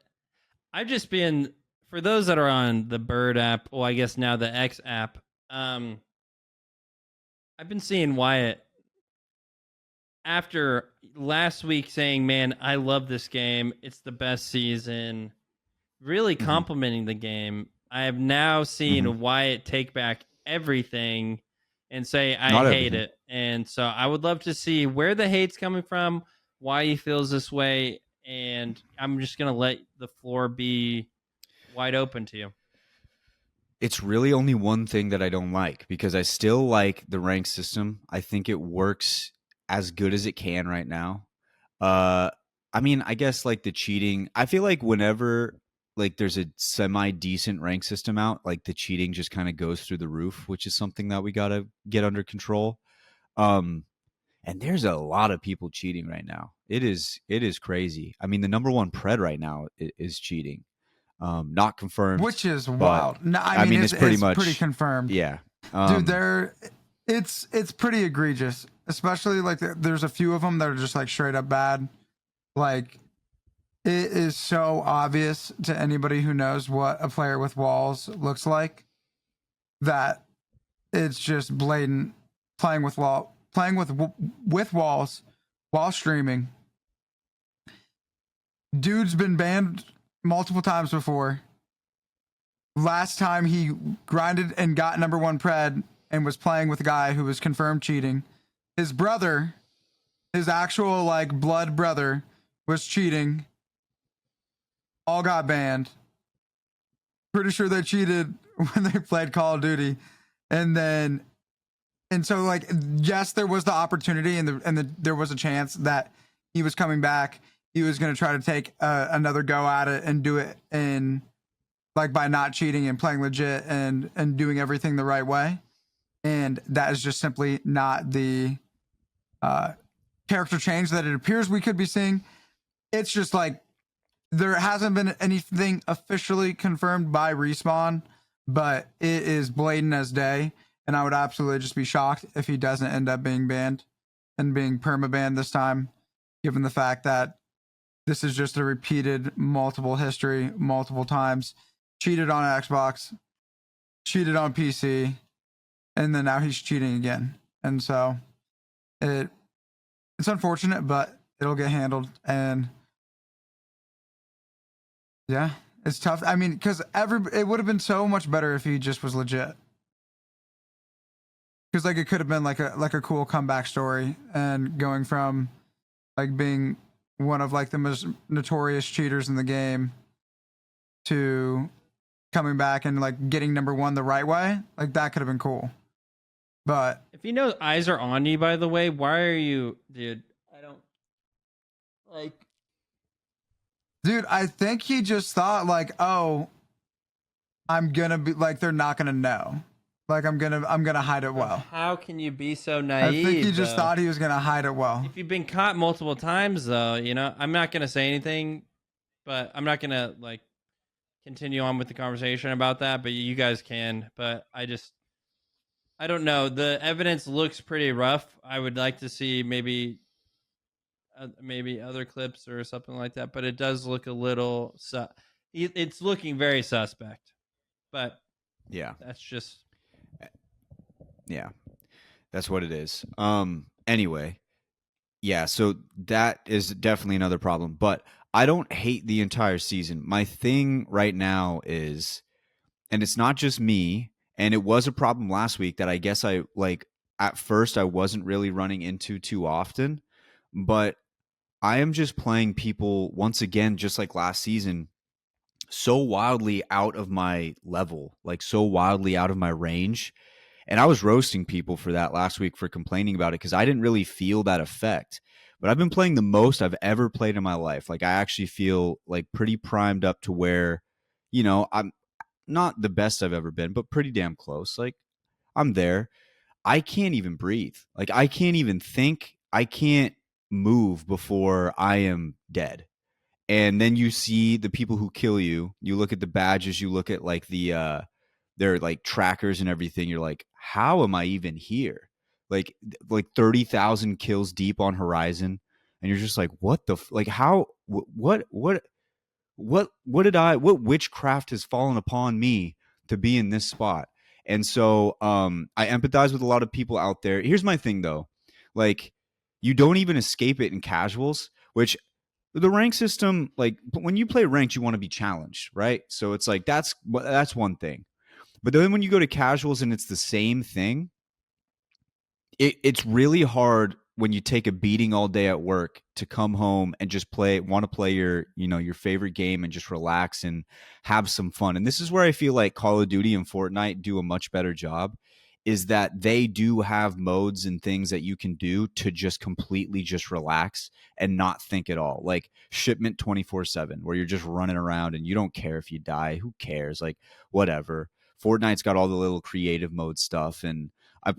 I've just been, for those that are on the Bird app, well, I guess now the X app. I've been seeing Wyatt after last week saying, "Man, I love this game. It's the best season." Really complimenting the game. I have now seen Wyatt take back everything and say, "I Not hate everything. it." And so I would love to see where the hate's coming from, why he feels this way, and I'm just gonna let the floor be wide open to you. It's really only one thing that I don't like, because I still like the rank system. I think it works as good as it can right now. I mean, I guess like the cheating, I feel like whenever like there's a semi decent rank system out, like the cheating just kind of goes through the roof, which is something that we got to get under control. And there's a lot of people cheating right now. It is crazy. I mean, the number one pred right now is cheating. Not confirmed, Which is but, wild. No, I mean, it's pretty much pretty confirmed. Yeah, Dude, it's pretty egregious. Especially like there's a few of them that are just like straight up bad. Like it is so obvious to anybody who knows what a player with walls looks like that it's just blatant playing with walls while streaming. Dude's been banned multiple times before. Last time he grinded and got number one pred and was playing with a guy who was confirmed cheating. His brother, his actual like blood brother, was cheating. all got banned. Pretty sure they cheated when they played Call of Duty. And so like, yes, there was the opportunity there was a chance that he was coming back. He was going to try to take another go at it and do it in like by not cheating and playing legit and doing everything the right way. And that is just simply not the character change that it appears we could be seeing. It's just like there hasn't been anything officially confirmed by Respawn, but it is blatant as day. And I would absolutely just be shocked if he doesn't end up being banned and being perma-banned this time, given the fact that this is just a repeated multiple history, multiple times. Cheated on Xbox, cheated on PC, and then now he's cheating again. And so it's unfortunate, but it'll get handled. And yeah, it's tough. I mean, because it would have been so much better if he just was legit. Because like it could have been like a cool comeback story, and going from like being one of like the most notorious cheaters in the game to coming back and like getting number one the right way. Like that could have been cool. But If you know eyes are on you, by the way, why are you, dude? I don't like. dude, I think he just thought like, oh, I'm gonna be like, they're not gonna know. Like I'm gonna hide it well. How can you be so naive? I think he just though? thought he was gonna hide it well. If you've been caught multiple times, though, you know, I'm not gonna say anything, but I'm not gonna like continue on with the conversation about that. But you guys can. But I don't know. The evidence looks pretty rough. I would like to see maybe other clips or something like that. But it does look a little. It's looking very suspect. But Yeah. that's just. Yeah, that's what it is. Anyway, yeah, so that is definitely another problem, but I don't hate the entire season. My thing right now is, and it's not just me, and it was a problem last week that I guess I like at first I wasn't really running into too often, but I am just playing people once again, just like last season, so wildly out of my level, like so wildly out of my range. And I was roasting people for that last week for complaining about it because I didn't really feel that effect. But I've been playing the most I've ever played in my life. Like I actually feel like pretty primed up to where, I'm not the best I've ever been, but pretty damn close. Like I'm there. I can't even breathe. Like I can't even think. I can't move before I am dead. And then you see the people who kill you. You look at the badges. You look at like their like trackers and everything. You're like, how am I even here? Like 30,000 kills deep on Horizon, and you're just like, what the like how what witchcraft has fallen upon me to be in this spot? And so I empathize with a lot of people out there. Here's my thing though, like you don't even escape it in casuals, which the rank system, like when you play ranked, you want to be challenged, right? So it's like that's one thing. But then when you go to casuals and it's the same thing, it's really hard when you take a beating all day at work to come home and just want to play your favorite game and just relax and have some fun. And this is where I feel like Call of Duty and Fortnite do a much better job, is that they do have modes and things that you can do to just completely just relax and not think at all. Like Shipment 24/7, where you're just running around and you don't care if you die. Who cares? Like whatever. Fortnite's got all the little creative mode stuff, and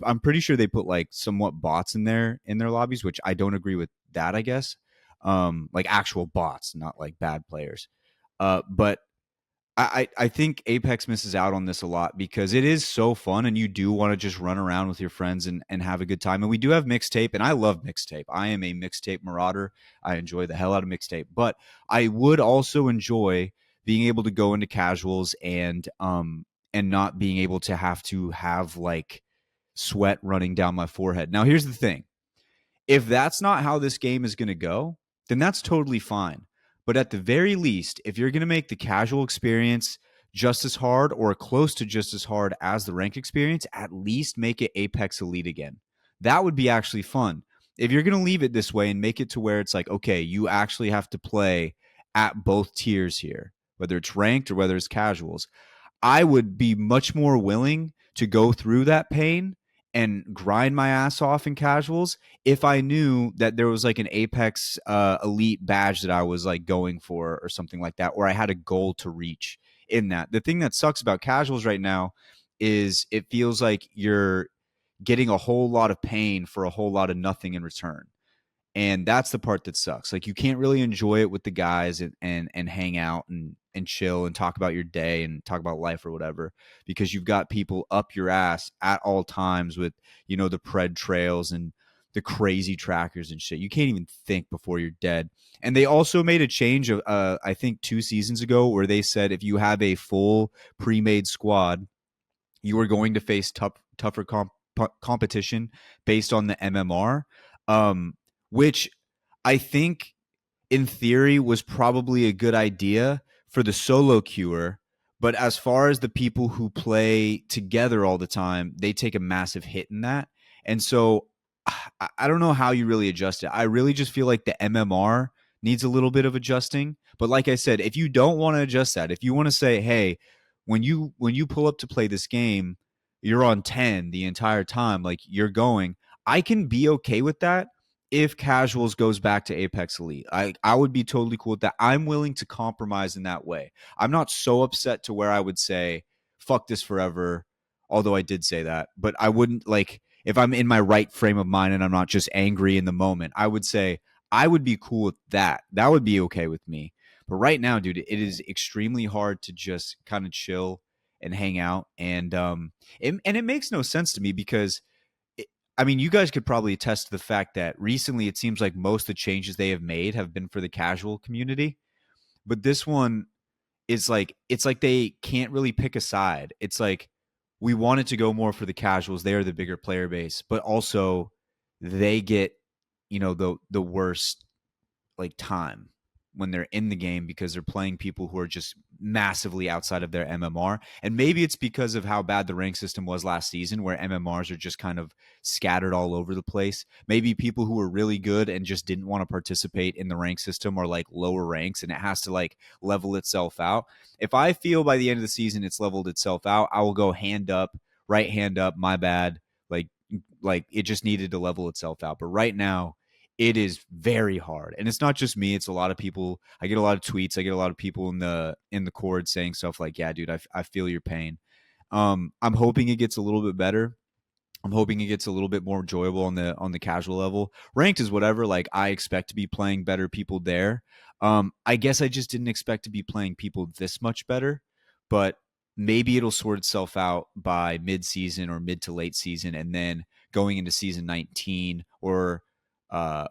I'm pretty sure they put like somewhat bots in their lobbies, which I don't agree with that, I guess. Like actual bots, not like bad players. But I think Apex misses out on this a lot because it is so fun and you do want to just run around with your friends and have a good time. And we do have mixtape, and I love mixtape. I am a mixtape marauder. I enjoy the hell out of mixtape. But I would also enjoy being able to go into casuals and not being able to have like sweat running down my forehead. Now, here's the thing. If that's not how this game is going to go, then that's totally fine. But at the very least, if you're going to make the casual experience just as hard or close to just as hard as the ranked experience, at least make it Apex Elite again. That would be actually fun. If you're going to leave it this way and make it to where it's like, okay, you actually have to play at both tiers here. whether it's ranked or whether it's casuals. I would be much more willing to go through that pain and grind my ass off in casuals if I knew that there was like an Apex elite badge that I was like going for or something like that, or I had a goal to reach in that. The thing that sucks about casuals right now is it feels like you're getting a whole lot of pain for a whole lot of nothing in return. And that's the part that sucks. Like you can't really enjoy it with the guys and hang out and chill and talk about your day and talk about life or whatever, because you've got people up your ass at all times with, you know, the pred trails and the crazy trackers and shit. You can't even think before you're dead. And they also made a change of I think 2 seasons ago where they said if you have a full pre-made squad, you are going to face tougher competition based on the MMR, which I think in theory was probably a good idea for the solo queuer. But as far as the people who play together all the time, they take a massive hit in that. And so I don't know how you really adjust it. I really just feel like the MMR needs a little bit of adjusting. But like I said, if you don't want to adjust that, if you want to say, hey, when you pull up to play this game, you're on 10 the entire time, like you're going, I can be okay with that if casuals goes back to Apex Elite. I would be totally cool with that. I'm willing to compromise in that way. I'm not so upset to where I would say, fuck this forever, although I did say that. But I wouldn't, like, if I'm in my right frame of mind and I'm not just angry in the moment, I would say I would be cool with that. That would be okay with me. But right now, dude, it is extremely hard to just kind of chill and hang out. And it makes no sense to me because I mean, you guys could probably attest to the fact that recently it seems like most of the changes they have made have been for the casual community. But this one is like, it's like they can't really pick a side. It's like we wanted to go more for the casuals. They are the bigger player base, but also they get, you know, the worst like time when they're in the game because they're playing people who are just massively outside of their MMR. And maybe it's because of how bad the rank system was last season, where MMRs are just kind of scattered all over the place. Maybe people who were really good and just didn't want to participate in the rank system are like lower ranks and it has to like level itself out. If I feel by the end of the season it's leveled itself out, I will go hand up, right hand up, my bad. Like it just needed to level itself out. But right now, it is very hard, and it's not just me, it's a lot of people. I get a lot of tweets, I get a lot of people in the cord saying stuff like, yeah dude, I feel your pain. I'm hoping it gets a little bit better. I'm hoping it gets a little bit more enjoyable on the casual level. Ranked is whatever. Like I expect to be playing better people there. I guess I just didn't expect to be playing people this much better, but maybe it'll sort itself out by mid-season or mid to late season, and then going into season 19 or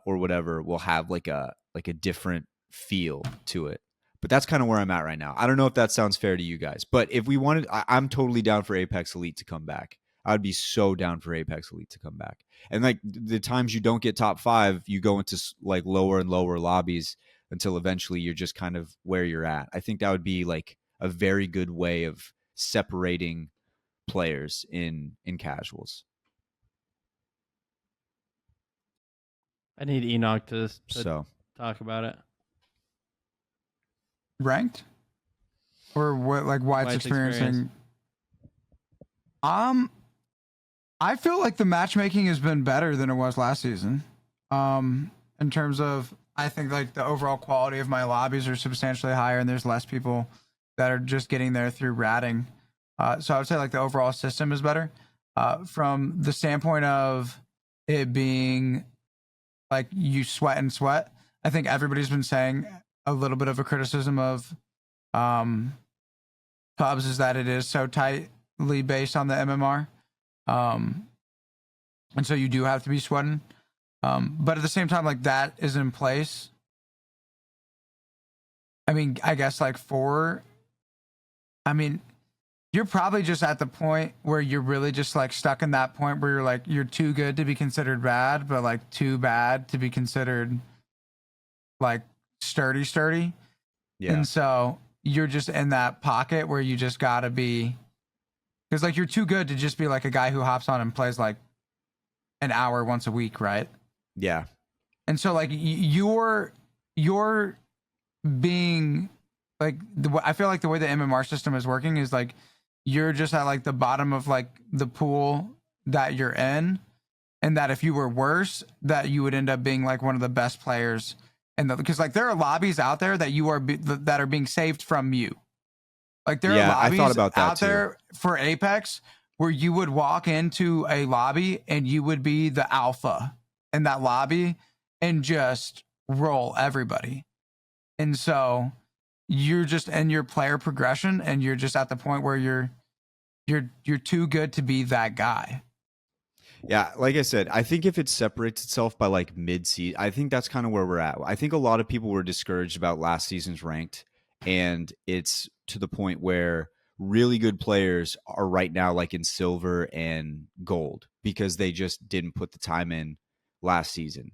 whatever, we'll have like a different feel to it. But that's kind of where I'm at right now. I don't know if that sounds fair to you guys, but if we wanted, I'm totally down for Apex Elite to come back. I would be so down for Apex Elite to come back. And like the times you don't get top 5, you go into like lower and lower lobbies until eventually you're just kind of where you're at. I think that would be like a very good way of separating players in casuals. I need Enoch to So talk about it. Ranked? Or what, like why it's experiencing? I feel like the matchmaking has been better than it was last season. In terms of, I think like the overall quality of my lobbies are substantially higher, and there's less people that are just getting there through ratting. So I would say like the overall system is better. From the standpoint of it being like you sweat and sweat, I think everybody's been saying a little bit of a criticism of pubs is that it is so tightly based on the MMR. And so you do have to be sweating. But at the same time, like that is in place. I mean, I guess like you're probably just at the point where you're really just like stuck in that point where you're like, you're too good to be considered bad, but like too bad to be considered like sturdy. yeah. And so you're just in that pocket where you just gotta be, because like you're too good to just be like a guy who hops on and plays like an hour once a week, right? Yeah. And so like you're being like I feel like the way the MMR system is working is like you're just at like the bottom of like the pool that you're in, and that if you were worse, that you would end up being like one of the best players. And because like there are lobbies out there that that are being saved from you. Like there are Yeah, I thought lobbies about that out too. there for Apex where you would walk into a lobby and you would be the alpha in that lobby and just roll everybody. And so you're just in your player progression and you're just at the point where you're too good to be that guy. Yeah, like I said, I think if it separates itself by like mid-season, I think that's kind of where we're at. I think a lot of people were discouraged about last season's ranked, and it's to the point where really good players are right now like in silver and gold because they just didn't put the time in last season.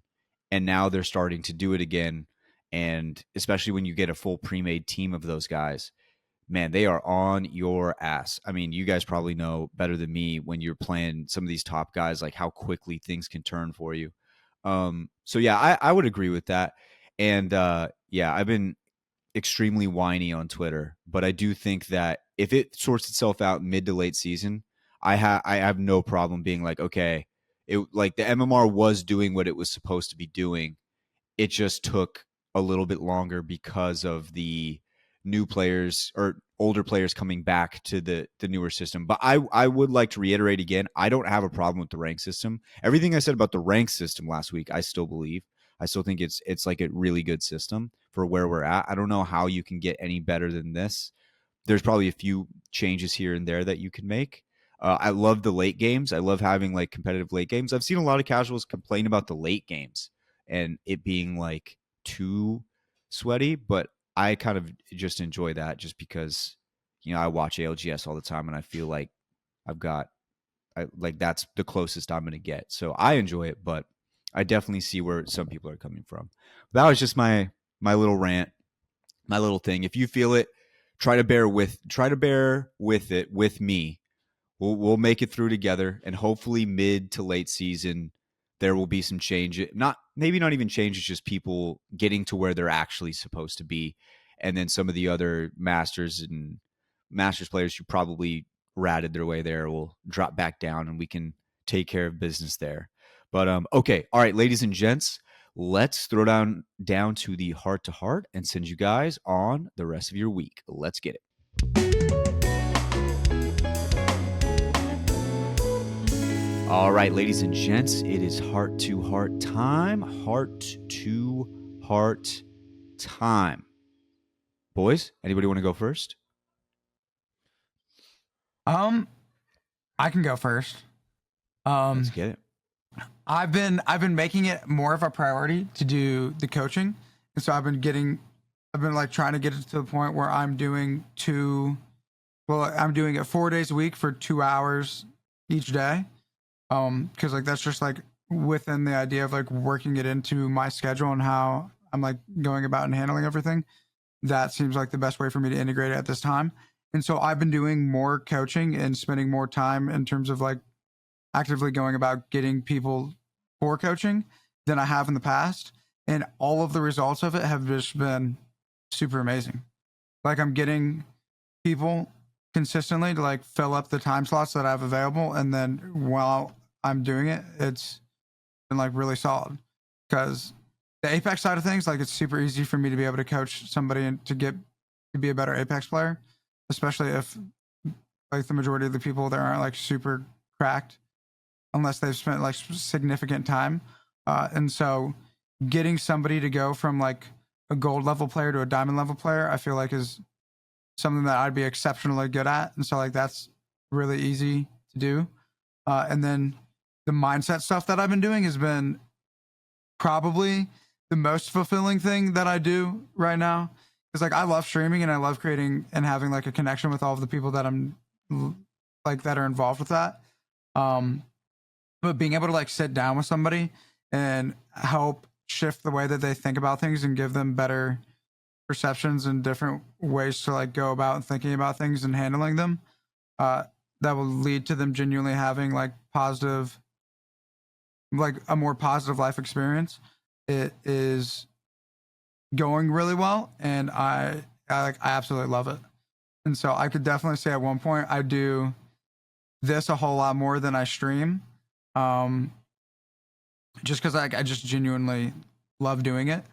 And now they're starting to do it again. And especially when you get a full pre-made team of those guys, man, they are on your ass. I mean, you guys probably know better than me when you're playing some of these top guys, like how quickly things can turn for you. So yeah, I would agree with that. And yeah, I've been extremely whiny on Twitter, but I do think that if it sorts itself out mid to late season, I have no problem being like, okay, it like the MMR was doing what it was supposed to be doing. It just took a little bit longer because of the new players or older players coming back to the newer system. But I would like to reiterate again, I don't have a problem with the rank system. Everything I said about the rank system last week, I still believe. I still think it's like a really good system for where we're at. I don't know how you can get any better than this. There's probably a few changes here and there that you can make. I love the late games. I love having like competitive late games. I've seen a lot of casuals complain about the late games and it being like too sweaty, but I kind of just enjoy that just because, you know, I watch ALGS all the time and I feel like I've got like that's the closest I'm going to get. So I enjoy it, but I definitely see where some people are coming from. That was just my little rant, my little thing. If you feel it, try to bear with it with me. We'll make it through together, and hopefully mid to late season there will be some change. Not maybe not even changes, just people getting to where they're actually supposed to be, and then some of the other masters players who probably ratted their way there will drop back down, and we can take care of business there. But okay, all right, ladies and gents, let's throw down to the heart to heart and send you guys on the rest of your week. Let's get it. All right, ladies and gents, it is heart to heart time. Heart to heart time. Boys, anybody want to go first? I can go first. Let's get it. I've been making it more of a priority to do the coaching, and so I've been like trying to get it to the point where I'm doing I'm doing it 4 days a week for 2 hours each day. Because like that's just like within the idea of like working it into my schedule and how I'm like going about and handling everything. That seems like the best way for me to integrate it at this time. And so I've been doing more coaching and spending more time in terms of like actively going about getting people for coaching than I have in the past. And all of the results of it have just been super amazing. Like I'm getting people consistently to like fill up the time slots that I have available. And then while I'm doing it, it's been like really solid because the Apex side of things, like it's super easy for me to be able to coach somebody and to be a better Apex player, especially if like the majority of the people there aren't like super cracked unless they've spent like significant time. And so getting somebody to go from like a gold level player to a diamond level player, I feel like is something that I'd be exceptionally good at. And so like that's really easy to do. And then the mindset stuff that I've been doing has been probably the most fulfilling thing that I do right now. Because like I love streaming and I love creating and having like a connection with all of the people that I'm like that are involved with that. But being able to like sit down with somebody and help shift the way that they think about things and give them better perceptions and different ways to like go about thinking about things and handling them, that will lead to them genuinely having like positive, like a more positive life experience. It is going really well, and I I absolutely love it. And so I could definitely say at one point I do this a whole lot more than I stream. Just because I just genuinely love doing it.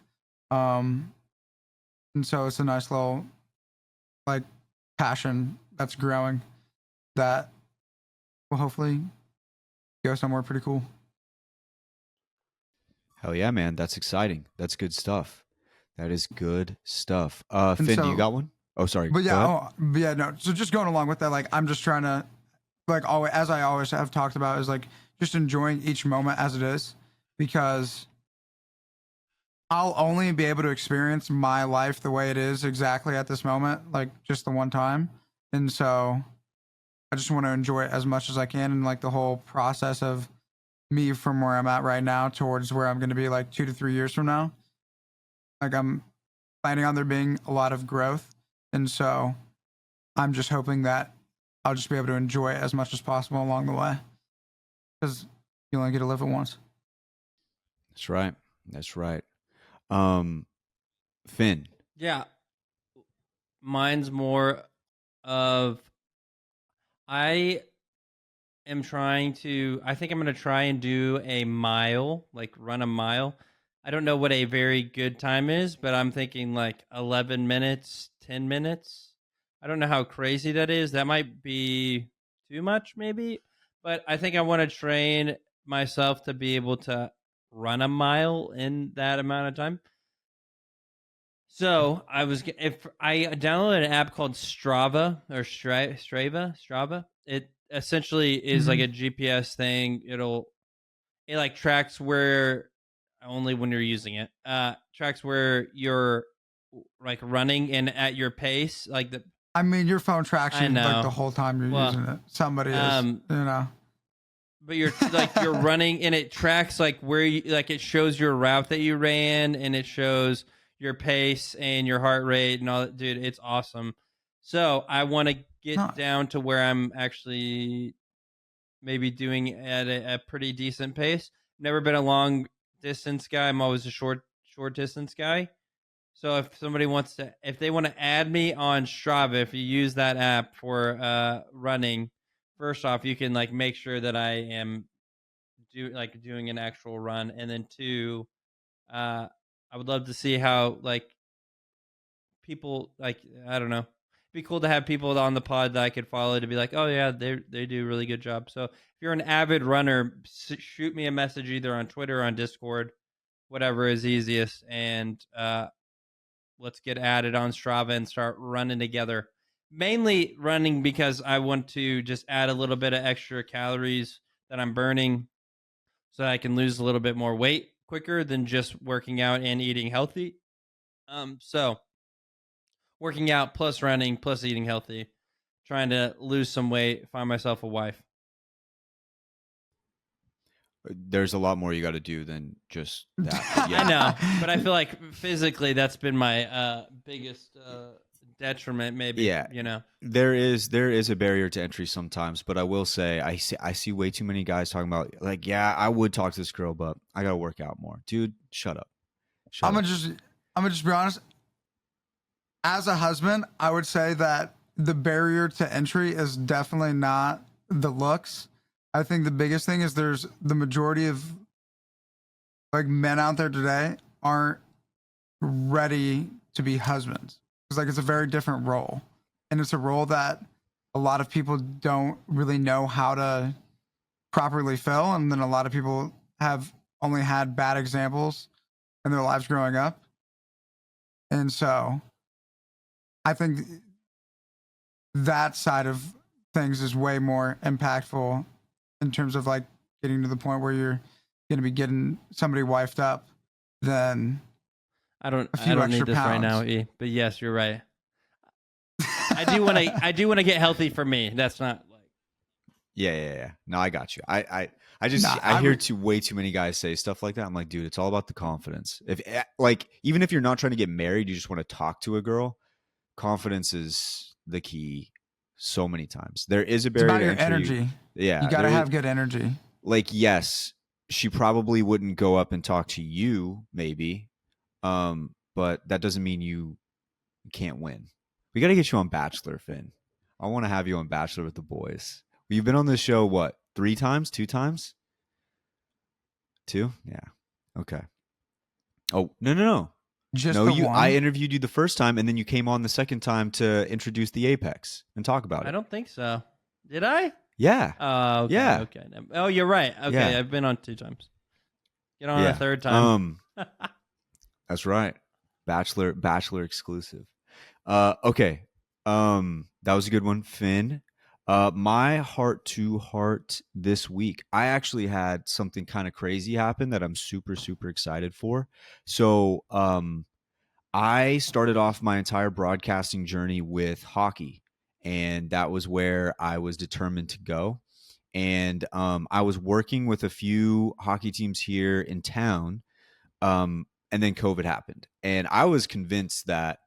And so it's a nice little like passion that's growing that will hopefully go somewhere pretty cool. Hell yeah, man. That's exciting. That's good stuff. That is good stuff. And Finn, do you so- got one? Oh, sorry. But Go ahead. no. So just going along with that, like I'm just trying to, like always, as I always have talked about, is like just enjoying each moment as it is, because I'll only be able to experience my life the way it is exactly at this moment, like just the one time. And so I just want to enjoy it as much as I can, and like the whole process of me from where I'm at right now towards where I'm going to be like 2 to 3 years from now. Like I'm planning on there being a lot of growth. And so I'm just hoping that I'll just be able to enjoy it as much as possible along the way, because you only get to live it once. That's right. That's right. Finn. Yeah. Mine's more of I am trying to I think I'm going to try and do a mile, like run a mile. I don't know what a very good time is, but I'm thinking like 11 minutes, 10 minutes. I don't know how crazy that is. That might be too much maybe, but I think I want to train myself to be able to run a mile in that amount of time. So if I downloaded an app called Strava or Strava. It essentially is like a GPS thing. It like tracks where only when you're using it. Tracks where you're like running and at your pace. Like the I mean, your phone tracks I you like know. the whole time you're Well, using it. Somebody is, you know. but you're like you're running and it tracks like where you like it shows your route that you ran and it shows your pace and your heart rate and all that. Dude, it's awesome. So I want to get Huh. down to where I'm actually maybe doing at a pretty decent pace. Never been a long distance guy. I'm always a short distance guy. So if they want to add me on Strava, if you use that app for running, first off, you can like make sure that I am doing an actual run, and then two, I would love to see how like people like I don't know. It'd be cool to have people on the pod that I could follow to be like, oh yeah, they do a really good job. So if you're an avid runner, shoot me a message either on Twitter or on Discord, whatever is easiest, and let's get added on Strava and start running together. Mainly running because I want to just add a little bit of extra calories that I'm burning so I can lose a little bit more weight quicker than just working out and eating healthy. So working out plus running plus eating healthy, trying to lose some weight, find myself a wife. There's a lot more you got to do than just that. I know, but I feel like physically that's been my biggest detriment. Maybe, Yeah. you know, There is a barrier to entry sometimes, but I will say I see way too many guys talking about like, yeah, I would talk to this girl, but I gotta work out more. Dude, shut up. I'm gonna just be honest. As a husband, I would say that the barrier to entry is definitely not the looks. I think the biggest thing is there's the majority of like men out there today aren't ready to be husbands. It's like it's a very different role. And it's a role that a lot of people don't really know how to properly fill. And then a lot of people have only had bad examples in their lives growing up. And so I think that side of things is way more impactful in terms of like getting to the point where you're going to be getting somebody wifed up than I don't few need extra this right now, pounds. E. But yes, you're right. I do want to get healthy for me. That's not like Yeah. No, I got you. I just Nah, I I hear would- way too many guys say stuff like that. I'm like, dude, it's all about the confidence. If like even if you're not trying to get married, you just want to talk to a girl, confidence is the key. So many times there is a it's barrier about to your entry. energy. Yeah, You got to there is- have good energy. like yes, she probably wouldn't go up and talk to you, maybe, but that doesn't mean you We can't win. We got to get you on Bachelor, Finn. I want to have you on Bachelor with the boys. You've been on this show, what, 3 times? 2 times? 2? Yeah. Okay. Oh, no. Just No, the one. I interviewed you the first time, and then you came on the second time to introduce the Apex and talk about I it. don't think so. Did I? Yeah. Oh, okay. Yeah. Okay. Oh, you're right. Okay, Yeah. I've been on 2 times. Get on a third time. That's right. Bachelor exclusive. Okay. That was a good one, Finn. My heart to heart this week, I actually had something kind of crazy happen that I'm super, super excited for. So, I started off my entire broadcasting journey with hockey, and that was where I was determined to go. And I was working with a few hockey teams here in town, and then COVID happened, and I was convinced that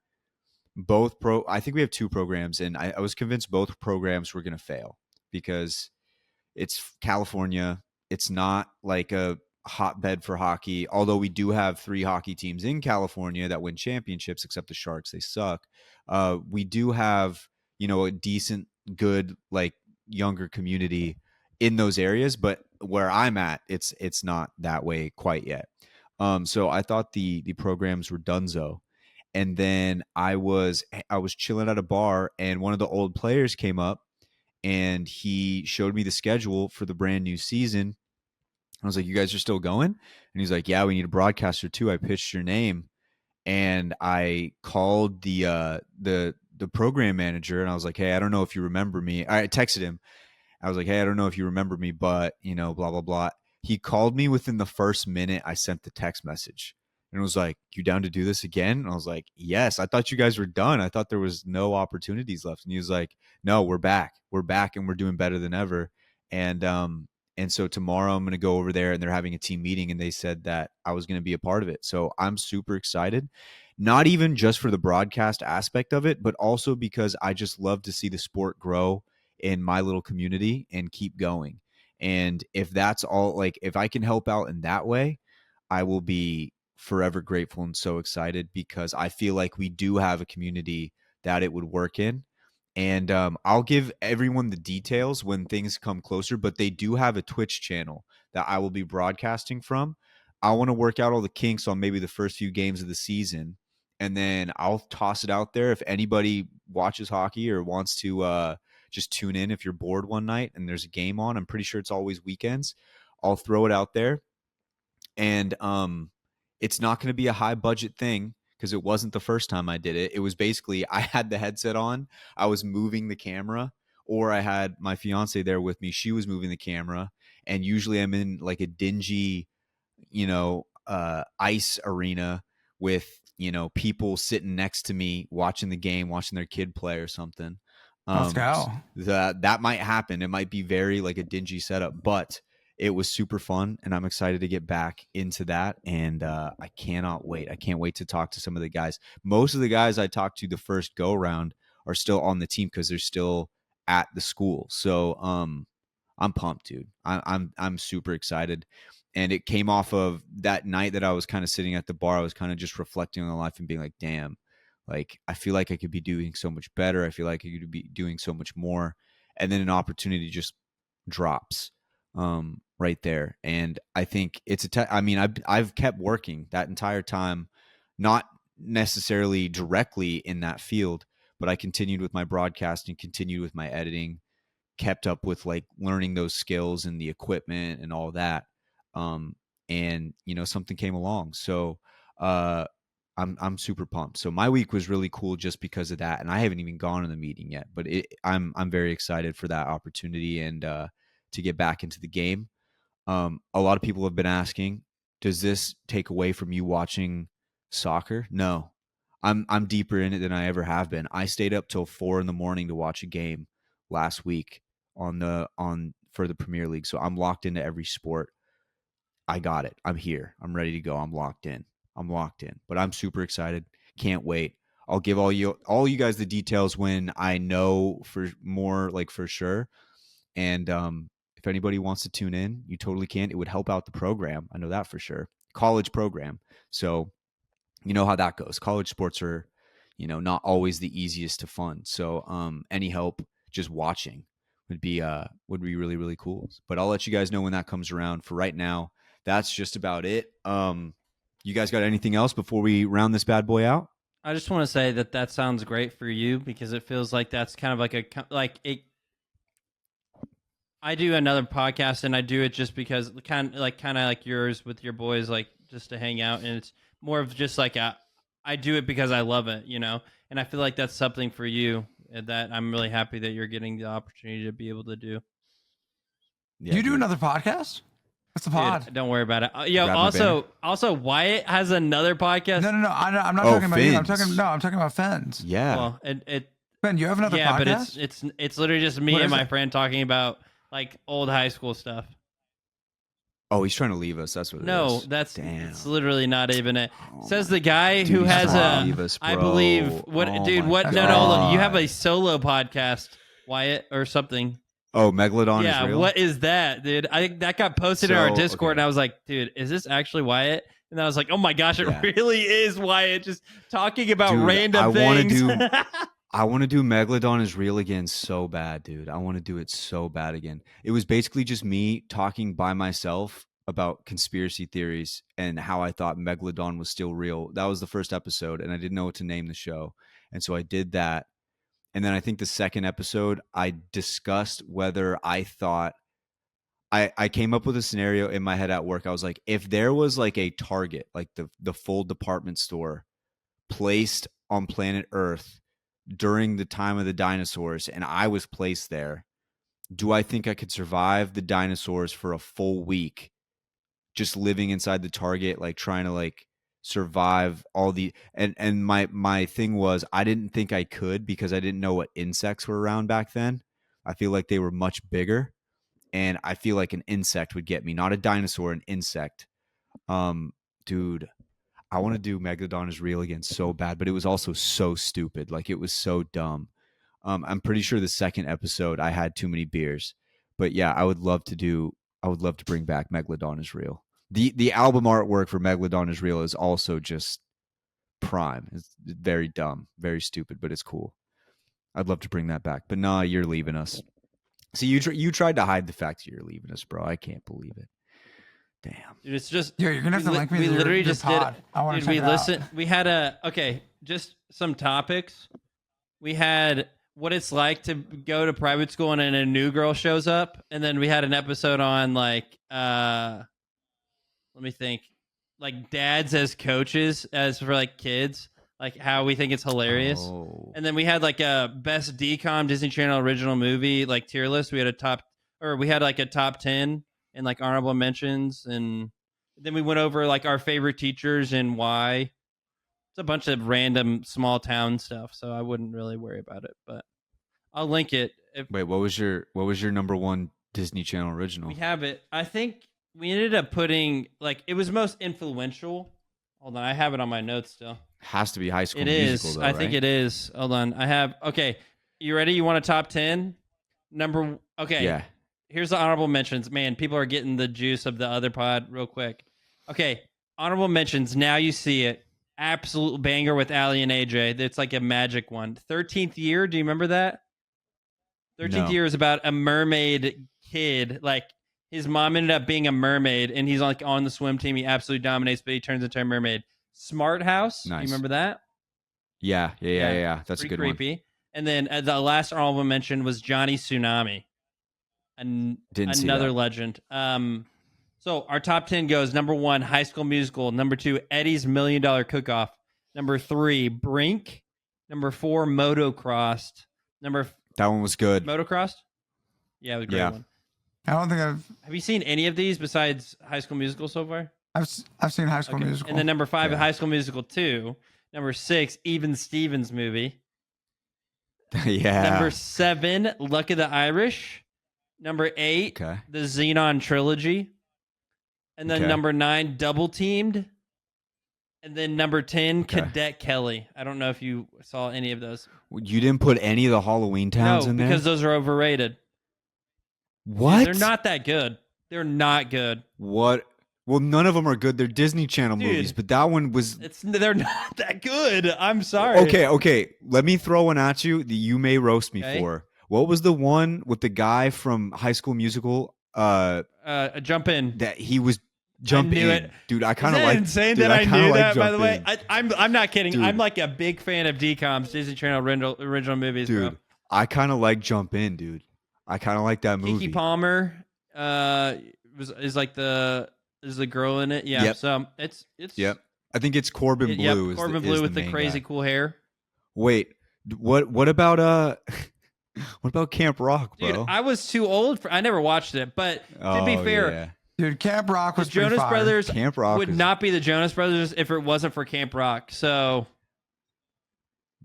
I think we have 2 programs, and I was convinced both programs were going to fail because it's California. It's not like a hotbed for hockey, although we do have 3 hockey teams in California that win championships, except the Sharks. They suck. We do have, a decent, good, like younger community in those areas, but where I'm at, it's not that way quite yet. So I thought the programs were donezo. And then I was chilling at a bar, and one of the old players came up and he showed me the schedule for the brand new season. I was like, "You guys are still going?" And he's like, "Yeah, we need a broadcaster too. I pitched your name." And I called the program manager, and I was like, "Hey, I don't know if you remember me." I texted him. I was like, "Hey, I don't know if you remember me, but, blah blah blah." He called me within the first minute I sent the text message, and was like, "You down to do this again?" And I was like, "Yes." I thought you guys were done. I thought there was no opportunities left. And he was like, "No, we're back. We're back, and we're doing better than ever." And so tomorrow I'm going to go over there, and they're having a team meeting, and they said that I was going to be a part of it. So I'm super excited. Not even just for the broadcast aspect of it, but also because I just love to see the sport grow in my little community and keep going. And if that's all, like, if I can help out in that way, I will be forever grateful and so excited, because I feel like we do have a community that it would work in. And I'll give everyone the details when things come closer, but they do have a Twitch channel that I will be broadcasting from. I want to work out all the kinks on maybe the first few games of the season, and then I'll toss it out there. If anybody watches hockey or wants to just tune in, if you're bored one night and there's a game on, I'm pretty sure it's always weekends, I'll throw it out there. And it's not going to be a high budget thing, because it wasn't the first time I did it. It was basically, I had the headset on, I was moving the camera, or I had my fiance there with me. She was moving the camera, and usually I'm in like a dingy, ice arena with, people sitting next to me watching the game, watching their kid play or something. Let's go. That might happen. It might be very like a dingy setup, but it was super fun, and I'm excited to get back into that. And I cannot wait. I can't wait to talk to some of the guys. Most of the guys I talked to the first go around are still on the team because they're still at the school. So I'm pumped, dude. I'm super excited. And it came off of that night that I was kind of sitting at the bar. I was kind of just reflecting on life and being like, damn, like I feel like I could be doing so much better. I feel like I could be doing so much more. And then an opportunity just drops right there. And I think it's I've kept working that entire time, not necessarily directly in that field, but I continued with my broadcasting, continued with my editing, kept up with like learning those skills and the equipment and all that. And something came along. So I'm super pumped. So my week was really cool just because of that. And I haven't even gone to the meeting yet, but I'm very excited for that opportunity and to get back into the game. A lot of people have been asking, does this take away from you watching soccer? No. I'm deeper in it than I ever have been. I stayed up till 4 a.m. to watch a game last week for the Premier League. So I'm locked into every sport. I got it. I'm here. I'm ready to go. I'm locked in. But I'm super excited. Can't wait. I'll give all you guys the details when I know for more, like for sure. And if anybody wants to tune in, you totally can. It would help out the program. I know that for sure. College program. So you know how that goes. College sports are, not always the easiest to fund. So any help just watching would be really, really cool. But I'll let you guys know when that comes around. For right now, that's just about it. You guys got anything else before we round this bad boy out? I just want to say that sounds great for you because it feels like that's kind of like I do another podcast and I do it just because kind of like yours with your boys, like just to hang out, and it's more of just like I do it because I love it, and I feel like that's something for you that I'm really happy that you're getting the opportunity to be able to do. Yeah, you do dude. another podcast? What's the pod? Dude, don't worry about it. Grab my banner. Also, Wyatt has another podcast. No. I'm not Oh, talking about you. I'm Fins. talking about Fins. Yeah. Well, it Ben, you have another yeah, podcast? but it's literally just me What and is my it? friend talking about like old high school stuff. Oh, he's trying to leave us. That's what it No, is. that's Damn. it's literally not even it. Oh Says my the guy Dude, who he's has trying to a leave us, I bro. believe what Oh dude my what no God. you have a solo podcast, Wyatt, or something. Oh, Megalodon Yeah, is real? what is that, dude? that got posted in our So, Discord, okay. and I was like, dude, is this actually Wyatt? And I was like, oh my gosh, it Yeah. really is Wyatt, just talking about Dude, random I wanna things. I want to do Megalodon is real again so bad, dude. I want to do it so bad again. It was basically just me talking by myself about conspiracy theories and how I thought Megalodon was still real. That was the first episode, and I didn't know what to name the show. And so I did that. And then I think the second episode, I discussed whether I thought I came up with a scenario in my head at work. I was like, if there was like a Target, like the full department store placed on planet Earth during the time of the dinosaurs, and I was placed there, do I think I could survive the dinosaurs for a full week just living inside the Target, like trying to like survive all the and my thing was I didn't think I could because I didn't know what insects were around back then. I feel like they were much bigger, and I feel like an insect would get me, not a dinosaur, an insect. Dude, I want to do Megalodon is real again so bad, but it was also so stupid. Like it was so dumb. I'm pretty sure the second episode I had too many beers, but yeah, I would love to bring back Megalodon is real. The album artwork for Megalodon is real is also just prime. It's very dumb, very stupid, but it's cool. I'd love to bring that back, but nah, you're leaving us. See, you tried to hide the fact that you're leaving us, bro. I can't believe it. Damn. Dude, it's just Yeah, you're gonna have to link me we to literally your just pod. did. I want Dude, to we check it listen. out. We had just some topics. We had what it's like to go to private school and then a new girl shows up, and then we had an episode on like let me think, like dads as coaches as for like kids, like how we think it's hilarious. Oh. And then we had like a best DCOM Disney Channel original movie like tier list. We had like a top 10 and like honorable mentions, and then we went over like our favorite teachers and why. It's a bunch of random small town stuff, so I wouldn't really worry about it, but I'll link it. If Wait, what was your number one Disney Channel original? we have it. I think we ended up putting like it was most influential. Hold on, I have it on my notes still. Has to be High School It Musical, is. though, I think right? it is. Hold on. I have. Okay. You ready? You want a top 10? Okay. Yeah. Here's the honorable mentions. Man, people are getting the juice of the other pod real quick. Okay. Honorable mentions. Now you see it. Absolute banger with Ali and AJ. It's like a magic one. 13th Year. Do you remember that? 13th No. Year is about a mermaid kid. Like his mom ended up being a mermaid, and he's like on the swim team. He absolutely dominates, but he turns into a mermaid. Smart House. Nice. You remember that? Yeah. That's a Pretty good creepy. one. And then the last honorable mention was Johnny Tsunami, Didn't see another that. legend. So our top 10 goes: number 1, High School Musical; number 2, Eddie's $1 Million Cook-Off; number 3, Brink; number 4, Motocrossed; That one was good. Motocrossed. Yeah, it was a great Yeah. one. I don't think Have you seen any of these besides High School Musical so far? I've seen High School Okay. Musical. And then number 5, Yeah. High School Musical 2; number 6, Even Stevens Movie; Yeah. number 7, Luck of the Irish; number 8, Okay. the Xenon Trilogy; and then Okay. number 9, Double Teamed; and then number 10, Okay. Cadet Kelly. I don't know if you saw any of those. You didn't put any of the Halloween towns No, in there? because those are overrated. What? They're not that good. They're not good. What? Well, none of them are good. They're Disney Channel Dude. movies, but that one was They're not that good. I'm sorry. okay. Let me throw one at you that you may roast me Okay. for. What was the one with the guy from High School Musical? Jump in. That he was jump knew in, it. dude. I kind Isn't of that like. insane Dude, that I knew like that? By Jump the way, In. I'm not kidding. Dude. I'm like a big fan of DCOM's Disney Channel original movies, dude. bro. I kind of like Jump In, dude. I kind of like that movie. Keke Palmer, is the girl in it? Yeah. Yep. So it's Yep. I think it's Corbin Blue. Yep, Corbin Blue with the crazy guy. cool hair. Wait, what about what about Camp Rock, bro? Dude, I was too old for. I never watched it, but to be fair, yeah. Dude, Camp Rock was the Jonas pretty fire. Brothers Camp Rock would not be the Jonas Brothers if it wasn't for Camp Rock. So,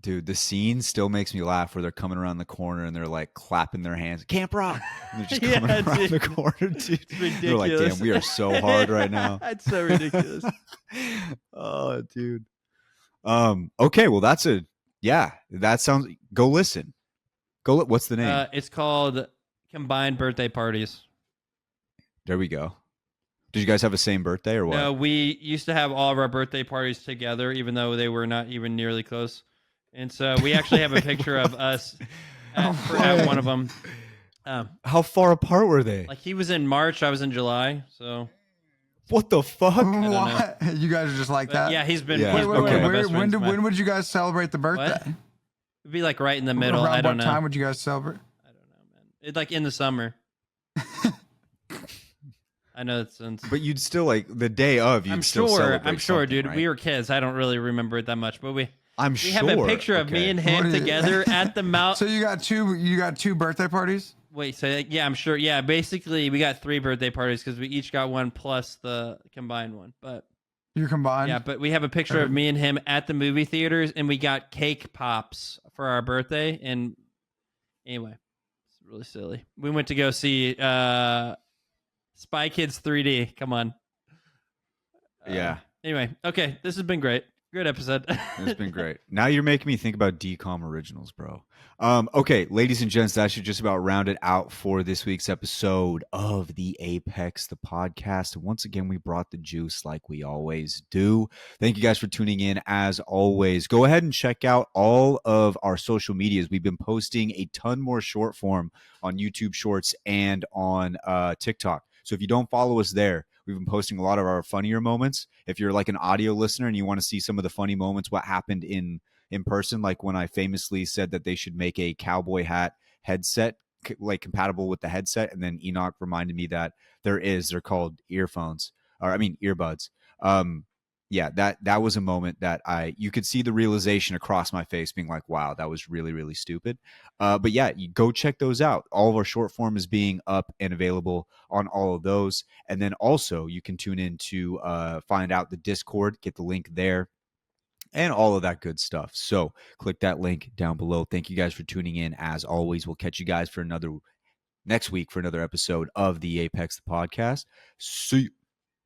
dude, the scene still makes me laugh where they're coming around the corner and they're like clapping their hands, Camp Rock, and they're just coming around dude. the corner, dude. It's ridiculous. They're like, damn, we are so hard right now. It's so ridiculous. Oh, dude. Okay, well, that sounds. Go listen. What's the name? It's called Combined Birthday Parties. There we go. Did you guys have the same birthday or what? No, we used to have all of our birthday parties together, even though they were not even nearly close. And so we actually have a picture of us at one of them. How far apart were they? Like he was in March, I was in July. So what the fuck? What? You guys are just like that? yeah, he's been. Yeah. He's Wait, been wait, one of wait. my best friends, man. When would you guys celebrate the birthday? What? It'd be like right in the middle. Around I don't what know. time would you guys celebrate? I don't know, man. It's like in the summer. I know it sounds. But you'd still like the day of. You'd I'm still sure. celebrate I'm sure, something, dude. right? We were kids. I don't really remember it that much, but we sure. have a picture of me and What him are you- together at the mount. So you got two birthday parties? Wait, so yeah, I'm sure. Yeah, basically we got 3 birthday parties because we each got one plus the combined one. But You combined? yeah, but we have a picture of me and him at the movie theaters, and we got cake pops for our birthday. And anyway, it's really silly. We went to go see Spy Kids 3D. Come on. Yeah, Anyway, okay, this has been great. Good episode. it's been great. Now you're making me think about DCOM originals, bro. Okay, ladies and gents, that should just about round it out for this week's episode of the Apex, the podcast. And once again, we brought the juice like we always do. Thank you guys for tuning in. As always, go ahead and check out all of our social medias. We've been posting a ton more short form on YouTube Shorts and on TikTok. So if you don't follow us there, we've been posting a lot of our funnier moments. If you're like an audio listener and you want to see some of the funny moments, what happened in person, like when I famously said that they should make a cowboy hat headset like compatible with the headset, and then Enoch reminded me that they're called earbuds. Yeah, that was a moment that you could see the realization across my face, being like, wow, that was really, really stupid. But yeah, you go check those out. All of our short form is being up and available on all of those. And then also you can tune in to find out the Discord, get the link there, and all of that good stuff. So click that link down below. Thank you guys for tuning in. As always, we'll catch you guys for next week for another episode of the Apex the Podcast. See you.